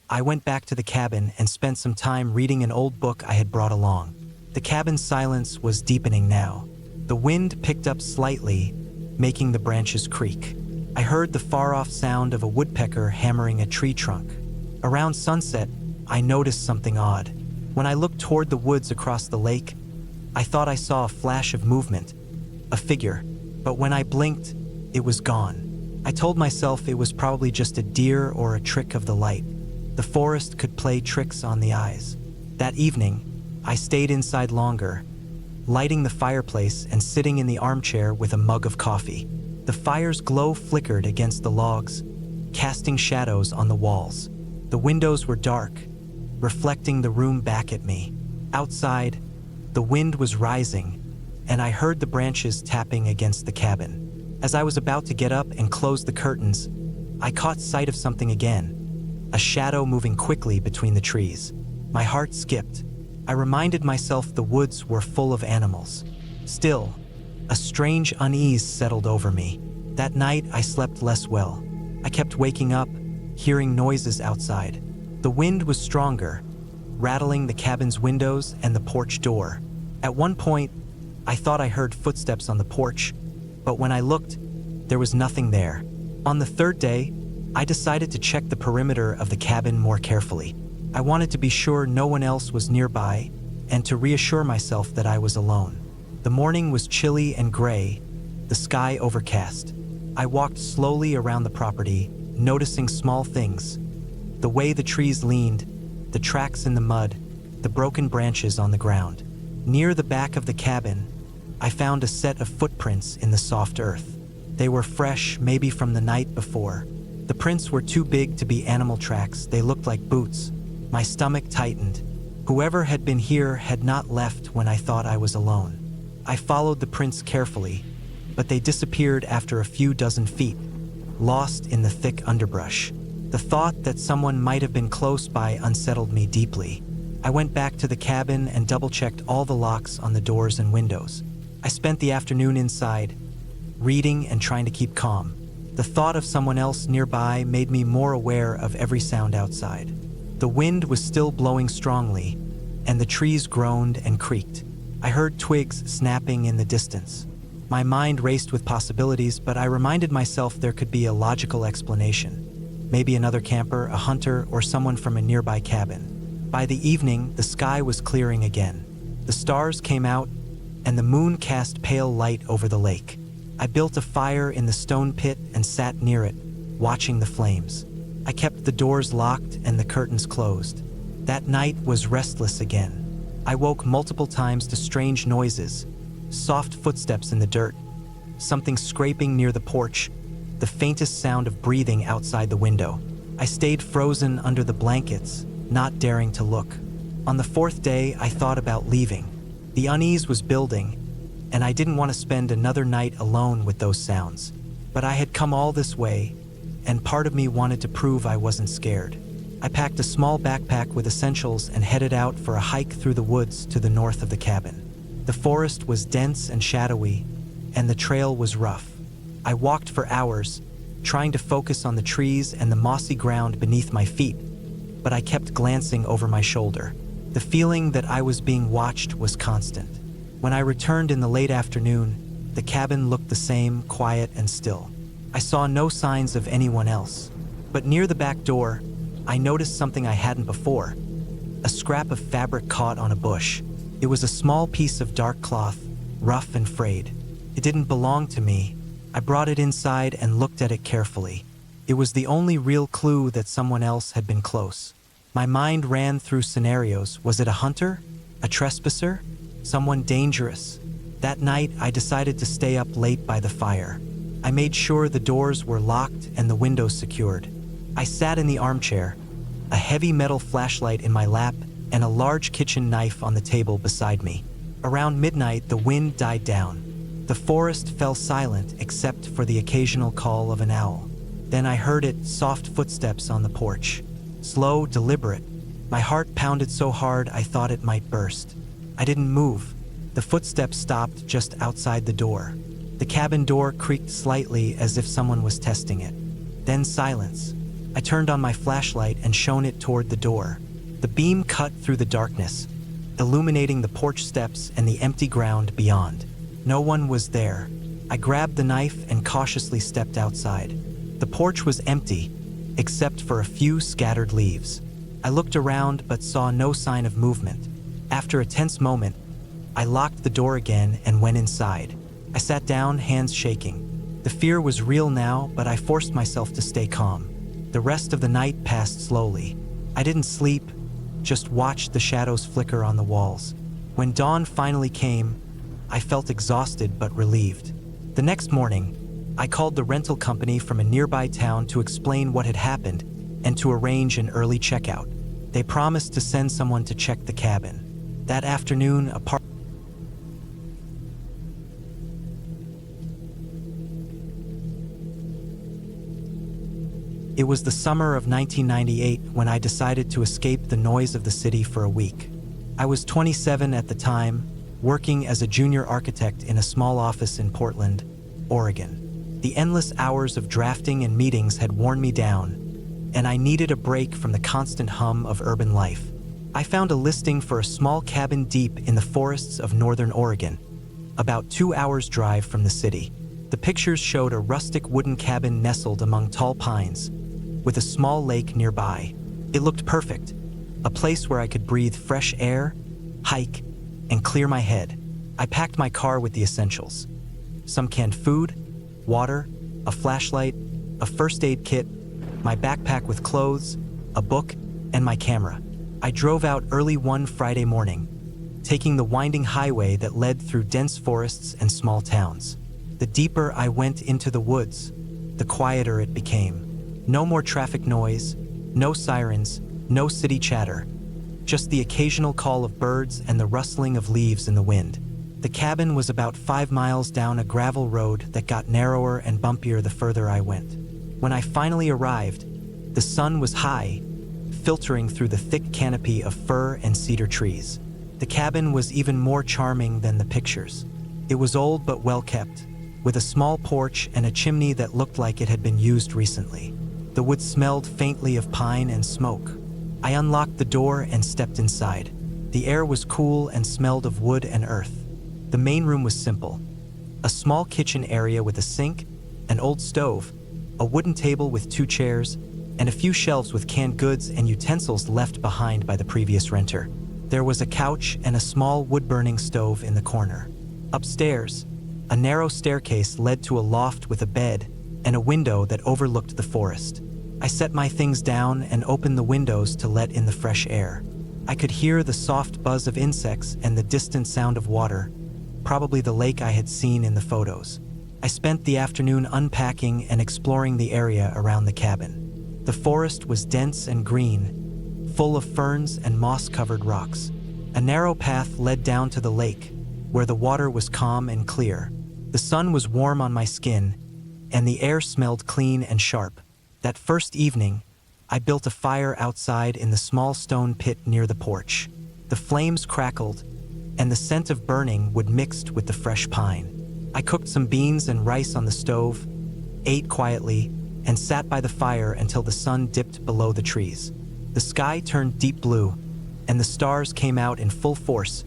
I went back to the cabin and spent some time reading an old book I had brought along. The cabin's silence was deepening now. The wind picked up slightly, making the branches creak. I heard the far-off sound of a woodpecker hammering a tree trunk. Around sunset, I noticed something odd. When I looked toward the woods across the lake, I thought I saw a flash of movement, a figure, but when I blinked, it was gone. I told myself it was probably just a deer or a trick of the light. The forest could play tricks on the eyes. That evening, I stayed inside longer, lighting the fireplace and sitting in the armchair with a mug of coffee. The fire's glow flickered against the logs, casting shadows on the walls. The windows were dark, reflecting the room back at me. Outside, the wind was rising, and I heard the branches tapping against the cabin. As I was about to get up and close the curtains, I caught sight of something again. A shadow moving quickly between the trees. My heart skipped. I reminded myself the woods were full of animals. Still, a strange unease settled over me. That night, I slept less well. I kept waking up, hearing noises outside. The wind was stronger, rattling the cabin's windows and the porch door. At one point, I thought I heard footsteps on the porch, but when I looked, there was nothing there. On the third day, I decided to check the perimeter of the cabin more carefully. I wanted to be sure no one else was nearby and to reassure myself that I was alone. The morning was chilly and gray, the sky overcast. I walked slowly around the property, noticing small things. The way the trees leaned, the tracks in the mud, the broken branches on the ground. Near the back of the cabin, I found a set of footprints in the soft earth. They were fresh, maybe from the night before. The prints were too big to be animal tracks. They looked like boots. My stomach tightened. Whoever had been here had not left when I thought I was alone. I followed the prints carefully, but they disappeared after a few dozen feet, lost in the thick underbrush. The thought that someone might have been close by unsettled me deeply. I went back to the cabin and double-checked all the locks on the doors and windows. I spent the afternoon inside, reading and trying to keep calm. The thought of someone else nearby made me more aware of every sound outside. The wind was still blowing strongly, and the trees groaned and creaked. I heard twigs snapping in the distance. My mind raced with possibilities, but I reminded myself there could be a logical explanation. Maybe another camper, a hunter, or someone from a nearby cabin. By the evening, the sky was clearing again. The stars came out, and the moon cast pale light over the lake. I built a fire in the stone pit and sat near it, watching the flames. I kept the doors locked and the curtains closed. That night was restless again. I woke multiple times to strange noises, soft footsteps in the dirt, something scraping near the porch, the faintest sound of breathing outside the window. I stayed frozen under the blankets, not daring to look. On the fourth day, I thought about leaving. The unease was building, and I didn't want to spend another night alone with those sounds. But I had come all this way, and part of me wanted to prove I wasn't scared. I packed a small backpack with essentials and headed out for a hike through the woods to the north of the cabin. The forest was dense and shadowy, and the trail was rough. I walked for hours, trying to focus on the trees and the mossy ground beneath my feet, but I kept glancing over my shoulder. The feeling that I was being watched was constant. When I returned in the late afternoon, the cabin looked the same, quiet and still. I saw no signs of anyone else, but near the back door, I noticed something I hadn't before. A scrap of fabric caught on a bush. It was a small piece of dark cloth, rough and frayed. It didn't belong to me. I brought it inside and looked at it carefully. It was the only real clue that someone else had been close. My mind ran through scenarios. Was it a hunter? A trespasser? Someone dangerous? That night, I decided to stay up late by the fire. I made sure the doors were locked and the windows secured. I sat in the armchair, a heavy metal flashlight in my lap and a large kitchen knife on the table beside me. Around midnight, the wind died down. The forest fell silent except for the occasional call of an owl. Then I heard it, soft footsteps on the porch. Slow, deliberate. My heart pounded so hard I thought it might burst. I didn't move. The footsteps stopped just outside the door. The cabin door creaked slightly as if someone was testing it. Then silence. I turned on my flashlight and shone it toward the door. The beam cut through the darkness, illuminating the porch steps and the empty ground beyond. No one was there. I grabbed the knife and cautiously stepped outside. The porch was empty, except for a few scattered leaves. I looked around but saw no sign of movement. After a tense moment, I locked the door again and went inside. I sat down, hands shaking. The fear was real now, but I forced myself to stay calm. The rest of the night passed slowly. I didn't sleep, just watched the shadows flicker on the walls. When dawn finally came, I felt exhausted but relieved. The next morning, I called the rental company from a nearby town to explain what had happened and to arrange an early checkout. They promised to send someone to check the cabin. That afternoon, It was the summer of 1998 when I decided to escape the noise of the city for a week. I was 27 at the time, working as a junior architect in a small office in Portland, Oregon. The endless hours of drafting and meetings had worn me down, and I needed a break from the constant hum of urban life. I found a listing for a small cabin deep in the forests of northern Oregon, about 2 hours' drive from the city. The pictures showed a rustic wooden cabin nestled among tall pines, with a small lake nearby. It looked perfect, a place where I could breathe fresh air, hike, and clear my head. I packed my car with the essentials: some canned food, water, a flashlight, a first aid kit, my backpack with clothes, a book, and my camera. I drove out early one Friday morning, taking the winding highway that led through dense forests and small towns. The deeper I went into the woods, the quieter it became. No more traffic noise, no sirens, no city chatter, just the occasional call of birds and the rustling of leaves in the wind. The cabin was about 5 miles down a gravel road that got narrower and bumpier the further I went. When I finally arrived, the sun was high, filtering through the thick canopy of fir and cedar trees. The cabin was even more charming than the pictures. It was old but well kept, with a small porch and a chimney that looked like it had been used recently. The wood smelled faintly of pine and smoke. I unlocked the door and stepped inside. The air was cool and smelled of wood and earth. The main room was simple: a small kitchen area with a sink, an old stove, a wooden table with 2 chairs, and a few shelves with canned goods and utensils left behind by the previous renter. There was a couch and a small wood-burning stove in the corner. Upstairs, A narrow staircase led to a loft with a bed and a window that overlooked the forest. I set my things down and opened the windows to let in the fresh air. I could hear the soft buzz of insects and the distant sound of water, probably the lake I had seen in the photos. I spent the afternoon unpacking and exploring the area around the cabin. The forest was dense and green, full of ferns and moss-covered rocks. A narrow path led down to the lake, where the water was calm and clear. The sun was warm on my skin, and the air smelled clean and sharp. That first evening, I built a fire outside in the small stone pit near the porch. The flames crackled, and the scent of burning wood mixed with the fresh pine. I cooked some beans and rice on the stove, ate quietly, and sat by the fire until the sun dipped below the trees. The sky turned deep blue, and the stars came out in full force,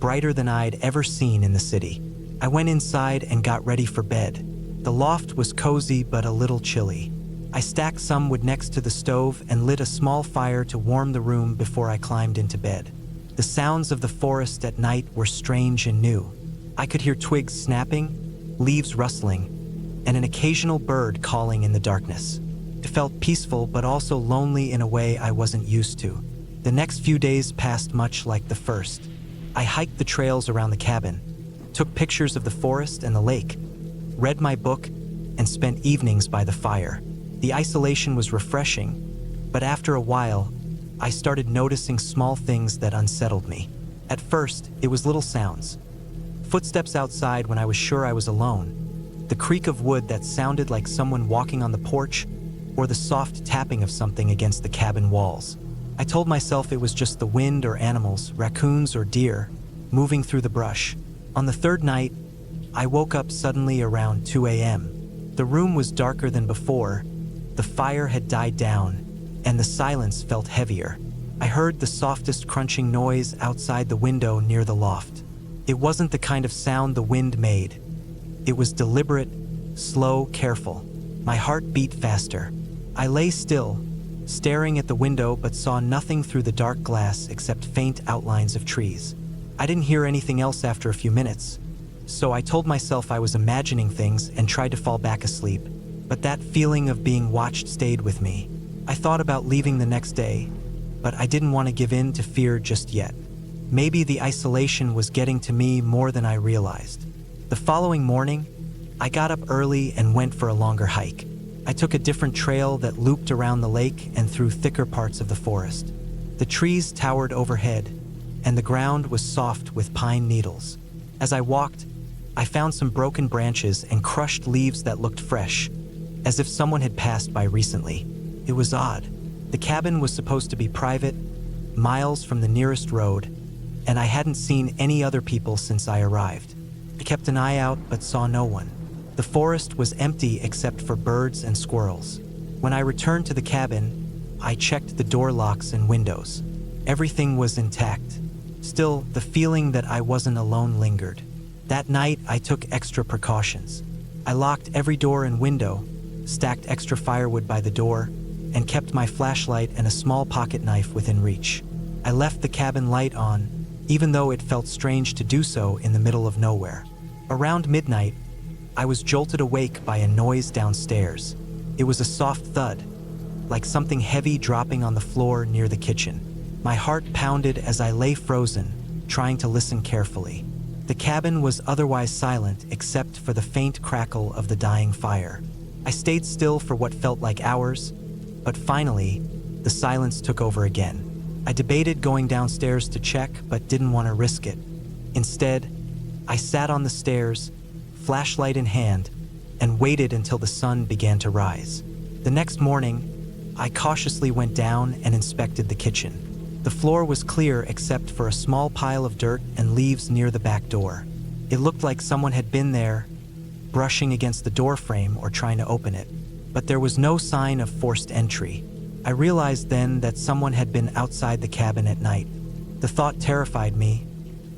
brighter than I'd ever seen in the city. I went inside and got ready for bed. The loft was cozy but a little chilly. I stacked some wood next to the stove and lit a small fire to warm the room before I climbed into bed. The sounds of the forest at night were strange and new. I could hear twigs snapping, leaves rustling, and an occasional bird calling in the darkness. It felt peaceful but also lonely in a way I wasn't used to. The next few days passed much like the first. I hiked the trails around the cabin, took pictures of the forest and the lake, read my book, and spent evenings by the fire. The isolation was refreshing, but after a while, I started noticing small things that unsettled me. At first, it was little sounds. Footsteps outside when I was sure I was alone, the creak of wood that sounded like someone walking on the porch, or the soft tapping of something against the cabin walls. I told myself it was just the wind or animals, raccoons or deer, moving through the brush. On the third night, I woke up suddenly around 2 a.m. The room was darker than before. The fire had died down, and the silence felt heavier. I heard the softest crunching noise outside the window near the loft. It wasn't the kind of sound the wind made. It was deliberate, slow, careful. My heart beat faster. I lay still, staring at the window but saw nothing through the dark glass except faint outlines of trees. I didn't hear anything else after a few minutes, so I told myself I was imagining things and tried to fall back asleep. But that feeling of being watched stayed with me. I thought about leaving the next day, but I didn't want to give in to fear just yet. Maybe the isolation was getting to me more than I realized. The following morning, I got up early and went for a longer hike. I took a different trail that looped around the lake and through thicker parts of the forest. The trees towered overhead, and the ground was soft with pine needles. As I walked, I found some broken branches and crushed leaves that looked fresh, as if someone had passed by recently. It was odd. The cabin was supposed to be private, miles from the nearest road, and I hadn't seen any other people since I arrived. I kept an eye out but saw no one. The forest was empty except for birds and squirrels. When I returned to the cabin, I checked the door locks and windows. Everything was intact. Still, the feeling that I wasn't alone lingered. That night, I took extra precautions. I locked every door and window, stacked extra firewood by the door, and kept my flashlight and a small pocket knife within reach. I left the cabin light on, even though it felt strange to do so in the middle of nowhere. Around midnight, I was jolted awake by a noise downstairs. It was a soft thud, like something heavy dropping on the floor near the kitchen. My heart pounded as I lay frozen, trying to listen carefully. The cabin was otherwise silent except for the faint crackle of the dying fire. I stayed still for what felt like hours, but finally, the silence took over again. I debated going downstairs to check, but didn't want to risk it. Instead, I sat on the stairs, flashlight in hand, and waited until the sun began to rise. The next morning, I cautiously went down and inspected the kitchen. The floor was clear except for a small pile of dirt and leaves near the back door. It looked like someone had been there, brushing against the door frame or trying to open it, but there was no sign of forced entry. I realized then that someone had been outside the cabin at night. The thought terrified me,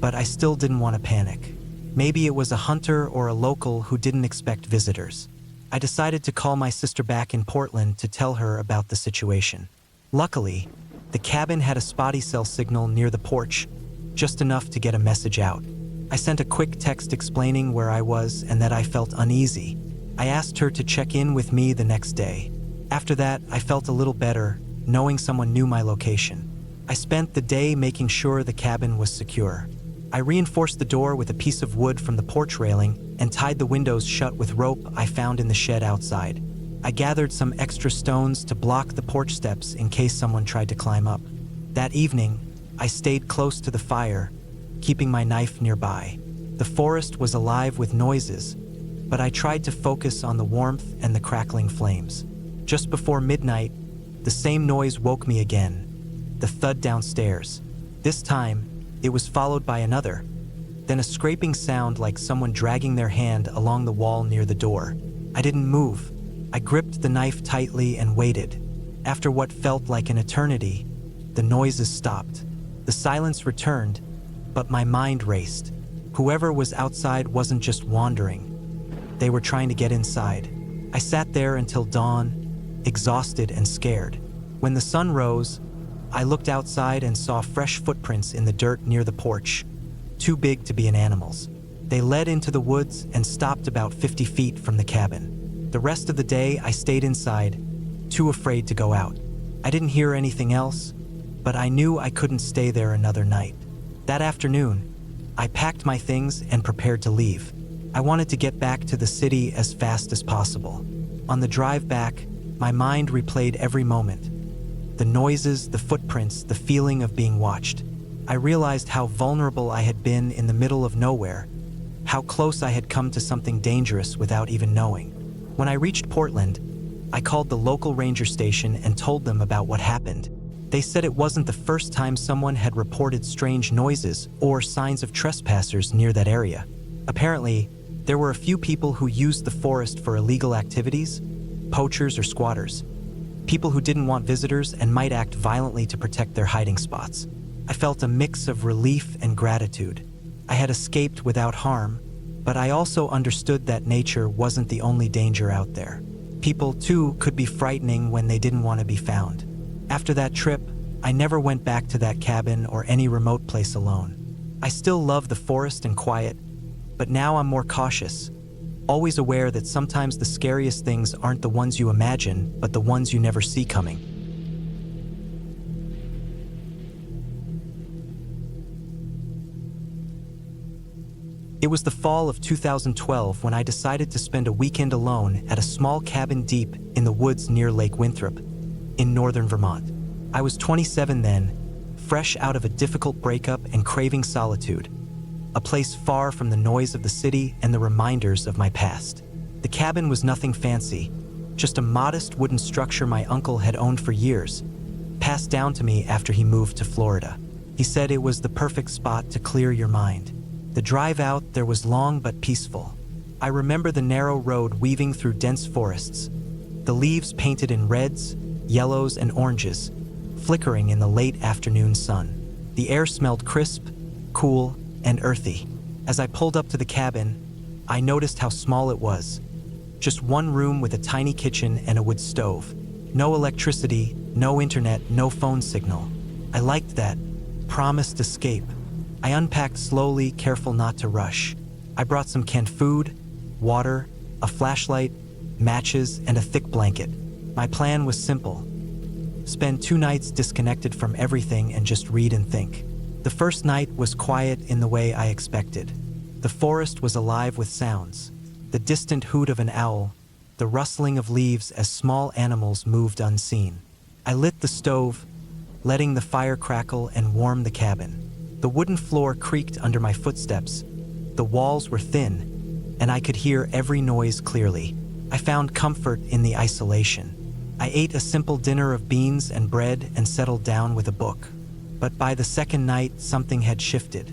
but I still didn't want to panic. Maybe it was a hunter or a local who didn't expect visitors. I decided to call my sister back in Portland to tell her about the situation. Luckily, the cabin had a spotty cell signal near the porch, just enough to get a message out. I sent a quick text explaining where I was and that I felt uneasy. I asked her to check in with me the next day. After that, I felt a little better, knowing someone knew my location. I spent the day making sure the cabin was secure. I reinforced the door with a piece of wood from the porch railing and tied the windows shut with rope I found in the shed outside. I gathered some extra stones to block the porch steps in case someone tried to climb up. That evening, I stayed close to the fire, keeping my knife nearby. The forest was alive with noises, but I tried to focus on the warmth and the crackling flames. Just before midnight, the same noise woke me again, the thud downstairs. This time, it was followed by another, then a scraping sound like someone dragging their hand along the wall near the door. I didn't move. I gripped the knife tightly and waited. After what felt like an eternity, the noises stopped. The silence returned, but my mind raced. Whoever was outside wasn't just wandering. They were trying to get inside. I sat there until dawn, exhausted and scared. When the sun rose, I looked outside and saw fresh footprints in the dirt near the porch, too big to be an animal's. They led into the woods and stopped about 50 feet from the cabin. The rest of the day, I stayed inside, too afraid to go out. I didn't hear anything else, but I knew I couldn't stay there another night. That afternoon, I packed my things and prepared to leave. I wanted to get back to the city as fast as possible. On the drive back, my mind replayed every moment. The noises, the footprints, the feeling of being watched. I realized how vulnerable I had been in the middle of nowhere, how close I had come to something dangerous without even knowing. When I reached Portland, I called the local ranger station and told them about what happened. They said it wasn't the first time someone had reported strange noises or signs of trespassers near that area. Apparently, there were a few people who used the forest for illegal activities, poachers or squatters, people who didn't want visitors and might act violently to protect their hiding spots. I felt a mix of relief and gratitude. I had escaped without harm, but I also understood that nature wasn't the only danger out there. People, too, could be frightening when they didn't want to be found. After that trip, I never went back to that cabin or any remote place alone. I still love the forest and quiet, but now I'm more cautious, always aware that sometimes the scariest things aren't the ones you imagine, but the ones you never see coming. It was the fall of 2012 when I decided to spend a weekend alone at a small cabin deep in the woods near Lake Winthrop, in northern Vermont. I was 27 then, fresh out of a difficult breakup and craving solitude, a place far from the noise of the city and the reminders of my past. The cabin was nothing fancy, just a modest wooden structure my uncle had owned for years, passed down to me after he moved to Florida. He said it was the perfect spot to clear your mind. The drive out there was long but peaceful. I remember the narrow road weaving through dense forests, the leaves painted in reds, yellows, and oranges, flickering in the late afternoon sun. The air smelled crisp, cool, and earthy. As I pulled up to the cabin, I noticed how small it was. Just one room with a tiny kitchen and a wood stove. No electricity, no internet, no phone signal. I liked that. Promised escape. I unpacked slowly, careful not to rush. I brought some canned food, water, a flashlight, matches, and a thick blanket. My plan was simple. Spend 2 nights disconnected from everything and just read and think. The first night was quiet in the way I expected. The forest was alive with sounds. The distant hoot of an owl, the rustling of leaves as small animals moved unseen. I lit the stove, letting the fire crackle and warm the cabin. The wooden floor creaked under my footsteps. The walls were thin, and I could hear every noise clearly. I found comfort in the isolation. I ate a simple dinner of beans and bread and settled down with a book. But by the second night, something had shifted.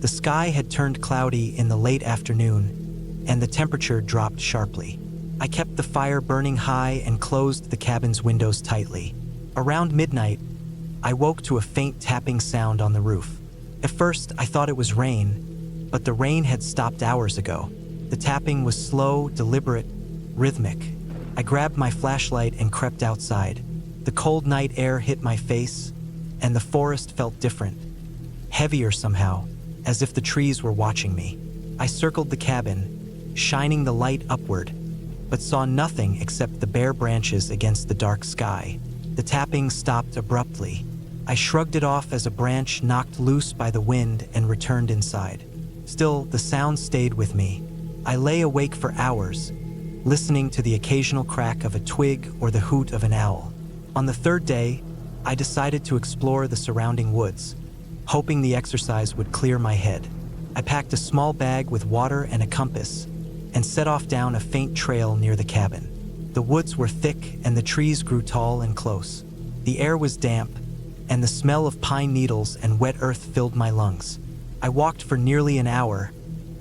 The sky had turned cloudy in the late afternoon, and the temperature dropped sharply. I kept the fire burning high and closed the cabin's windows tightly. Around midnight, I woke to a faint tapping sound on the roof. At first, I thought it was rain, but the rain had stopped hours ago. The tapping was slow, deliberate, rhythmic. I grabbed my flashlight and crept outside. The cold night air hit my face, and the forest felt different, heavier somehow, as if the trees were watching me. I circled the cabin, shining the light upward, but saw nothing except the bare branches against the dark sky. The tapping stopped abruptly. I shrugged it off as a branch knocked loose by the wind and returned inside. Still, the sound stayed with me. I lay awake for hours, listening to the occasional crack of a twig or the hoot of an owl. On the third day, I decided to explore the surrounding woods, hoping the exercise would clear my head. I packed a small bag with water and a compass and set off down a faint trail near the cabin. The woods were thick and the trees grew tall and close. The air was damp, and the smell of pine needles and wet earth filled my lungs. I walked for nearly an hour,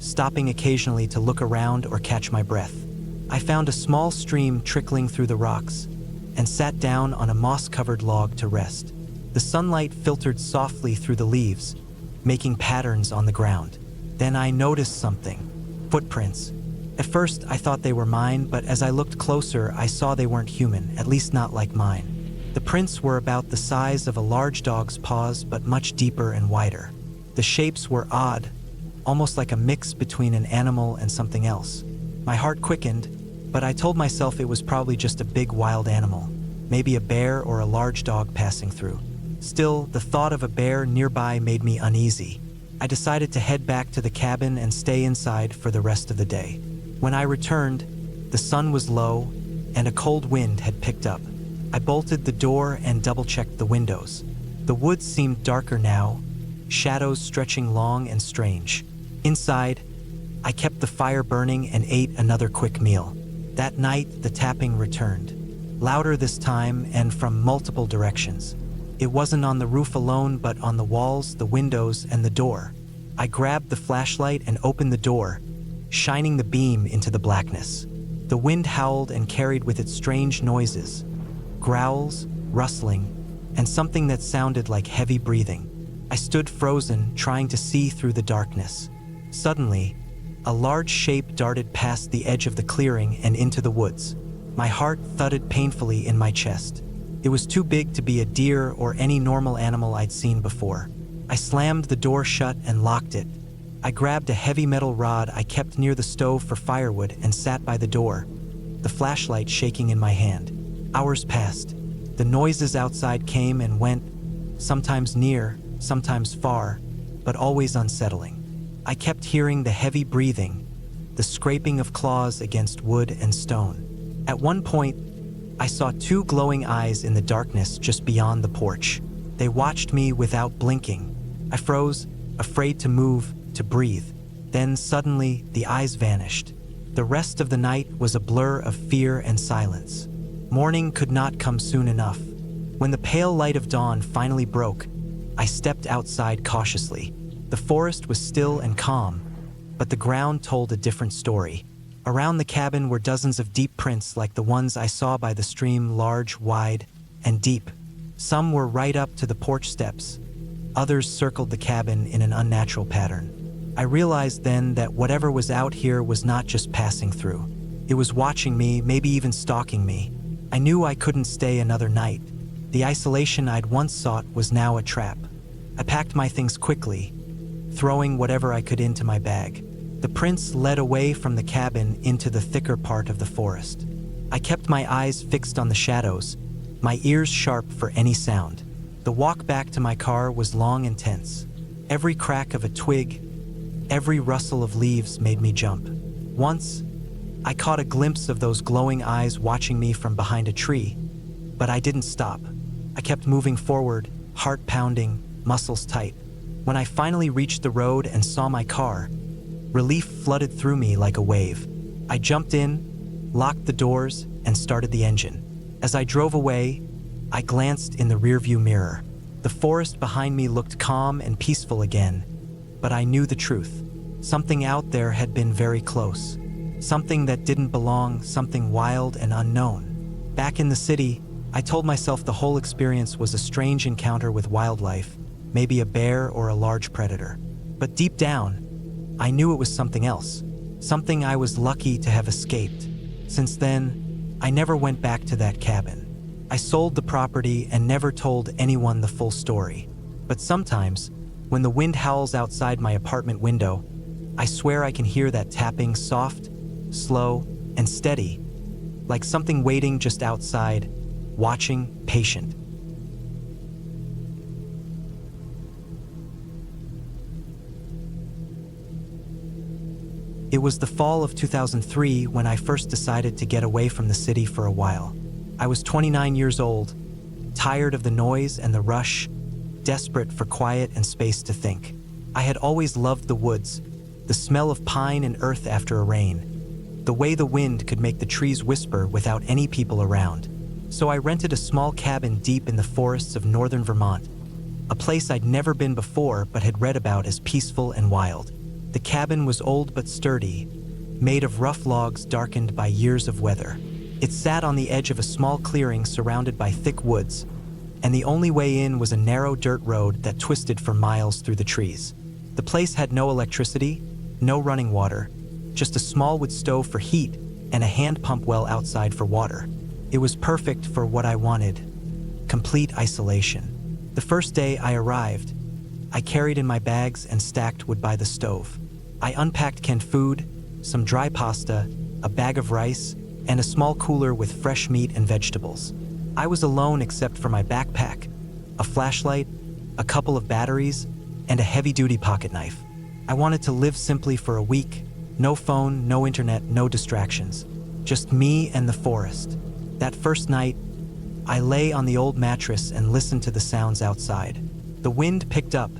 stopping occasionally to look around or catch my breath. I found a small stream trickling through the rocks and sat down on a moss-covered log to rest. The sunlight filtered softly through the leaves, making patterns on the ground. Then I noticed something. Footprints. At first, I thought they were mine, but as I looked closer, I saw they weren't human, at least not like mine. The prints were about the size of a large dog's paws, but much deeper and wider. The shapes were odd, almost like a mix between an animal and something else. My heart quickened, but I told myself it was probably just a big wild animal, maybe a bear or a large dog passing through. Still, the thought of a bear nearby made me uneasy. I decided to head back to the cabin and stay inside for the rest of the day. When I returned, the sun was low and a cold wind had picked up. I bolted the door and double-checked the windows. The woods seemed darker now, shadows stretching long and strange. Inside, I kept the fire burning and ate another quick meal. That night, the tapping returned, louder this time and from multiple directions. It wasn't on the roof alone, but on the walls, the windows, and the door. I grabbed the flashlight and opened the door, shining the beam into the blackness. The wind howled and carried with it strange noises, growls, rustling, and something that sounded like heavy breathing. I stood frozen, trying to see through the darkness. Suddenly, a large shape darted past the edge of the clearing and into the woods. My heart thudded painfully in my chest. It was too big to be a deer or any normal animal I'd seen before. I slammed the door shut and locked it. I grabbed a heavy metal rod I kept near the stove for firewood and sat by the door, the flashlight shaking in my hand. Hours passed. The noises outside came and went, sometimes near, sometimes far, but always unsettling. I kept hearing the heavy breathing, the scraping of claws against wood and stone. At one point, I saw two glowing eyes in the darkness just beyond the porch. They watched me without blinking. I froze, afraid to move, to breathe. Then suddenly, the eyes vanished. The rest of the night was a blur of fear and silence. Morning could not come soon enough. When the pale light of dawn finally broke, I stepped outside cautiously. The forest was still and calm, but the ground told a different story. Around the cabin were dozens of deep prints like the ones I saw by the stream, large, wide, and deep. Some were right up to the porch steps. Others circled the cabin in an unnatural pattern. I realized then that whatever was out here was not just passing through. It was watching me, maybe even stalking me. I knew I couldn't stay another night. The isolation I'd once sought was now a trap. I packed my things quickly, throwing whatever I could into my bag. The prints led away from the cabin into the thicker part of the forest. I kept my eyes fixed on the shadows, my ears sharp for any sound. The walk back to my car was long and tense. Every crack of a twig, every rustle of leaves made me jump. Once, I caught a glimpse of those glowing eyes watching me from behind a tree, but I didn't stop. I kept moving forward, heart pounding, muscles tight. When I finally reached the road and saw my car, relief flooded through me like a wave. I jumped in, locked the doors, and started the engine. As I drove away, I glanced in the rearview mirror. The forest behind me looked calm and peaceful again, but I knew the truth. Something out there had been very close. Something that didn't belong, something wild and unknown. Back in the city, I told myself the whole experience was a strange encounter with wildlife, maybe a bear or a large predator. But deep down, I knew it was something else, something I was lucky to have escaped. Since then, I never went back to that cabin. I sold the property and never told anyone the full story. But sometimes, When the wind howls outside my apartment window, I swear I can hear that tapping, soft, slow, and steady, like something waiting just outside, watching, patient. It was the fall of 2003 when I first decided to get away from the city for a while. I was 29 years old, tired of the noise and the rush, desperate for quiet and space to think. I had always loved the woods, the smell of pine and earth after a rain, the way the wind could make the trees whisper without any people around. So I rented a small cabin deep in the forests of northern Vermont, a place I'd never been before but had read about as peaceful and wild. The cabin was old but sturdy, made of rough logs darkened by years of weather. It sat on the edge of a small clearing surrounded by thick woods, and the only way in was a narrow dirt road that twisted for miles through the trees. The place had no electricity, no running water, just a small wood stove for heat and a hand pump well outside for water. It was perfect for what I wanted: complete isolation. The first day I arrived, I carried in my bags and stacked wood by the stove. I unpacked canned food, some dry pasta, a bag of rice, and a small cooler with fresh meat and vegetables. I was alone except for my backpack, a flashlight, a couple of batteries, and a heavy-duty pocket knife. I wanted to live simply for a week. No phone, no internet, no distractions. Just me and the forest. That first night, I lay on the old mattress and listened to the sounds outside. The wind picked up,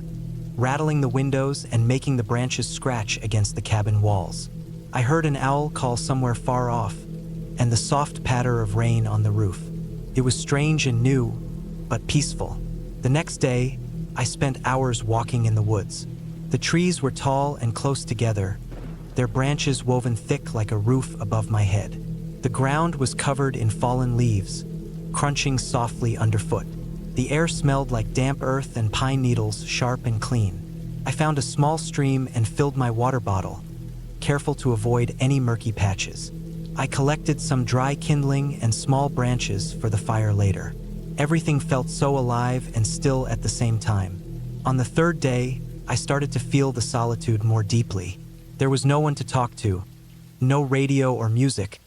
rattling the windows and making the branches scratch against the cabin walls. I heard an owl call somewhere far off, and the soft patter of rain on the roof. It was strange and new, but peaceful. The next day, I spent hours walking in the woods. The trees were tall and close together, their branches woven thick like a roof above my head. The ground was covered in fallen leaves, crunching softly underfoot. The air smelled like damp earth and pine needles, sharp and clean. I found a small stream and filled my water bottle, careful to avoid any murky patches. I collected some dry kindling and small branches for the fire later. Everything felt so alive and still at the same time. On the third day, I started to feel the solitude more deeply. There was no one to talk to, no radio or music,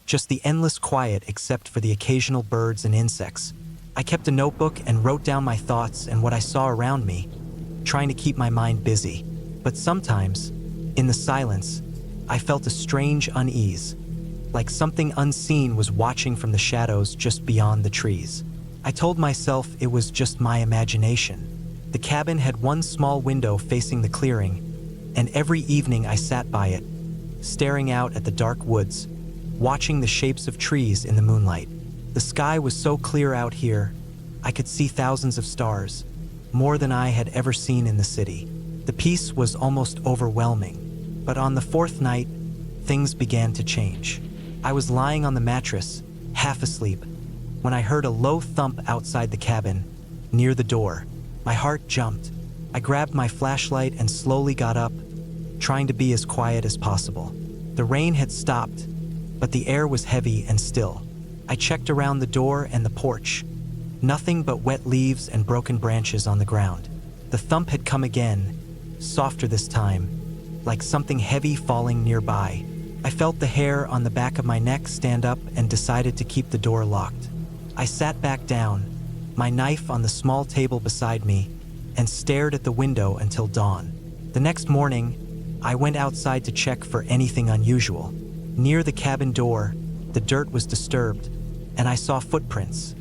just the endless quiet except for the occasional birds and insects. I kept a notebook and wrote down my thoughts and what I saw around me, trying to keep my mind busy. But sometimes, in the silence, I felt a strange unease, like something unseen was watching from the shadows just beyond the trees. I told myself it was just my imagination. The cabin had one small window facing the clearing, and every evening I sat by it, staring out at the dark woods, watching the shapes of trees in the moonlight. The sky was so clear out here, I could see thousands of stars, more than I had ever seen in the city. The peace was almost overwhelming. But on the fourth night, things began to change. I was lying on the mattress, half asleep, when I heard a low thump outside the cabin, near the door. My heart jumped. I grabbed my flashlight and slowly got up, trying to be as quiet as possible. The rain had stopped, but the air was heavy and still. I checked around the door and the porch. Nothing but wet leaves and broken branches on the ground. The thump had come again, softer this time, like something heavy falling nearby. I felt the hair on the back of my neck stand up and decided to keep the door locked. I sat back down, my knife on the small table beside me, and stared at the window until dawn. The next morning, I went outside to check for anything unusual. Near the cabin door, the dirt was disturbed, and I saw footprints.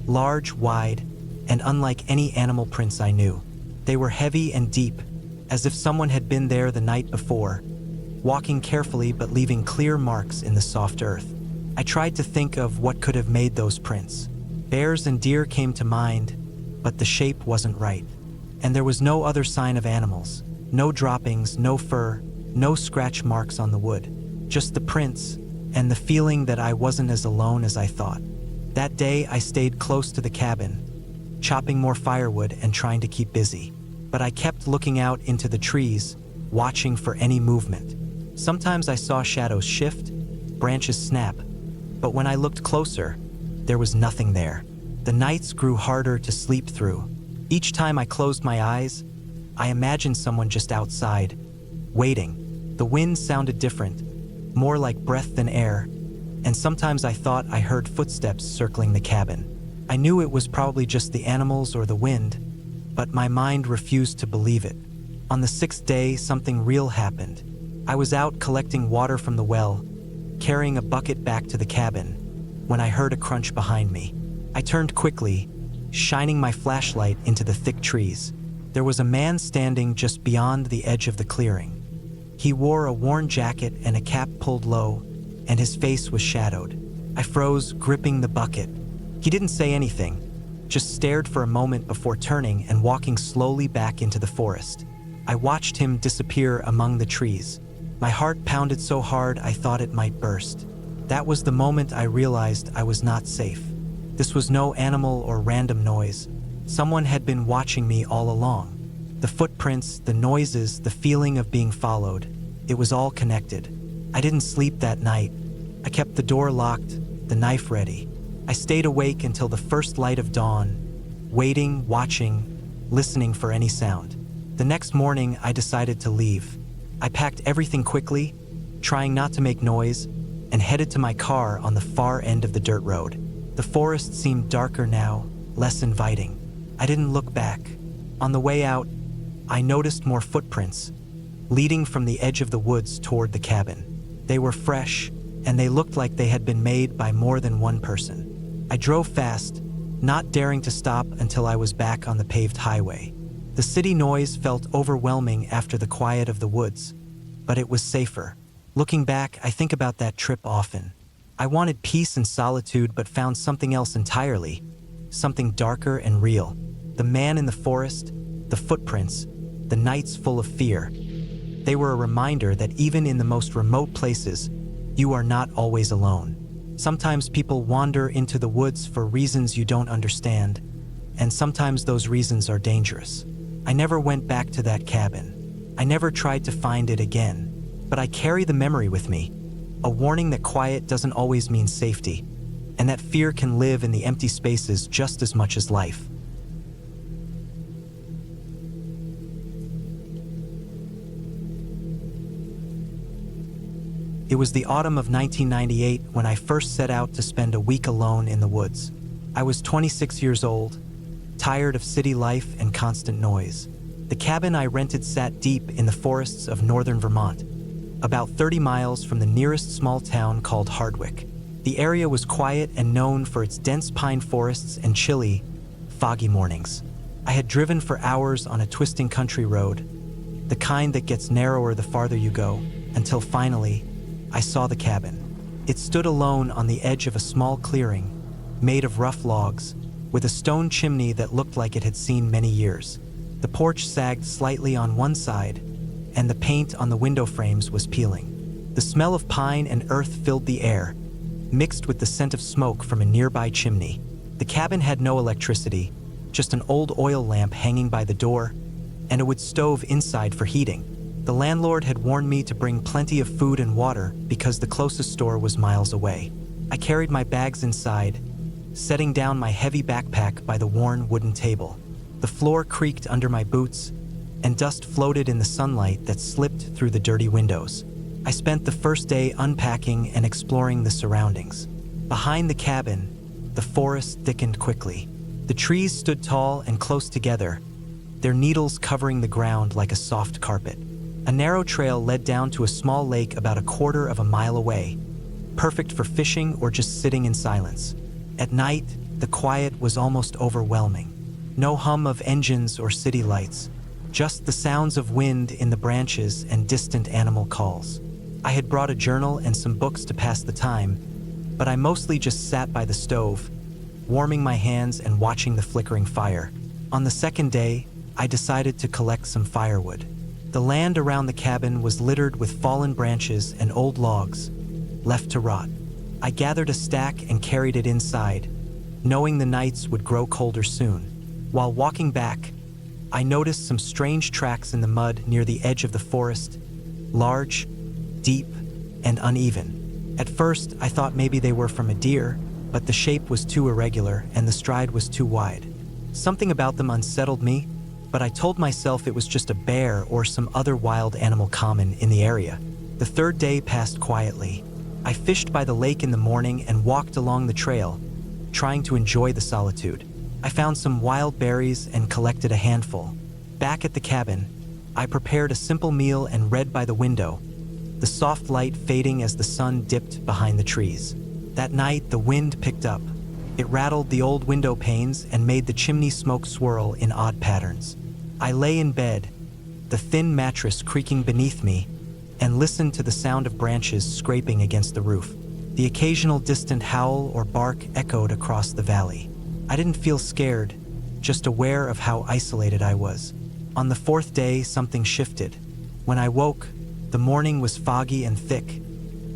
Large, wide, and unlike any animal prints I knew. They were heavy and deep, as if someone had been there the night before, walking carefully but leaving clear marks in the soft earth. I tried to think of what could have made those prints. Bears and deer came to mind, but the shape wasn't right. And there was no other sign of animals. No droppings, no fur, no scratch marks on the wood. Just the prints, and the feeling that I wasn't as alone as I thought. That day, I stayed close to the cabin, chopping more firewood and trying to keep busy. But I kept looking out into the trees, watching for any movement. Sometimes I saw shadows shift, branches snap, but when I looked closer, there was nothing there. The nights grew harder to sleep through. Each time I closed my eyes, I imagined someone just outside, waiting. The wind sounded different, more like breath than air, and sometimes I thought I heard footsteps circling the cabin. I knew it was probably just the animals or the wind, but my mind refused to believe it. On the 6th day, something real happened. I was out collecting water from the well, carrying a bucket back to the cabin, when I heard a crunch behind me. I turned quickly, shining my flashlight into the thick trees. There was a man standing just beyond the edge of the clearing. He wore a worn jacket and a cap pulled low, and his face was shadowed. I froze, gripping the bucket. He didn't say anything, just stared for a moment before turning and walking slowly back into the forest. I watched him disappear among the trees. My heart pounded so hard I thought it might burst. That was the moment I realized I was not safe. This was no animal or random noise. Someone had been watching me all along. The footprints, the noises, the feeling of being followed. It was all connected. I didn't sleep that night. I kept the door locked, the knife ready. I stayed awake until the first light of dawn, waiting, watching, listening for any sound. The next morning, I decided to leave. I packed everything quickly, trying not to make noise, and headed to my car on the far end of the dirt road. The forest seemed darker now, less inviting. I didn't look back. On the way out, I noticed more footprints, leading from the edge of the woods toward the cabin. They were fresh, and they looked like they had been made by more than one person. I drove fast, not daring to stop until I was back on the paved highway. The city noise felt overwhelming after the quiet of the woods, but it was safer. Looking back, I think about that trip often. I wanted peace and solitude, but found something else entirely, something darker and real. The man in the forest, the footprints, the nights full of fear. They were a reminder that even in the most remote places, you are not always alone. Sometimes people wander into the woods for reasons you don't understand, and sometimes those reasons are dangerous. I never went back to that cabin. I never tried to find it again, but I carry the memory with me, a warning that quiet doesn't always mean safety, and that fear can live in the empty spaces just as much as life. It was the autumn of 1998 when I first set out to spend a week alone in the woods. I was 26 years old, tired of city life and constant noise. The cabin I rented sat deep in the forests of northern Vermont, about 30 miles from the nearest small town called Hardwick. The area was quiet and known for its dense pine forests and chilly, foggy mornings. I had driven for hours on a twisting country road, the kind that gets narrower the farther you go, until finally, I saw the cabin. It stood alone on the edge of a small clearing, made of rough logs, with a stone chimney that looked like it had seen many years. The porch sagged slightly on one side, and the paint on the window frames was peeling. The smell of pine and earth filled the air, mixed with the scent of smoke from a nearby chimney. The cabin had no electricity, just an old oil lamp hanging by the door, and a wood stove inside for heating. The landlord had warned me to bring plenty of food and water because the closest store was miles away. I carried my bags inside, setting down my heavy backpack by the worn wooden table. The floor creaked under my boots, and dust floated in the sunlight that slipped through the dirty windows. I spent the first day unpacking and exploring the surroundings. Behind the cabin, the forest thickened quickly. The trees stood tall and close together, their needles covering the ground like a soft carpet. A narrow trail led down to a small lake about a quarter of a mile away, perfect for fishing or just sitting in silence. At night, the quiet was almost overwhelming. No hum of engines or city lights, just the sounds of wind in the branches and distant animal calls. I had brought a journal and some books to pass the time, but I mostly just sat by the stove, warming my hands and watching the flickering fire. On the second day, I decided to collect some firewood. The land around the cabin was littered with fallen branches and old logs, left to rot. I gathered a stack and carried it inside, knowing the nights would grow colder soon. While walking back, I noticed some strange tracks in the mud near the edge of the forest, large, deep, and uneven. At first, I thought maybe they were from a deer, but the shape was too irregular and the stride was too wide. Something about them unsettled me, but I told myself it was just a bear or some other wild animal common in the area. The third day passed quietly. I fished by the lake in the morning and walked along the trail, trying to enjoy the solitude. I found some wild berries and collected a handful. Back at the cabin, I prepared a simple meal and read by the window, the soft light fading as the sun dipped behind the trees. That night, the wind picked up. It rattled the old window panes and made the chimney smoke swirl in odd patterns. I lay in bed, the thin mattress creaking beneath me, and listened to the sound of branches scraping against the roof. The occasional distant howl or bark echoed across the valley. I didn't feel scared, just aware of how isolated I was. On the fourth day, something shifted. When I woke, the morning was foggy and thick,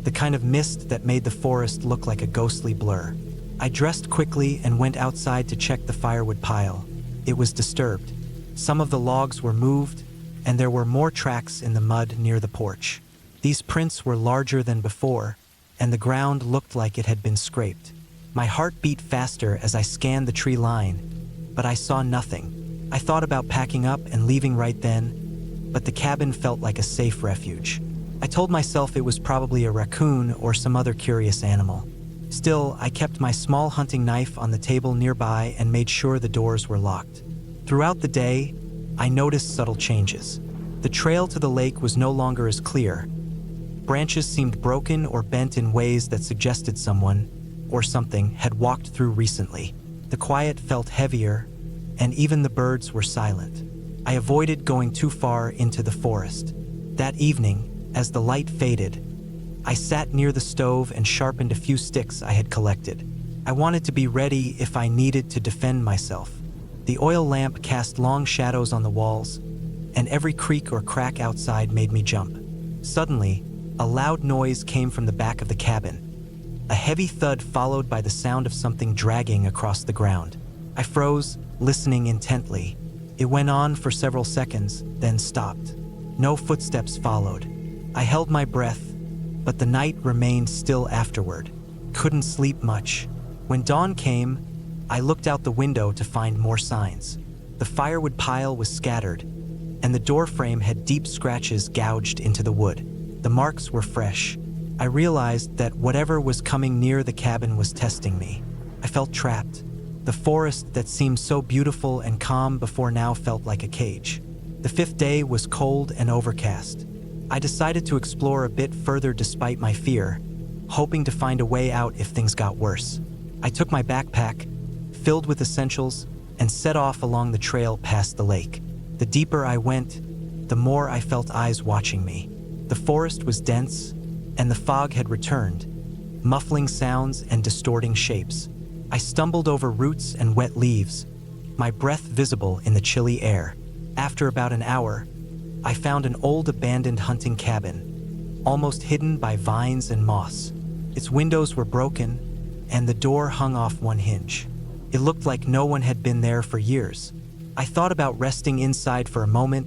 the kind of mist that made the forest look like a ghostly blur. I dressed quickly and went outside to check the firewood pile. It was disturbed. Some of the logs were moved, and there were more tracks in the mud near the porch. These prints were larger than before, and the ground looked like it had been scraped. My heart beat faster as I scanned the tree line, but I saw nothing. I thought about packing up and leaving right then, but the cabin felt like a safe refuge. I told myself it was probably a raccoon or some other curious animal. Still, I kept my small hunting knife on the table nearby and made sure the doors were locked. Throughout the day, I noticed subtle changes. The trail to the lake was no longer as clear. Branches seemed broken or bent in ways that suggested someone, or something, had walked through recently. The quiet felt heavier, and even the birds were silent. I avoided going too far into the forest. That evening, as the light faded, I sat near the stove and sharpened a few sticks I had collected. I wanted to be ready if I needed to defend myself. The oil lamp cast long shadows on the walls, and every creak or crack outside made me jump. Suddenly, a loud noise came from the back of the cabin. A heavy thud followed by the sound of something dragging across the ground. I froze, listening intently. It went on for several seconds, then stopped. No footsteps followed. I held my breath, but the night remained still afterward. Couldn't sleep much. When dawn came, I looked out the window to find more signs. The firewood pile was scattered, and the door frame had deep scratches gouged into the wood. The marks were fresh. I realized that whatever was coming near the cabin was testing me. I felt trapped. The forest that seemed so beautiful and calm before now felt like a cage. The fifth day was cold and overcast. I decided to explore a bit further despite my fear, hoping to find a way out if things got worse. I took my backpack, filled with essentials, and set off along the trail past the lake. The deeper I went, the more I felt eyes watching me. The forest was dense, and the fog had returned, muffling sounds and distorting shapes. I stumbled over roots and wet leaves, my breath visible in the chilly air. After about an hour, I found an old abandoned hunting cabin, almost hidden by vines and moss. Its windows were broken, and the door hung off one hinge. It looked like no one had been there for years. I thought about resting inside for a moment,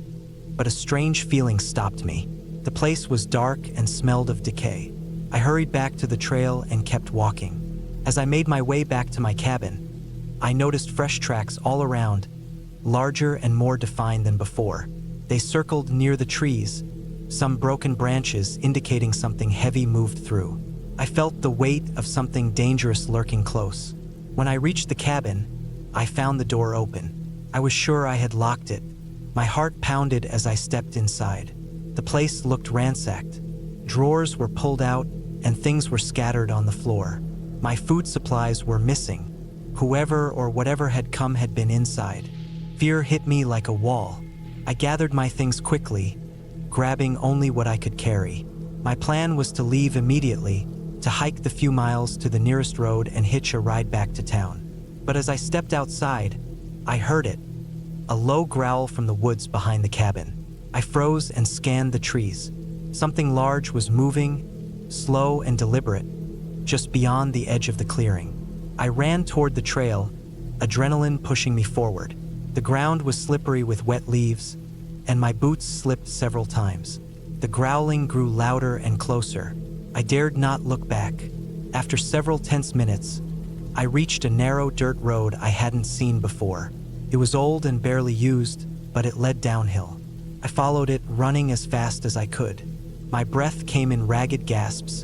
but a strange feeling stopped me. The place was dark and smelled of decay. I hurried back to the trail and kept walking. As I made my way back to my cabin, I noticed fresh tracks all around, larger and more defined than before. They circled near the trees, some broken branches indicating something heavy moved through. I felt the weight of something dangerous lurking close. When I reached the cabin, I found the door open. I was sure I had locked it. My heart pounded as I stepped inside. The place looked ransacked. Drawers were pulled out, and things were scattered on the floor. My food supplies were missing. Whoever or whatever had come had been inside. Fear hit me like a wall. I gathered my things quickly, grabbing only what I could carry. My plan was to leave immediately, to hike the few miles to the nearest road and hitch a ride back to town. But as I stepped outside, I heard it, a low growl from the woods behind the cabin. I froze and scanned the trees. Something large was moving, slow and deliberate, just beyond the edge of the clearing. I ran toward the trail, adrenaline pushing me forward. The ground was slippery with wet leaves, and my boots slipped several times. The growling grew louder and closer. I dared not look back. After several tense minutes, I reached a narrow dirt road I hadn't seen before. It was old and barely used, but it led downhill. I followed it, running as fast as I could. My breath came in ragged gasps,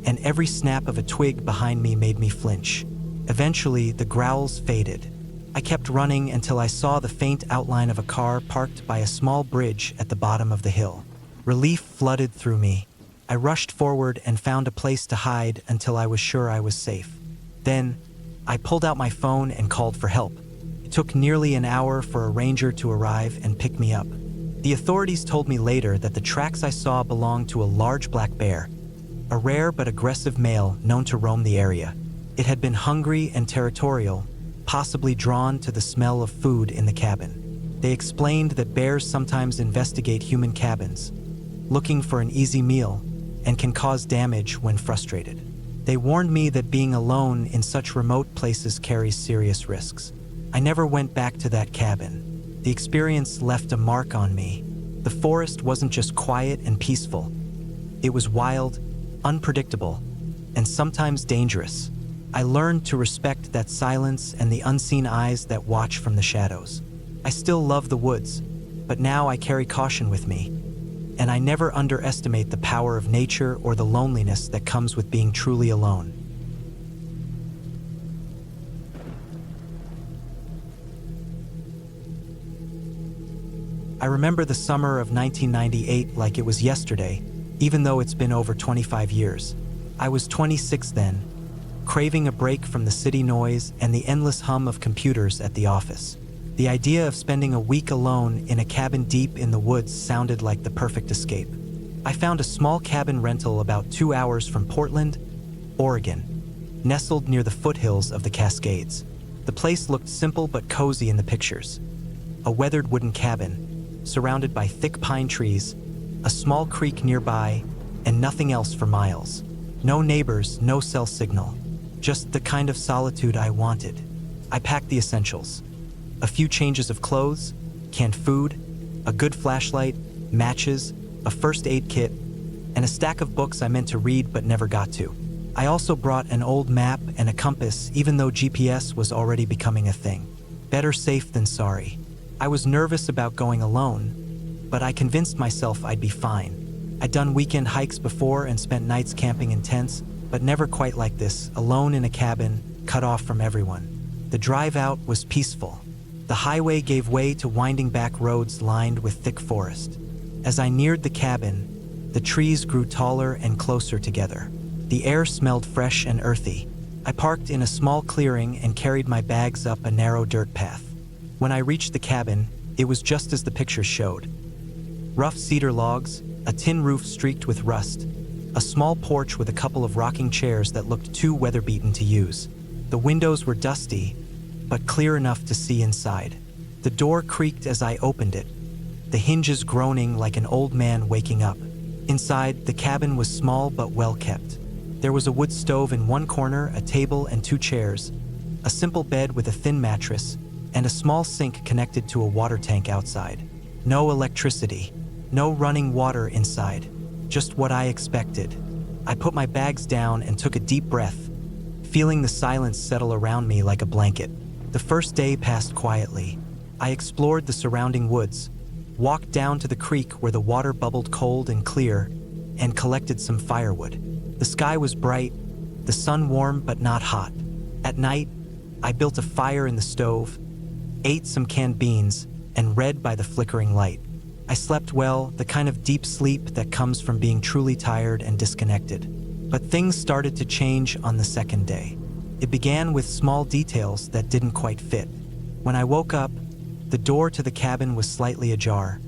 and every snap of a twig behind me made me flinch. Eventually, the growls faded. I kept running until I saw the faint outline of a car parked by a small bridge at the bottom of the hill. Relief flooded through me. I rushed forward and found a place to hide until I was sure I was safe. Then, I pulled out my phone and called for help. It took nearly an hour for a ranger to arrive and pick me up. The authorities told me later that the tracks I saw belonged to a large black bear, a rare but aggressive male known to roam the area. It had been hungry and territorial, possibly drawn to the smell of food in the cabin. They explained that bears sometimes investigate human cabins, looking for an easy meal, and can cause damage when frustrated. They warned me that being alone in such remote places carries serious risks. I never went back to that cabin. The experience left a mark on me. The forest wasn't just quiet and peaceful. It was wild, unpredictable, and sometimes dangerous. I learned to respect that silence and the unseen eyes that watch from the shadows. I still love the woods, but now I carry caution with me. And I never underestimate the power of nature or the loneliness that comes with being truly alone. I remember the summer of 1998 like it was yesterday, even though it's been over 25 years. I was 26 then, craving a break from the city noise and the endless hum of computers at the office. The idea of spending a week alone in a cabin deep in the woods sounded like the perfect escape. I found a small cabin rental about 2 hours from Portland, Oregon, nestled near the foothills of the Cascades. The place looked simple but cozy in the pictures. A weathered wooden cabin, surrounded by thick pine trees, a small creek nearby, and nothing else for miles. No neighbors, no cell signal. Just the kind of solitude I wanted. I packed the essentials. A few changes of clothes, canned food, a good flashlight, matches, a first aid kit, and a stack of books I meant to read but never got to. I also brought an old map and a compass, even though GPS was already becoming a thing. Better safe than sorry. I was nervous about going alone, but I convinced myself I'd be fine. I'd done weekend hikes before and spent nights camping in tents, but never quite like this, alone in a cabin, cut off from everyone. The drive out was peaceful. The highway gave way to winding back roads lined with thick forest. As I neared the cabin, the trees grew taller and closer together. The air smelled fresh and earthy. I parked in a small clearing and carried my bags up a narrow dirt path. When I reached the cabin, it was just as the pictures showed. Rough cedar logs, a tin roof streaked with rust, a small porch with a couple of rocking chairs that looked too weather-beaten to use. The windows were dusty, but clear enough to see inside. The door creaked as I opened it, the hinges groaning like an old man waking up. Inside, the cabin was small but well kept. There was a wood stove in one corner, a table and 2 chairs, a simple bed with a thin mattress, and a small sink connected to a water tank outside. No electricity, no running water inside, just what I expected. I put my bags down and took a deep breath, feeling the silence settle around me like a blanket. The first day passed quietly. I explored the surrounding woods, walked down to the creek where the water bubbled cold and clear, and collected some firewood. The sky was bright, the sun warm but not hot. At night, I built a fire in the stove, ate some canned beans, and read by the flickering light. I slept well, the kind of deep sleep that comes from being truly tired and disconnected. But things started to change on the second day. It began with small details that didn't quite fit. When I woke up, the door to the cabin was slightly ajar,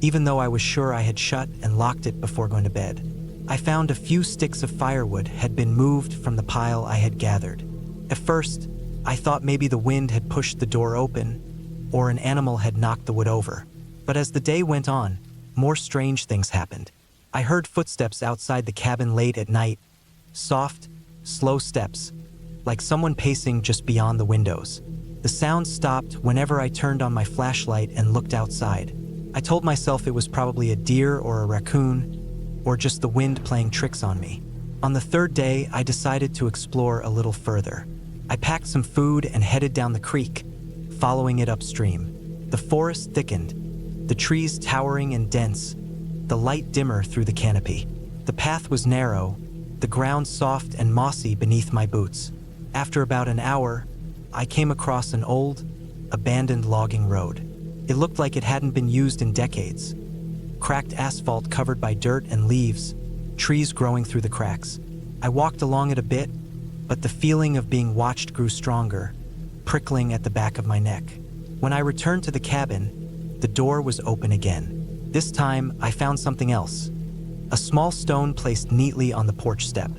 even though I was sure I had shut and locked it before going to bed. I found a few sticks of firewood had been moved from the pile I had gathered. At first, I thought maybe the wind had pushed the door open, or an animal had knocked the wood over. But as the day went on, more strange things happened. I heard footsteps outside the cabin late at night, soft, slow steps, like someone pacing just beyond the windows. The sound stopped whenever I turned on my flashlight and looked outside. I told myself it was probably a deer or a raccoon, or just the wind playing tricks on me. On the third day, I decided to explore a little further. I packed some food and headed down the creek, following it upstream. The forest thickened, the trees towering and dense, the light dimmer through the canopy. The path was narrow, the ground soft and mossy beneath my boots. After about an hour, I came across an old, abandoned logging road. It looked like it hadn't been used in decades. Cracked asphalt covered by dirt and leaves, trees growing through the cracks. I walked along it a bit, but the feeling of being watched grew stronger, prickling at the back of my neck. When I returned to the cabin, the door was open again. This time, I found something else. A small stone placed neatly on the porch step.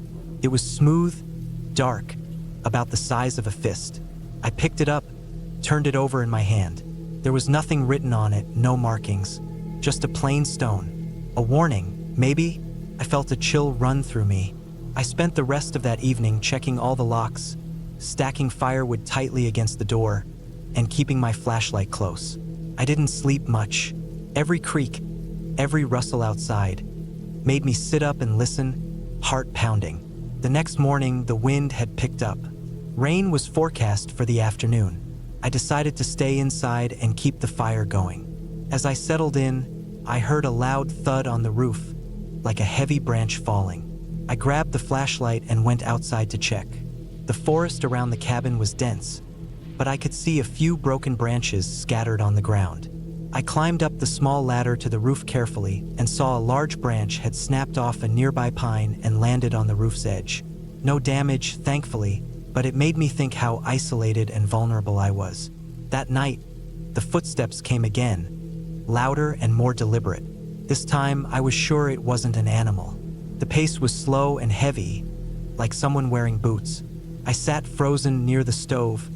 It was smooth, dark, about the size of a fist. I picked it up, turned it over in my hand. There was nothing written on it, no markings, just a plain stone. A warning, maybe? I felt a chill run through me. I spent the rest of that evening checking all the locks, stacking firewood tightly against the door, and keeping my flashlight close. I didn't sleep much. Every creak, every rustle outside, made me sit up and listen, heart pounding. The next morning, the wind had picked up. Rain was forecast for the afternoon. I decided to stay inside and keep the fire going. As I settled in, I heard a loud thud on the roof, like a heavy branch falling. I grabbed the flashlight and went outside to check. The forest around the cabin was dense, but I could see a few broken branches scattered on the ground. I climbed up the small ladder to the roof carefully and saw a large branch had snapped off a nearby pine and landed on the roof's edge. No damage, thankfully, but it made me think how isolated and vulnerable I was. That night, the footsteps came again, louder and more deliberate. This time, I was sure it wasn't an animal. The pace was slow and heavy, like someone wearing boots. I sat frozen near the stove,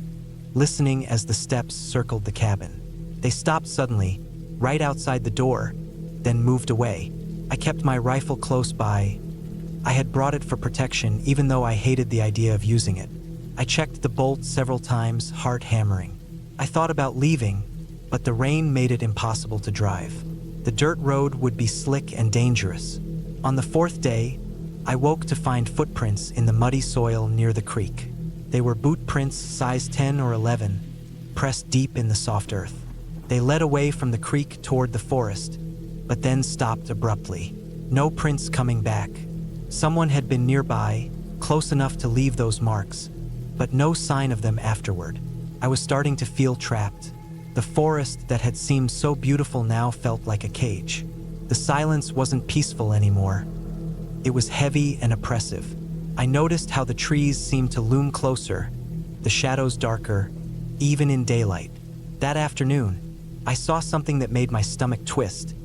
listening as the steps circled the cabin. They stopped suddenly, right outside the door, then moved away. I kept my rifle close by. I had brought it for protection, even though I hated the idea of using it. I checked the bolt several times, heart hammering. I thought about leaving, but the rain made it impossible to drive. The dirt road would be slick and dangerous. On the fourth day, I woke to find footprints in the muddy soil near the creek. They were boot prints size 10 or 11, pressed deep in the soft earth. They led away from the creek toward the forest, but then stopped abruptly. No prints coming back. Someone had been nearby, close enough to leave those marks, but no sign of them afterward. I was starting to feel trapped. The forest that had seemed so beautiful now felt like a cage. The silence wasn't peaceful anymore. It was heavy and oppressive. I noticed how the trees seemed to loom closer, the shadows darker, even in daylight. That afternoon, I saw something that made my stomach twist.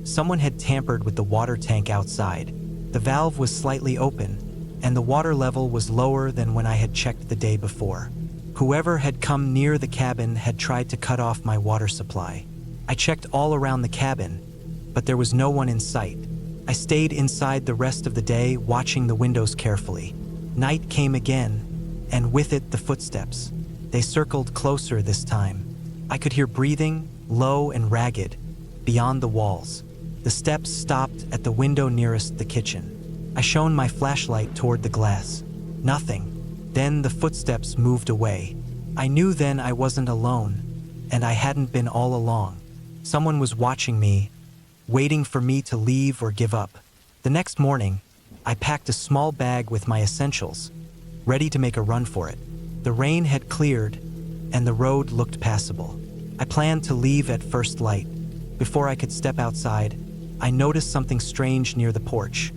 Someone had tampered with the water tank outside. The valve was slightly open, and the water level was lower than when I had checked the day before. Whoever had come near the cabin had tried to cut off my water supply. I checked all around the cabin, but there was no one in sight. I stayed inside the rest of the day, watching the windows carefully. Night came again, and with it the footsteps. They circled closer this time. I could hear breathing, low and ragged, beyond the walls. The steps stopped at the window nearest the kitchen. I shone my flashlight toward the glass. Nothing. Then the footsteps moved away. I knew then I wasn't alone, and I hadn't been all along. Someone was watching me, waiting for me to leave or give up. The next morning, I packed a small bag with my essentials, ready to make a run for it. The rain had cleared, and the road looked passable. I planned to leave at first light. Before I could step outside, I noticed something strange near the porch.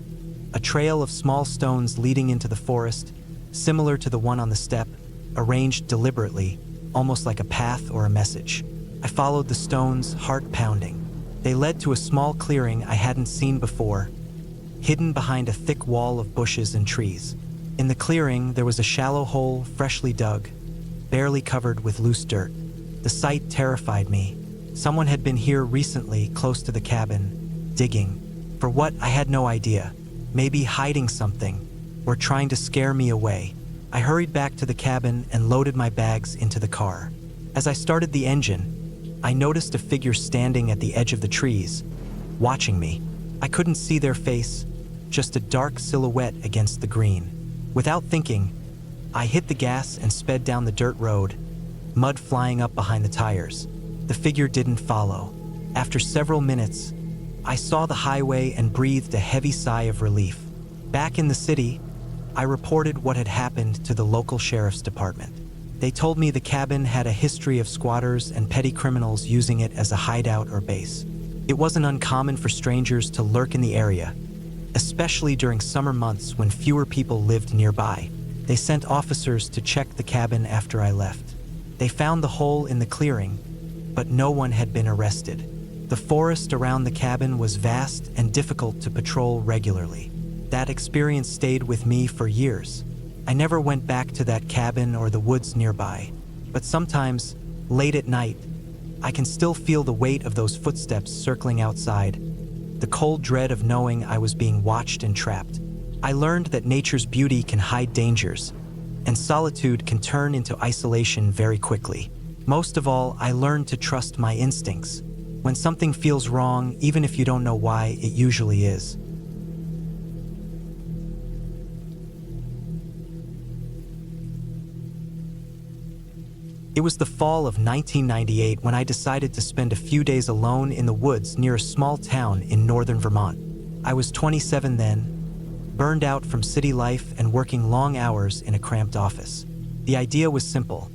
A trail of small stones leading into the forest, similar to the one on the step, arranged deliberately, almost like a path or a message. I followed the stones, heart pounding. They led to a small clearing I hadn't seen before, hidden behind a thick wall of bushes and trees. In the clearing, there was a shallow hole, freshly dug, barely covered with loose dirt. The sight terrified me. Someone had been here recently, close to the cabin, digging. For what, I had no idea. Maybe hiding something, or trying to scare me away. I hurried back to the cabin and loaded my bags into the car. As I started the engine, I noticed a figure standing at the edge of the trees, watching me. I couldn't see their face, just a dark silhouette against the green. Without thinking, I hit the gas and sped down the dirt road, mud flying up behind the tires. The figure didn't follow. After several minutes, I saw the highway and breathed a heavy sigh of relief. Back in the city, I reported what had happened to the local sheriff's department. They told me the cabin had a history of squatters and petty criminals using it as a hideout or base. It wasn't uncommon for strangers to lurk in the area, especially during summer months when fewer people lived nearby. They sent officers to check the cabin after I left. They found the hole in the clearing, but no one had been arrested. The forest around the cabin was vast and difficult to patrol regularly. That experience stayed with me for years. I never went back to that cabin or the woods nearby, but sometimes, late at night, I can still feel the weight of those footsteps circling outside, the cold dread of knowing I was being watched and trapped. I learned that nature's beauty can hide dangers, and solitude can turn into isolation very quickly. Most of all, I learned to trust my instincts. When something feels wrong, even if you don't know why, it usually is. It was the fall of 1998 when I decided to spend a few days alone in the woods near a small town in northern Vermont. I was 27 then, burned out from city life and working long hours in a cramped office. The idea was simple: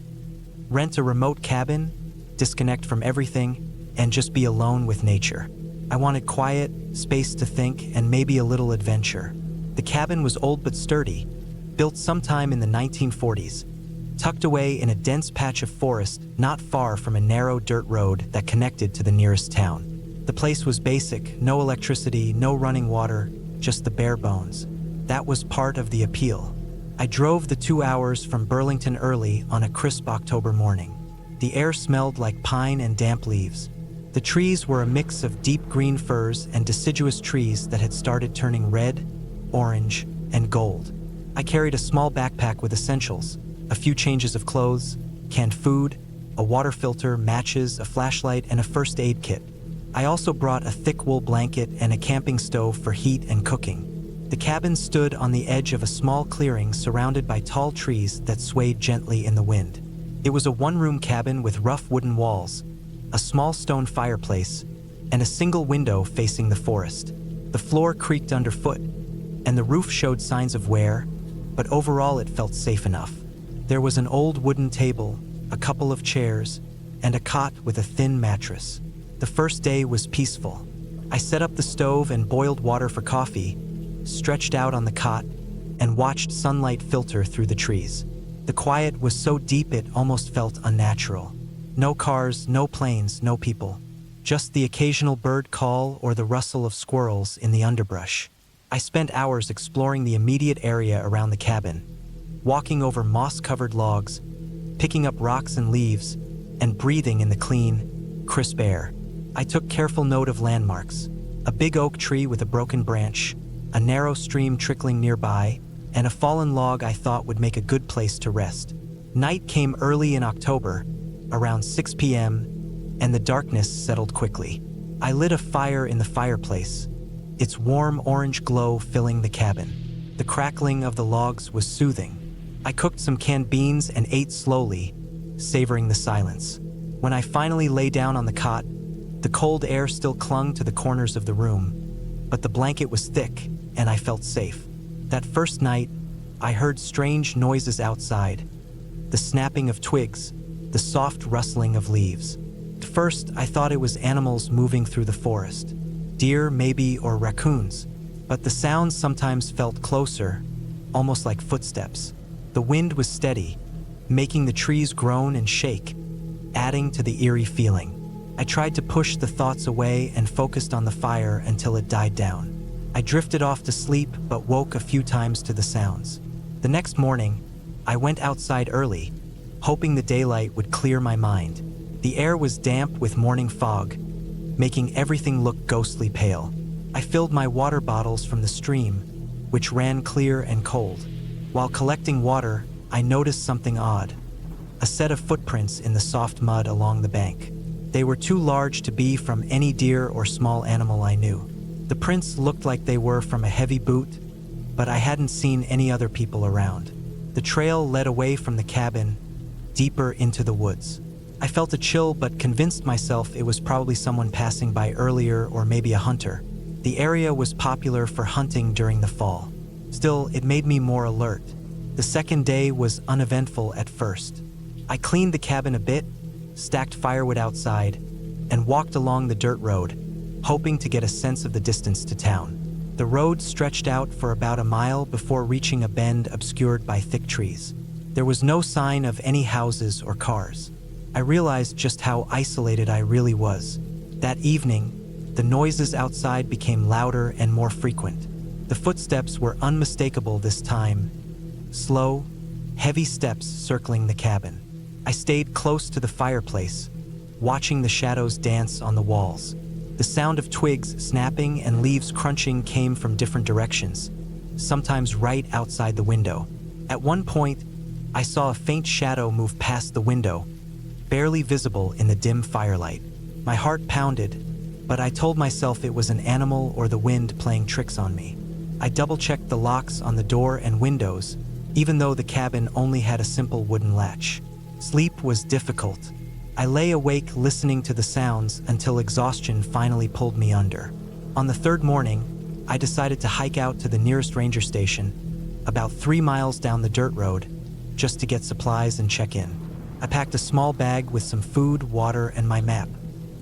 rent a remote cabin, disconnect from everything, and just be alone with nature. I wanted quiet, space to think, and maybe a little adventure. The cabin was old but sturdy, built sometime in the 1940s, tucked away in a dense patch of forest not far from a narrow dirt road that connected to the nearest town. The place was basic: no electricity, no running water, just the bare bones. That was part of the appeal. I drove the 2 hours from Burlington early on a crisp October morning. The air smelled like pine and damp leaves. The trees were a mix of deep green firs and deciduous trees that had started turning red, orange, and gold. I carried a small backpack with essentials: a few changes of clothes, canned food, a water filter, matches, a flashlight, and a first aid kit. I also brought a thick wool blanket and a camping stove for heat and cooking. The cabin stood on the edge of a small clearing surrounded by tall trees that swayed gently in the wind. It was a one-room cabin with rough wooden walls, a small stone fireplace, and a single window facing the forest. The floor creaked underfoot, and the roof showed signs of wear, but overall it felt safe enough. There was an old wooden table, a couple of chairs, and a cot with a thin mattress. The first day was peaceful. I set up the stove and boiled water for coffee, stretched out on the cot, and watched sunlight filter through the trees. The quiet was so deep it almost felt unnatural. No cars, no planes, no people. Just the occasional bird call or the rustle of squirrels in the underbrush. I spent hours exploring the immediate area around the cabin, walking over moss-covered logs, picking up rocks and leaves, and breathing in the clean, crisp air. I took careful note of landmarks: a big oak tree with a broken branch, a narrow stream trickling nearby, and a fallen log I thought would make a good place to rest. Night came early in October, around 6 p.m., and the darkness settled quickly. I lit a fire in the fireplace, its warm orange glow filling the cabin. The crackling of the logs was soothing. I cooked some canned beans and ate slowly, savoring the silence. When I finally lay down on the cot, the cold air still clung to the corners of the room, but the blanket was thick, and I felt safe. That first night, I heard strange noises outside: the snapping of twigs, the soft rustling of leaves. At first, I thought it was animals moving through the forest. Deer, maybe, or raccoons. But the sounds sometimes felt closer, almost like footsteps. The wind was steady, making the trees groan and shake, adding to the eerie feeling. I tried to push the thoughts away and focused on the fire until it died down. I drifted off to sleep but woke a few times to the sounds. The next morning, I went outside early, hoping the daylight would clear my mind. The air was damp with morning fog, making everything look ghostly pale. I filled my water bottles from the stream, which ran clear and cold. While collecting water, I noticed something odd: a set of footprints in the soft mud along the bank. They were too large to be from any deer or small animal I knew. The prints looked like they were from a heavy boot, but I hadn't seen any other people around. The trail led away from the cabin, deeper into the woods. I felt a chill but convinced myself it was probably someone passing by earlier or maybe a hunter. The area was popular for hunting during the fall. Still, it made me more alert. The second day was uneventful at first. I cleaned the cabin a bit, stacked firewood outside, and walked along the dirt road, hoping to get a sense of the distance to town. The road stretched out for about a mile before reaching a bend obscured by thick trees. There was no sign of any houses or cars. I realized just how isolated I really was. That evening, the noises outside became louder and more frequent. The footsteps were unmistakable this time. Slow, heavy steps circling the cabin. I stayed close to the fireplace, watching the shadows dance on the walls. The sound of twigs snapping and leaves crunching came from different directions, sometimes right outside the window. At one point, I saw a faint shadow move past the window, barely visible in the dim firelight. My heart pounded, but I told myself it was an animal or the wind playing tricks on me. I double-checked the locks on the door and windows, even though the cabin only had a simple wooden latch. Sleep was difficult. I lay awake listening to the sounds until exhaustion finally pulled me under. On the third morning, I decided to hike out to the nearest ranger station, about 3 miles down the dirt road, just to get supplies and check in. I packed a small bag with some food, water, and my map.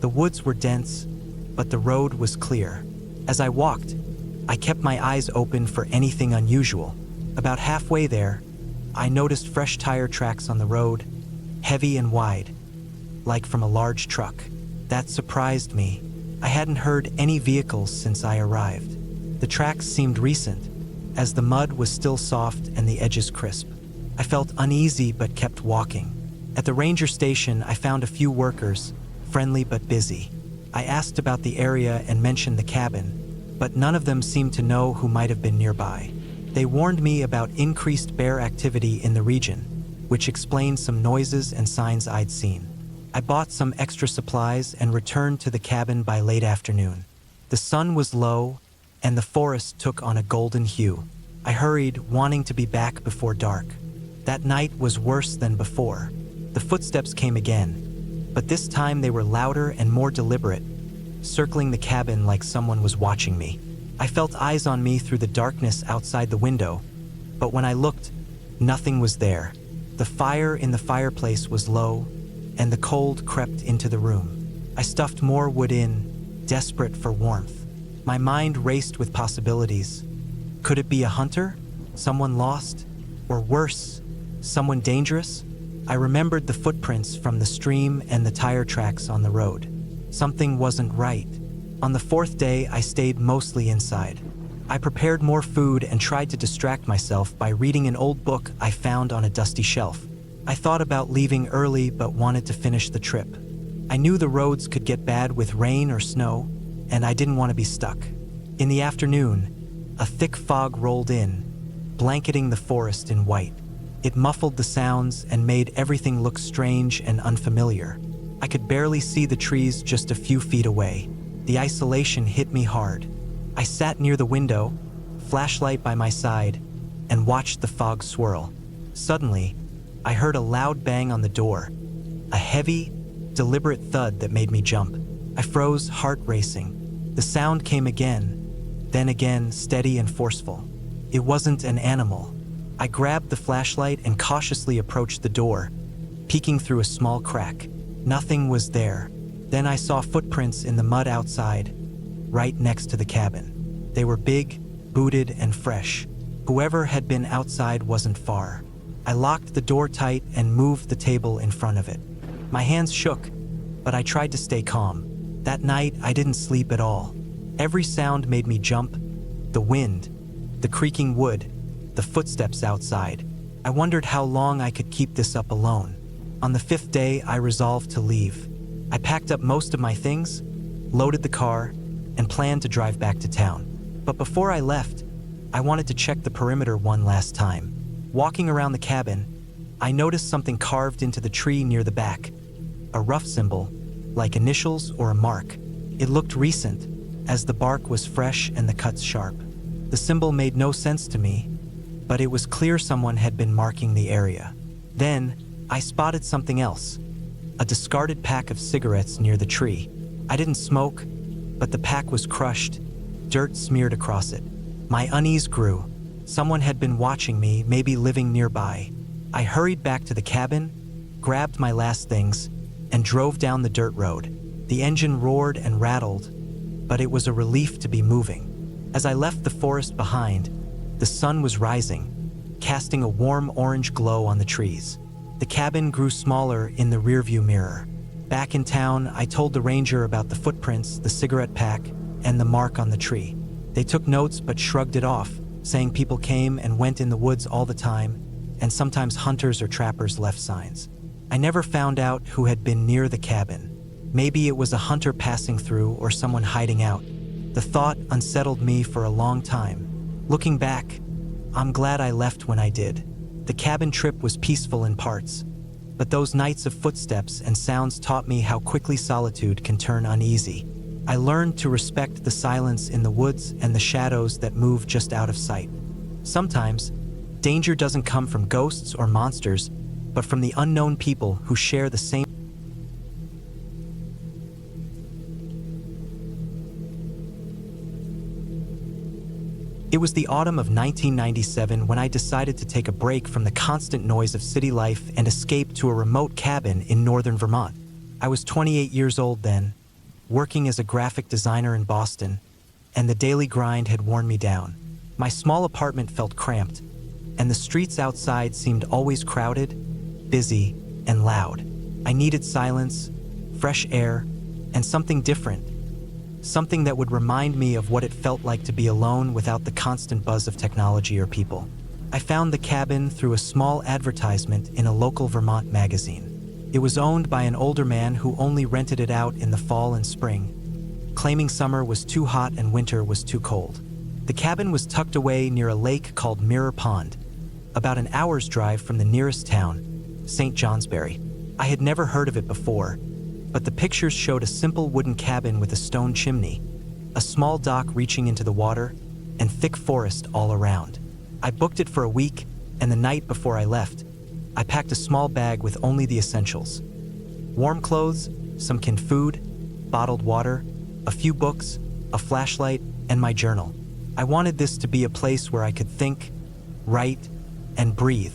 The woods were dense, but the road was clear. As I walked, I kept my eyes open for anything unusual. About halfway there, I noticed fresh tire tracks on the road, heavy and wide, like from a large truck. That surprised me. I hadn't heard any vehicles since I arrived. The tracks seemed recent, as the mud was still soft and the edges crisp. I felt uneasy but kept walking. At the ranger station, I found a few workers, friendly but busy. I asked about the area and mentioned the cabin, but none of them seemed to know who might have been nearby. They warned me about increased bear activity in the region, which explained some noises and signs I'd seen. I bought some extra supplies and returned to the cabin by late afternoon. The sun was low, and the forest took on a golden hue. I hurried, wanting to be back before dark. That night was worse than before. The footsteps came again, but this time they were louder and more deliberate, circling the cabin like someone was watching me. I felt eyes on me through the darkness outside the window, but when I looked, nothing was there. The fire in the fireplace was low, and the cold crept into the room. I stuffed more wood in, desperate for warmth. My mind raced with possibilities. Could it be a hunter? Someone lost? Or worse, someone dangerous? I remembered the footprints from the stream and the tire tracks on the road. Something wasn't right. On the fourth day, I stayed mostly inside. I prepared more food and tried to distract myself by reading an old book I found on a dusty shelf. I thought about leaving early but wanted to finish the trip. I knew the roads could get bad with rain or snow, and I didn't want to be stuck. In the afternoon, a thick fog rolled in, blanketing the forest in white. It muffled the sounds and made everything look strange and unfamiliar. I could barely see the trees just a few feet away. The isolation hit me hard. I sat near the window, flashlight by my side, and watched the fog swirl. Suddenly, I heard a loud bang on the door, a heavy, deliberate thud that made me jump. I froze, heart racing. The sound came again, then again, steady and forceful. It wasn't an animal. I grabbed the flashlight and cautiously approached the door, peeking through a small crack. Nothing was there. Then I saw footprints in the mud outside, right next to the cabin. They were big, booted, and fresh. Whoever had been outside wasn't far. I locked the door tight and moved the table in front of it. My hands shook, but I tried to stay calm. That night, I didn't sleep at all. Every sound made me jump. The wind, the creaking wood, the footsteps outside. I wondered how long I could keep this up alone. On the fifth day, I resolved to leave. I packed up most of my things, loaded the car, and planned to drive back to town. But before I left, I wanted to check the perimeter one last time. Walking around the cabin, I noticed something carved into the tree near the back. A rough symbol, like initials or a mark. It looked recent, as the bark was fresh and the cuts sharp. The symbol made no sense to me, but it was clear someone had been marking the area. Then, I spotted something else. a discarded pack of cigarettes near the tree. I didn't smoke, but the pack was crushed, dirt smeared across it. My unease grew. Someone had been watching me, maybe living nearby. I hurried back to the cabin, grabbed my last things, and drove down the dirt road. The engine roared and rattled, but it was a relief to be moving. As I left the forest behind, the sun was rising, casting a warm orange glow on the trees. The cabin grew smaller in the rearview mirror. Back in town, I told the ranger about the footprints, the cigarette pack, and the mark on the tree. They took notes but shrugged it off, saying people came and went in the woods all the time, and sometimes hunters or trappers left signs. I never found out who had been near the cabin. Maybe it was a hunter passing through or someone hiding out. The thought unsettled me for a long time. Looking back, I'm glad I left when I did. The cabin trip was peaceful in parts, but those nights of footsteps and sounds taught me how quickly solitude can turn uneasy. I learned to respect the silence in the woods and the shadows that move just out of sight. Sometimes, danger doesn't come from ghosts or monsters, but from the unknown people who share the same. It was the autumn of 1997 when I decided to take a break from the constant noise of city life and escape to a remote cabin in northern Vermont. I was 28 years old then, working as a graphic designer in Boston, and the daily grind had worn me down. My small apartment felt cramped, and the streets outside seemed always crowded, busy, and loud. I needed silence, fresh air, and something different. Something that would remind me of what it felt like to be alone without the constant buzz of technology or people. I found the cabin through a small advertisement in a local Vermont magazine. It was owned by an older man who only rented it out in the fall and spring, claiming summer was too hot and winter was too cold. The cabin was tucked away near a lake called Mirror Pond, about an hour's drive from the nearest town, St. Johnsbury. I had never heard of it before, but the pictures showed a simple wooden cabin with a stone chimney, a small dock reaching into the water, and thick forest all around. I booked it for a week, and the night before I left, I packed a small bag with only the essentials: warm clothes, some canned food, bottled water, a few books, a flashlight, and my journal. I wanted this to be a place where I could think, write, and breathe.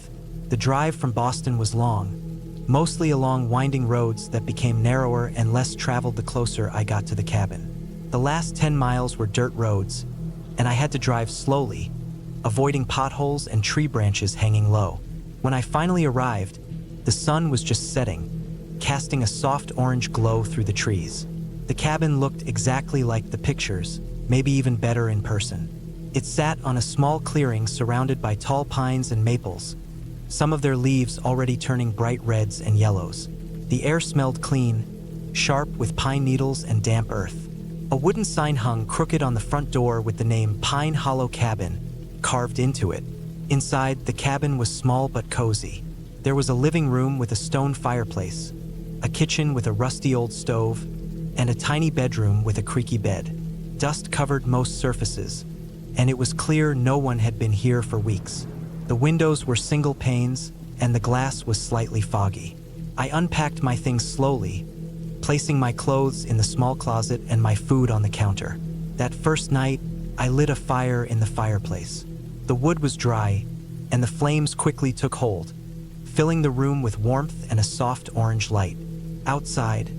The drive from Boston was long, mostly along winding roads that became narrower and less traveled the closer I got to the cabin. The last 10 miles were dirt roads, and I had to drive slowly, avoiding potholes and tree branches hanging low. When I finally arrived, the sun was just setting, casting a soft orange glow through the trees. The cabin looked exactly like the pictures, maybe even better in person. It sat on a small clearing surrounded by tall pines and maples, some of their leaves already turning bright reds and yellows. The air smelled clean, sharp with pine needles and damp earth. A wooden sign hung crooked on the front door with the name Pine Hollow Cabin carved into it. Inside, the cabin was small but cozy. There was a living room with a stone fireplace, a kitchen with a rusty old stove, and a tiny bedroom with a creaky bed. Dust covered most surfaces, and it was clear no one had been here for weeks. The windows were single panes, and the glass was slightly foggy. I unpacked my things slowly, placing my clothes in the small closet and my food on the counter. That first night, I lit a fire in the fireplace. The wood was dry, and the flames quickly took hold, filling the room with warmth and a soft orange light. Outside,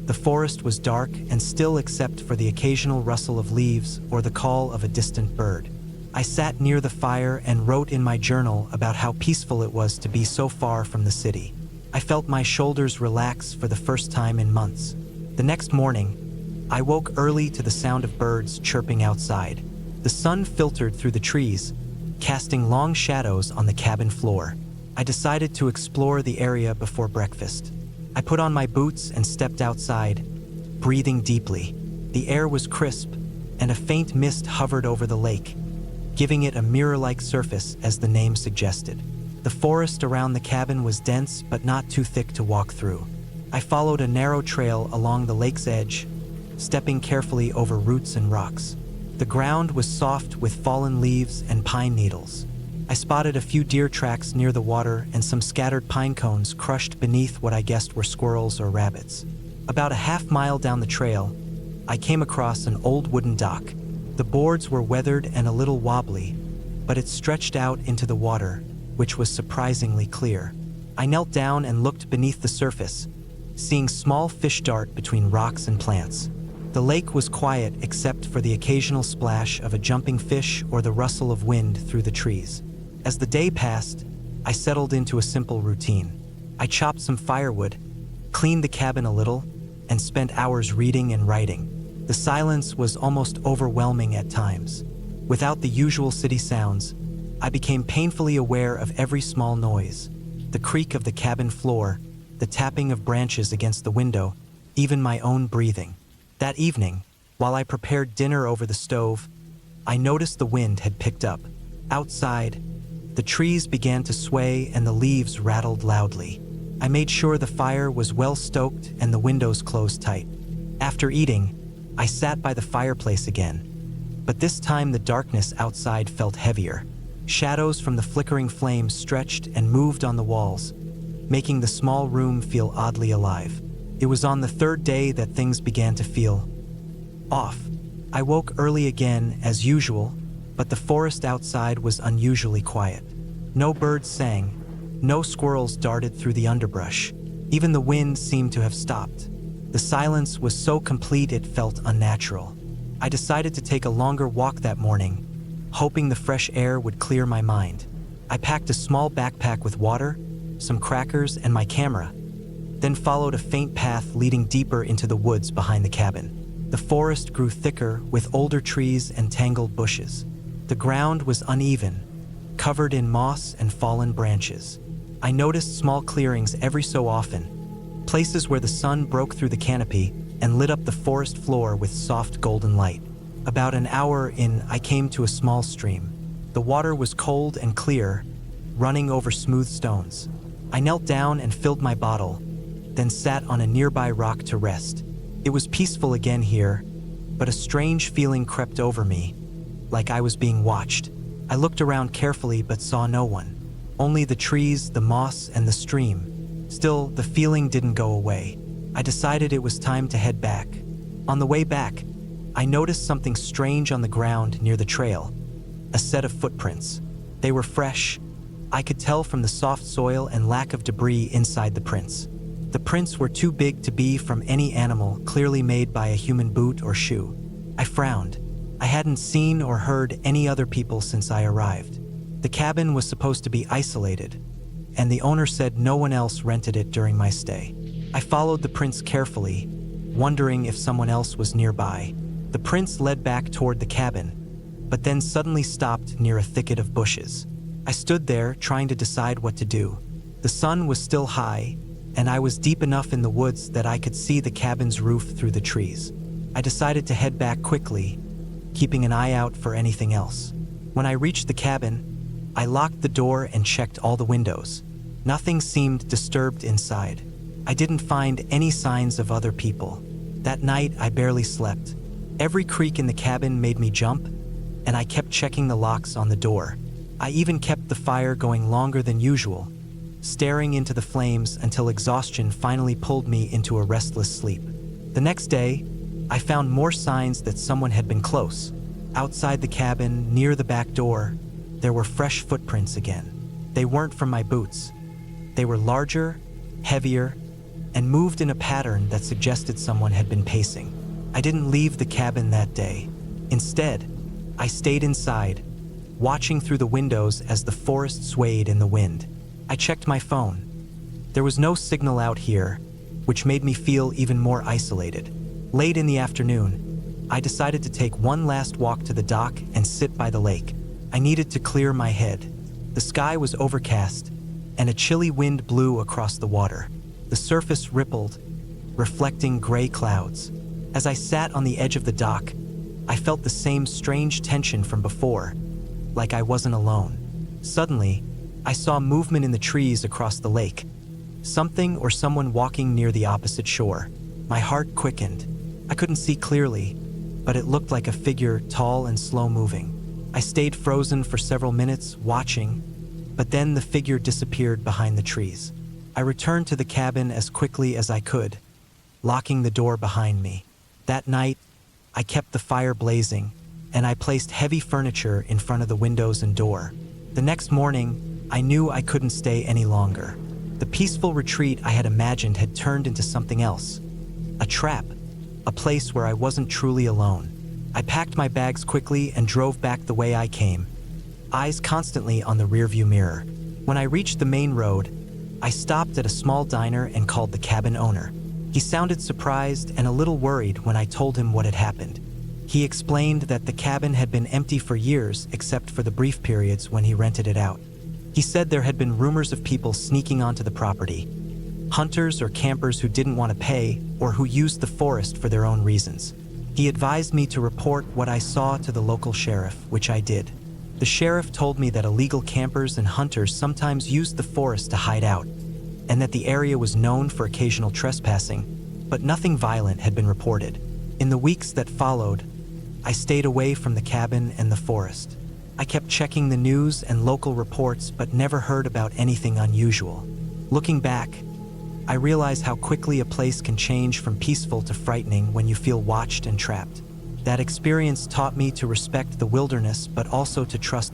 the forest was dark and still except for the occasional rustle of leaves or the call of a distant bird. I sat near the fire and wrote in my journal about how peaceful it was to be so far from the city. I felt my shoulders relax for the first time in months. The next morning, I woke early to the sound of birds chirping outside. The sun filtered through the trees, casting long shadows on the cabin floor. I decided to explore the area before breakfast. I put on my boots and stepped outside, breathing deeply. The air was crisp, and a faint mist hovered over the lake, giving it a mirror-like surface as the name suggested. The forest around the cabin was dense but not too thick to walk through. I followed a narrow trail along the lake's edge, stepping carefully over roots and rocks. The ground was soft with fallen leaves and pine needles, I spotted a few deer tracks near the water and some scattered pine cones crushed beneath what I guessed were squirrels or rabbits. About a half-mile down the trail, I came across an old wooden dock. The boards were weathered and a little wobbly, but it stretched out into the water, which was surprisingly clear. I knelt down and looked beneath the surface, seeing small fish dart between rocks and plants. The lake was quiet except for the occasional splash of a jumping fish or the rustle of wind through the trees. As the day passed, I settled into a simple routine. I chopped some firewood, cleaned the cabin a little, and spent hours reading and writing. The silence was almost overwhelming at times. Without the usual city sounds, I became painfully aware of every small noise: the creak of the cabin floor, the tapping of branches against the window, even my own breathing. That evening, while I prepared dinner over the stove, I noticed the wind had picked up. Outside, the trees began to sway and the leaves rattled loudly. I made sure the fire was well stoked and the windows closed tight. After eating, I sat by the fireplace again, but this time the darkness outside felt heavier. Shadows from the flickering flames stretched and moved on the walls, making the small room feel oddly alive. It was on the third day that things began to feel off. I woke early again as usual, but the forest outside was unusually quiet. No birds sang, no squirrels darted through the underbrush. Even the wind seemed to have stopped. The silence was so complete it felt unnatural. I decided to take a longer walk that morning, hoping the fresh air would clear my mind. I packed a small backpack with water, some crackers, and my camera, then followed a faint path leading deeper into the woods behind the cabin. The forest grew thicker with older trees and tangled bushes. The ground was uneven, covered in moss and fallen branches. I noticed small clearings every so often, places where the sun broke through the canopy and lit up the forest floor with soft golden light. About an hour in, I came to a small stream. The water was cold and clear, running over smooth stones. I knelt down and filled my bottle, then sat on a nearby rock to rest. It was peaceful again here, but a strange feeling crept over me, like I was being watched. I looked around carefully but saw no one. Only the trees, the moss, and the stream. Still, the feeling didn't go away. I decided it was time to head back. On the way back, I noticed something strange on the ground near the trail. A set of footprints. They were fresh. I could tell from the soft soil and lack of debris inside the prints. The prints were too big to be from any animal, clearly made by a human boot or shoe. I frowned. I hadn't seen or heard any other people since I arrived. The cabin was supposed to be isolated, and the owner said no one else rented it during my stay. I followed the prints carefully, wondering if someone else was nearby. The prints led back toward the cabin, but then suddenly stopped near a thicket of bushes. I stood there trying to decide what to do. The sun was still high, and I was deep enough in the woods that I could see the cabin's roof through the trees. I decided to head back quickly, keeping an eye out for anything else. When I reached the cabin, I locked the door and checked all the windows. Nothing seemed disturbed inside. I didn't find any signs of other people. That night, I barely slept. Every creak in the cabin made me jump, and I kept checking the locks on the door. I even kept the fire going longer than usual, staring into the flames until exhaustion finally pulled me into a restless sleep. The next day, I found more signs that someone had been close. Outside the cabin, near the back door, there were fresh footprints again. They weren't from my boots. They were larger, heavier, and moved in a pattern that suggested someone had been pacing. I didn't leave the cabin that day. Instead, I stayed inside, watching through the windows as the forest swayed in the wind. I checked my phone. There was no signal out here, which made me feel even more isolated. Late in the afternoon, I decided to take one last walk to the dock and sit by the lake. I needed to clear my head. The sky was overcast, and a chilly wind blew across the water. The surface rippled, reflecting gray clouds. As I sat on the edge of the dock, I felt the same strange tension from before, like I wasn't alone. Suddenly, I saw movement in the trees across the lake. Something or someone walking near the opposite shore. My heart quickened. I couldn't see clearly, but it looked like a figure, tall and slow-moving. I stayed frozen for several minutes, watching, but then the figure disappeared behind the trees. I returned to the cabin as quickly as I could, locking the door behind me. That night, I kept the fire blazing, and I placed heavy furniture in front of the windows and door. The next morning, I knew I couldn't stay any longer. The peaceful retreat I had imagined had turned into something else. A trap, a place where I wasn't truly alone. I packed my bags quickly and drove back the way I came, eyes constantly on the rearview mirror. When I reached the main road, I stopped at a small diner and called the cabin owner. He sounded surprised and a little worried when I told him what had happened. He explained that the cabin had been empty for years except for the brief periods when he rented it out. He said there had been rumors of people sneaking onto the property, hunters or campers who didn't want to pay or who used the forest for their own reasons. He advised me to report what I saw to the local sheriff, which I did. The sheriff told me that illegal campers and hunters sometimes used the forest to hide out, and that the area was known for occasional trespassing, but nothing violent had been reported. In the weeks that followed, I stayed away from the cabin and the forest. I kept checking the news and local reports, but never heard about anything unusual. Looking back, I realize how quickly a place can change from peaceful to frightening when you feel watched and trapped. That experience taught me to respect the wilderness, but also to trust.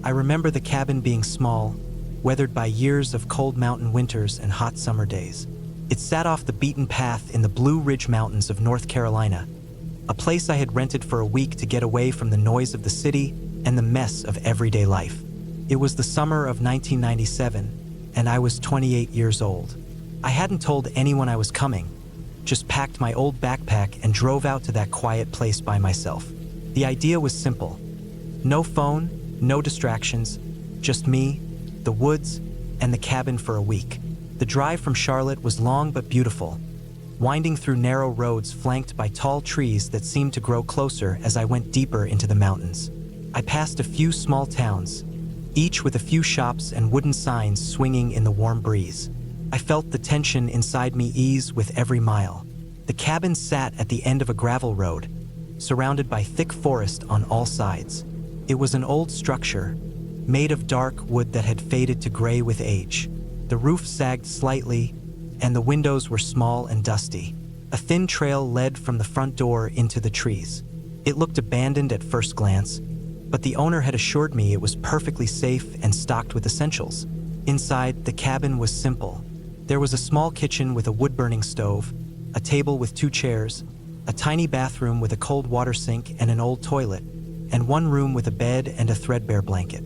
I remember the cabin being small, weathered by years of cold mountain winters and hot summer days. It sat off the beaten path in the Blue Ridge Mountains of North Carolina, a place I had rented for a week to get away from the noise of the city and the mess of everyday life. It was the summer of 1997, and I was 28 years old. I hadn't told anyone I was coming, just packed my old backpack and drove out to that quiet place by myself. The idea was simple. No phone, no distractions, just me, the woods, and the cabin for a week. The drive from Charlotte was long but beautiful, winding through narrow roads flanked by tall trees that seemed to grow closer as I went deeper into the mountains. I passed a few small towns, each with a few shops and wooden signs swinging in the warm breeze. I felt the tension inside me ease with every mile. The cabin sat at the end of a gravel road, surrounded by thick forest on all sides. It was an old structure, made of dark wood that had faded to gray with age. The roof sagged slightly, and the windows were small and dusty. A thin trail led from the front door into the trees. It looked abandoned at first glance, but the owner had assured me it was perfectly safe and stocked with essentials. Inside, the cabin was simple. There was a small kitchen with a wood-burning stove, a table with 2 chairs, a tiny bathroom with a cold water sink and an old toilet, and one room with a bed and a threadbare blanket.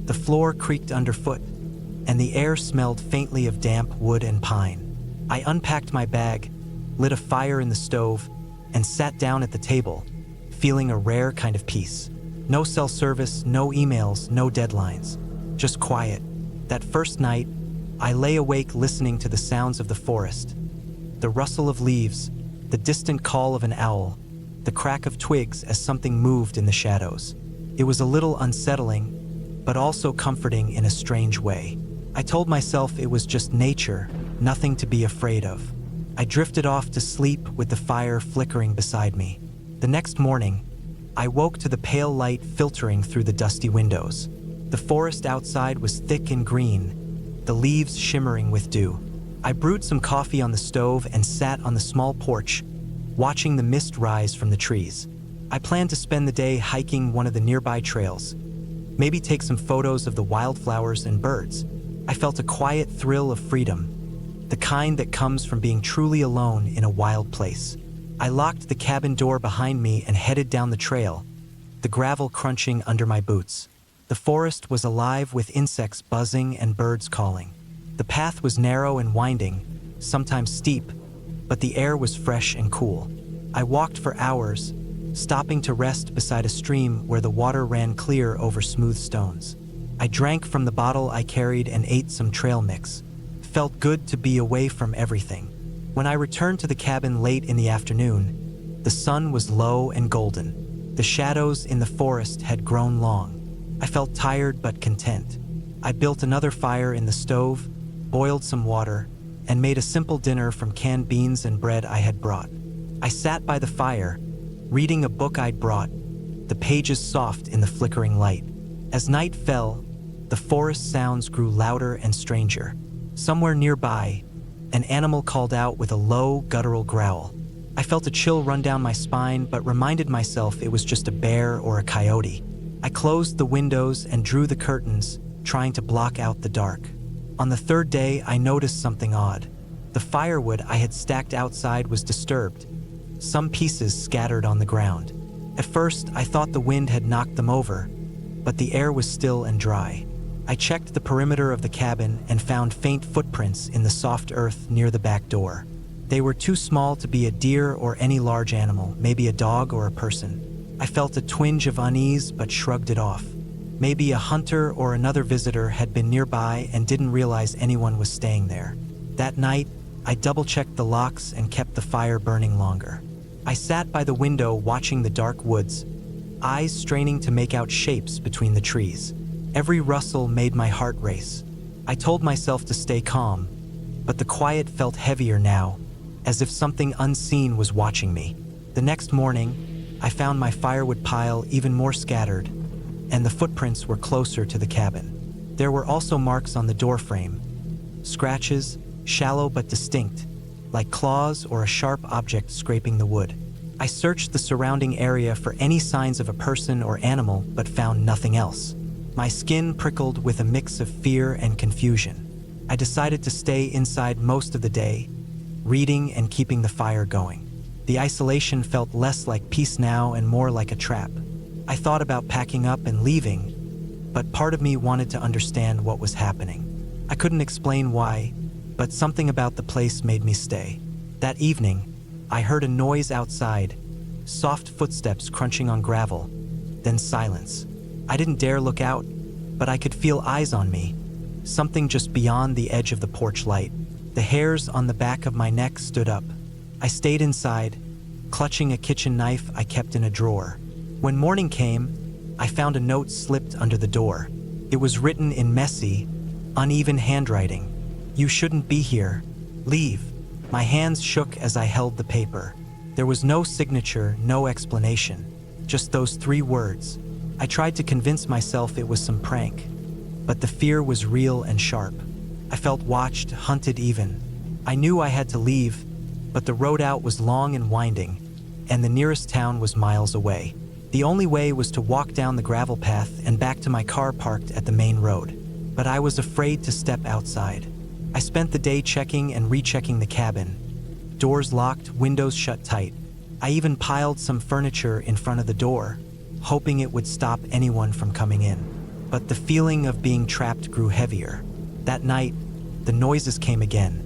The floor creaked underfoot, and the air smelled faintly of damp wood and pine. I unpacked my bag, lit a fire in the stove, and sat down at the table, feeling a rare kind of peace. No cell service, no emails, no deadlines, just quiet. That first night, I lay awake listening to the sounds of the forest, the rustle of leaves, the distant call of an owl, the crack of twigs as something moved in the shadows. It was a little unsettling, but also comforting in a strange way. I told myself it was just nature, nothing to be afraid of. I drifted off to sleep with the fire flickering beside me. The next morning, I woke to the pale light filtering through the dusty windows. The forest outside was thick and green, the leaves shimmering with dew. I brewed some coffee on the stove and sat on the small porch, watching the mist rise from the trees. I planned to spend the day hiking one of the nearby trails, maybe take some photos of the wildflowers and birds. I felt a quiet thrill of freedom, the kind that comes from being truly alone in a wild place. I locked the cabin door behind me and headed down the trail, the gravel crunching under my boots. The forest was alive with insects buzzing and birds calling. The path was narrow and winding, sometimes steep, but the air was fresh and cool. I walked for hours, stopping to rest beside a stream where the water ran clear over smooth stones. I drank from the bottle I carried and ate some trail mix. Felt good to be away from everything. When I returned to the cabin late in the afternoon, the sun was low and golden. The shadows in the forest had grown long. I felt tired but content. I built another fire in the stove, boiled some water, and made a simple dinner from canned beans and bread I had brought. I sat by the fire, reading a book I'd brought, the pages soft in the flickering light. As night fell, the forest sounds grew louder and stranger. Somewhere nearby, an animal called out with a low, guttural growl. I felt a chill run down my spine, but reminded myself it was just a bear or a coyote. I closed the windows and drew the curtains, trying to block out the dark. On the third day, I noticed something odd. The firewood I had stacked outside was disturbed, some pieces scattered on the ground. At first, I thought the wind had knocked them over, but the air was still and dry. I checked the perimeter of the cabin and found faint footprints in the soft earth near the back door. They were too small to be a deer or any large animal, maybe a dog or a person. I felt a twinge of unease but shrugged it off. Maybe a hunter or another visitor had been nearby and didn't realize anyone was staying there. That night, I double-checked the locks and kept the fire burning longer. I sat by the window watching the dark woods, eyes straining to make out shapes between the trees. Every rustle made my heart race. I told myself to stay calm, but the quiet felt heavier now, as if something unseen was watching me. The next morning, I found my firewood pile even more scattered, and the footprints were closer to the cabin. There were also marks on the doorframe, scratches, shallow but distinct, like claws or a sharp object scraping the wood. I searched the surrounding area for any signs of a person or animal, but found nothing else. My skin prickled with a mix of fear and confusion. I decided to stay inside most of the day, reading and keeping the fire going. The isolation felt less like peace now and more like a trap. I thought about packing up and leaving, but part of me wanted to understand what was happening. I couldn't explain why, but something about the place made me stay. That evening, I heard a noise outside, soft footsteps crunching on gravel, then silence. I didn't dare look out, but I could feel eyes on me, something just beyond the edge of the porch light. The hairs on the back of my neck stood up. I stayed inside, clutching a kitchen knife I kept in a drawer. When morning came, I found a note slipped under the door. It was written in messy, uneven handwriting. "You shouldn't be here. Leave." My hands shook as I held the paper. There was no signature, no explanation, just those 3 words. I tried to convince myself it was some prank, but the fear was real and sharp. I felt watched, hunted even. I knew I had to leave, but the road out was long and winding, and the nearest town was miles away. The only way was to walk down the gravel path and back to my car parked at the main road. But I was afraid to step outside. I spent the day checking and rechecking the cabin. Doors locked, windows shut tight. I even piled some furniture in front of the door, hoping it would stop anyone from coming in. But the feeling of being trapped grew heavier. That night, the noises came again.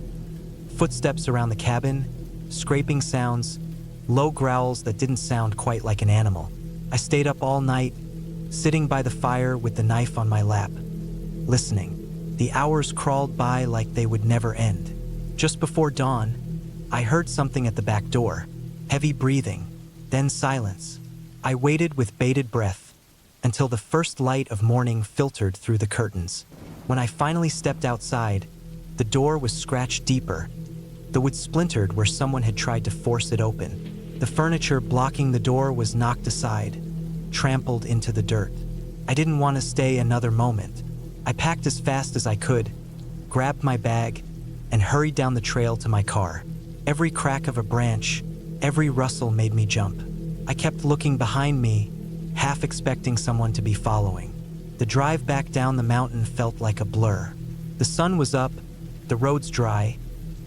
Footsteps around the cabin, scraping sounds, low growls that didn't sound quite like an animal. I stayed up all night, sitting by the fire with the knife on my lap, listening. The hours crawled by like they would never end. Just before dawn, I heard something at the back door. Heavy breathing, then silence. I waited with bated breath until the first light of morning filtered through the curtains. When I finally stepped outside, the door was scratched deeper. The wood splintered where someone had tried to force it open. The furniture blocking the door was knocked aside, trampled into the dirt. I didn't want to stay another moment. I packed as fast as I could, grabbed my bag, and hurried down the trail to my car. Every crack of a branch, every rustle made me jump. I kept looking behind me, half expecting someone to be following. The drive back down the mountain felt like a blur. The sun was up, the roads dry,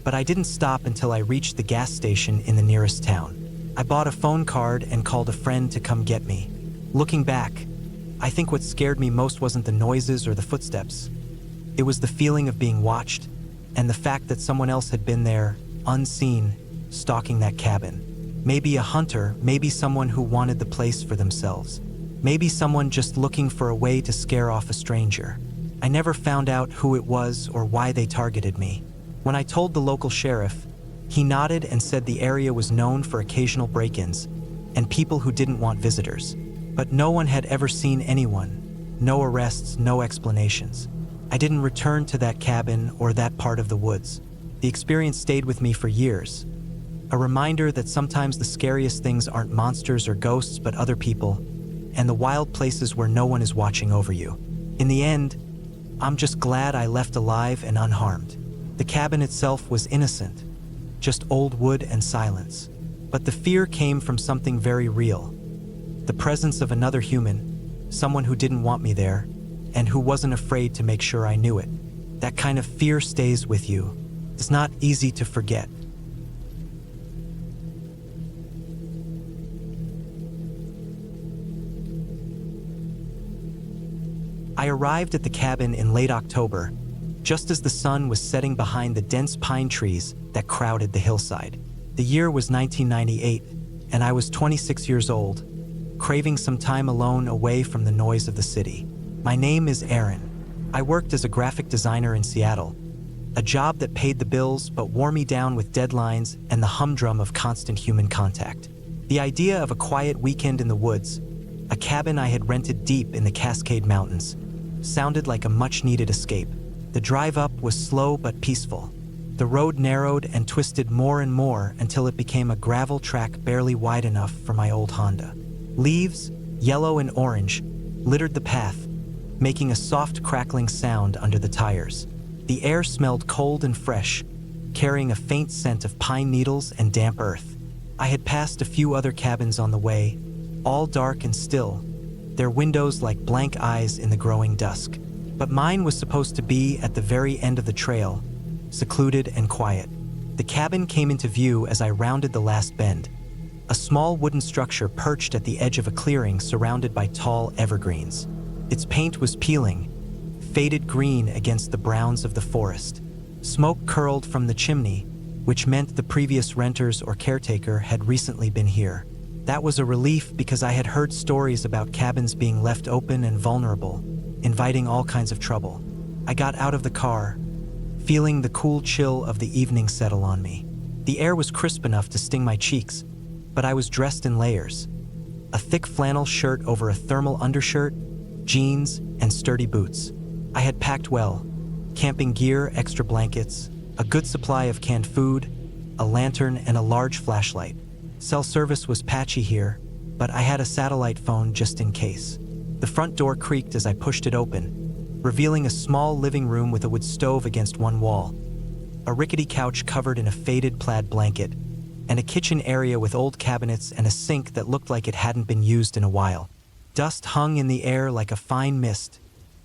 but I didn't stop until I reached the gas station in the nearest town. I bought a phone card and called a friend to come get me. Looking back, I think what scared me most wasn't the noises or the footsteps. It was the feeling of being watched, and the fact that someone else had been there, unseen, stalking that cabin. Maybe a hunter, maybe someone who wanted the place for themselves. Maybe someone just looking for a way to scare off a stranger. I never found out who it was or why they targeted me. When I told the local sheriff, he nodded and said the area was known for occasional break-ins and people who didn't want visitors. But no one had ever seen anyone. No arrests, no explanations. I didn't return to that cabin or that part of the woods. The experience stayed with me for years. A reminder that sometimes the scariest things aren't monsters or ghosts, but other people, and the wild places where no one is watching over you. In the end, I'm just glad I left alive and unharmed. The cabin itself was innocent, just old wood and silence. But the fear came from something very real. The presence of another human, someone who didn't want me there, and who wasn't afraid to make sure I knew it. That kind of fear stays with you. It's not easy to forget. I arrived at the cabin in late October, just as the sun was setting behind the dense pine trees that crowded the hillside. The year was 1998, and I was 26 years old, craving some time alone away from the noise of the city. My name is Aaron. I worked as a graphic designer in Seattle, a job that paid the bills but wore me down with deadlines and the humdrum of constant human contact. The idea of a quiet weekend in the woods, a cabin I had rented deep in the Cascade Mountains, sounded like a much-needed escape. The drive up was slow but peaceful. The road narrowed and twisted more and more until it became a gravel track barely wide enough for my old Honda. Leaves, yellow and orange, littered the path, making a soft crackling sound under the tires. The air smelled cold and fresh, carrying a faint scent of pine needles and damp earth. I had passed a few other cabins on the way, all dark and still, their windows like blank eyes in the growing dusk. But mine was supposed to be at the very end of the trail, secluded and quiet. The cabin came into view as I rounded the last bend, a small wooden structure perched at the edge of a clearing surrounded by tall evergreens. Its paint was peeling, faded green against the browns of the forest. Smoke curled from the chimney, which meant the previous renters or caretaker had recently been here. That was a relief because I had heard stories about cabins being left open and vulnerable, inviting all kinds of trouble. I got out of the car, feeling the cool chill of the evening settle on me. The air was crisp enough to sting my cheeks, but I was dressed in layers. A thick flannel shirt over a thermal undershirt, jeans, and sturdy boots. I had packed well: camping gear, extra blankets, a good supply of canned food, a lantern, and a large flashlight. Cell service was patchy here, but I had a satellite phone just in case. The front door creaked as I pushed it open, revealing a small living room with a wood stove against one wall, a rickety couch covered in a faded plaid blanket, and a kitchen area with old cabinets and a sink that looked like it hadn't been used in a while. Dust hung in the air like a fine mist,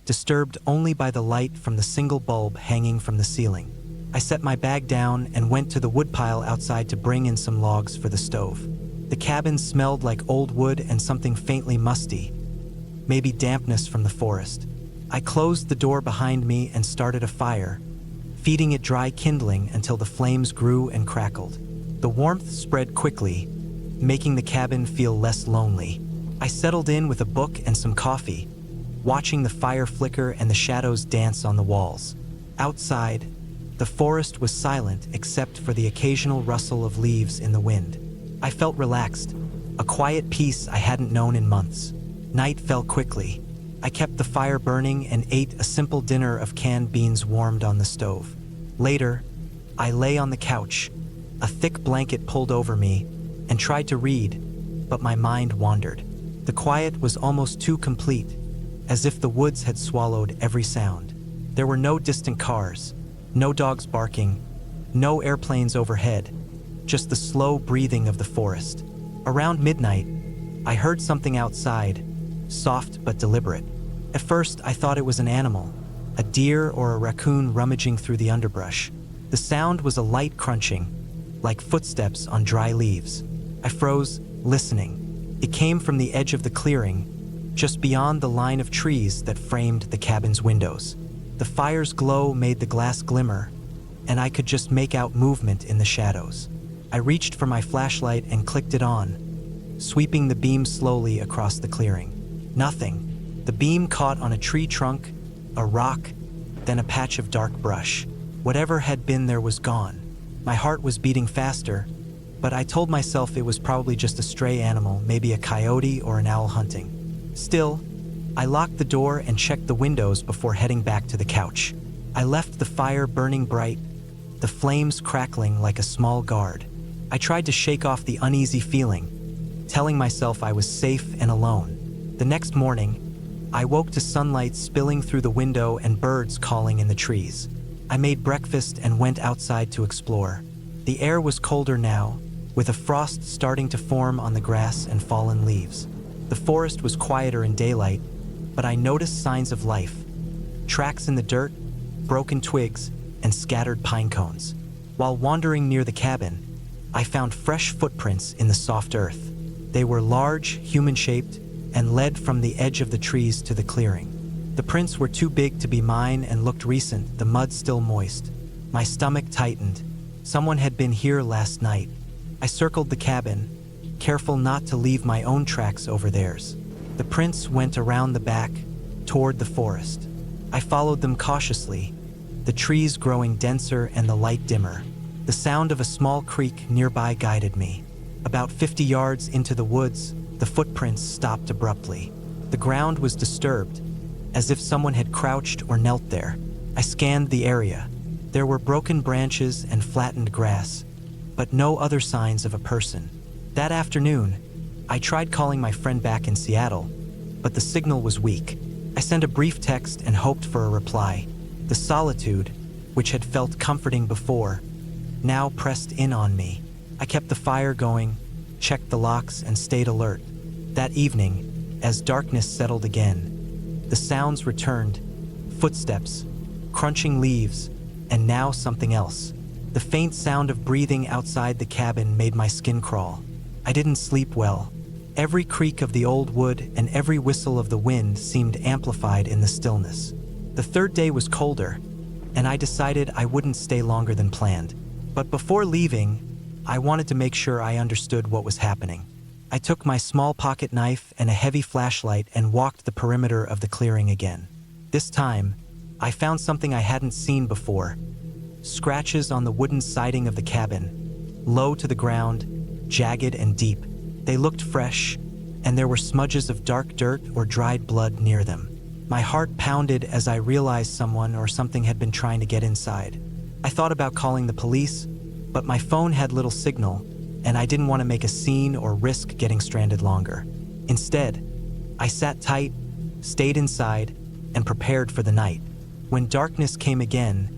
disturbed only by the light from the single bulb hanging from the ceiling. I set my bag down and went to the woodpile outside to bring in some logs for the stove. The cabin smelled like old wood and something faintly musty, maybe dampness from the forest. I closed the door behind me and started a fire, feeding it dry kindling until the flames grew and crackled. The warmth spread quickly, making the cabin feel less lonely. I settled in with a book and some coffee, watching the fire flicker and the shadows dance on the walls. Outside, the forest was silent except for the occasional rustle of leaves in the wind. I felt relaxed, a quiet peace I hadn't known in months. Night fell quickly. I kept the fire burning and ate a simple dinner of canned beans warmed on the stove. Later, I lay on the couch, a thick blanket pulled over me, and tried to read, but my mind wandered. The quiet was almost too complete, as if the woods had swallowed every sound. There were no distant cars, no dogs barking, no airplanes overhead, just the slow breathing of the forest. Around midnight, I heard something outside, soft but deliberate. At first, I thought it was an animal, a deer or a raccoon rummaging through the underbrush. The sound was a light crunching, like footsteps on dry leaves. I froze, listening. It came from the edge of the clearing, just beyond the line of trees that framed the cabin's windows. The fire's glow made the glass glimmer, and I could just make out movement in the shadows. I reached for my flashlight and clicked it on, sweeping the beam slowly across the clearing. Nothing. The beam caught on a tree trunk, a rock, then a patch of dark brush. Whatever had been there was gone. My heart was beating faster, but I told myself it was probably just a stray animal, maybe a coyote or an owl hunting. Still, I locked the door and checked the windows before heading back to the couch. I left the fire burning bright, the flames crackling like a small guard. I tried to shake off the uneasy feeling, telling myself I was safe and alone. The next morning, I woke to sunlight spilling through the window and birds calling in the trees. I made breakfast and went outside to explore. The air was colder now, with a frost starting to form on the grass and fallen leaves. The forest was quieter in daylight, but I noticed signs of life. Tracks in the dirt, broken twigs, and scattered pine cones. While wandering near the cabin, I found fresh footprints in the soft earth. They were large, human-shaped, and led from the edge of the trees to the clearing. The prints were too big to be mine and looked recent, the mud still moist. My stomach tightened. Someone had been here last night. I circled the cabin, careful not to leave my own tracks over theirs. The prints went around the back, toward the forest. I followed them cautiously, the trees growing denser and the light dimmer. The sound of a small creek nearby guided me. About 50 yards into the woods, the footprints stopped abruptly. The ground was disturbed, as if someone had crouched or knelt there. I scanned the area. There were broken branches and flattened grass, but no other signs of a person. That afternoon, I tried calling my friend back in Seattle, but the signal was weak. I sent a brief text and hoped for a reply. The solitude, which had felt comforting before, now pressed in on me. I kept the fire going, checked the locks, and stayed alert. That evening, as darkness settled again, the sounds returned: footsteps, crunching leaves, and now something else. The faint sound of breathing outside the cabin made my skin crawl. I didn't sleep well. Every creak of the old wood and every whistle of the wind seemed amplified in the stillness. The third day was colder, and I decided I wouldn't stay longer than planned. But before leaving, I wanted to make sure I understood what was happening. I took my small pocket knife and a heavy flashlight and walked the perimeter of the clearing again. This time, I found something I hadn't seen before: scratches on the wooden siding of the cabin, low to the ground, jagged and deep. They looked fresh, and there were smudges of dark dirt or dried blood near them. My heart pounded as I realized someone or something had been trying to get inside. I thought about calling the police, but my phone had little signal, and I didn't want to make a scene or risk getting stranded longer. Instead, I sat tight, stayed inside, and prepared for the night. When darkness came again,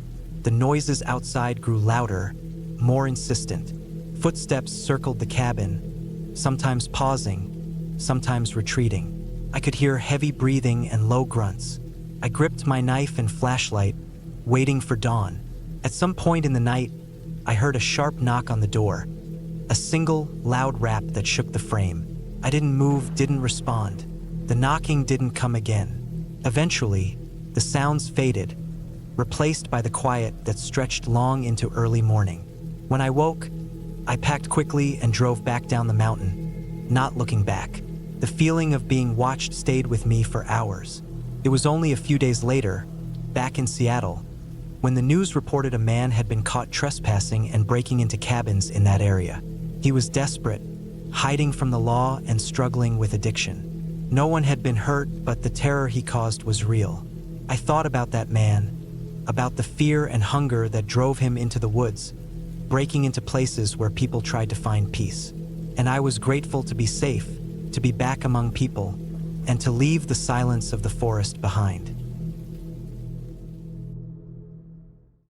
the noises outside grew louder, more insistent. Footsteps circled the cabin, sometimes pausing, sometimes retreating. I could hear heavy breathing and low grunts. I gripped my knife and flashlight, waiting for dawn. At some point in the night, I heard a sharp knock on the door, a single, loud rap that shook the frame. I didn't move, didn't respond. The knocking didn't come again. Eventually, the sounds faded, replaced by the quiet that stretched long into early morning. When I woke, I packed quickly and drove back down the mountain, not looking back. The feeling of being watched stayed with me for hours. It was only a few days later, back in Seattle, when the news reported a man had been caught trespassing and breaking into cabins in that area. He was desperate, hiding from the law and struggling with addiction. No one had been hurt, but the terror he caused was real. I thought about that man, about the fear and hunger that drove him into the woods, breaking into places where people tried to find peace. And I was grateful to be safe, to be back among people, and to leave the silence of the forest behind.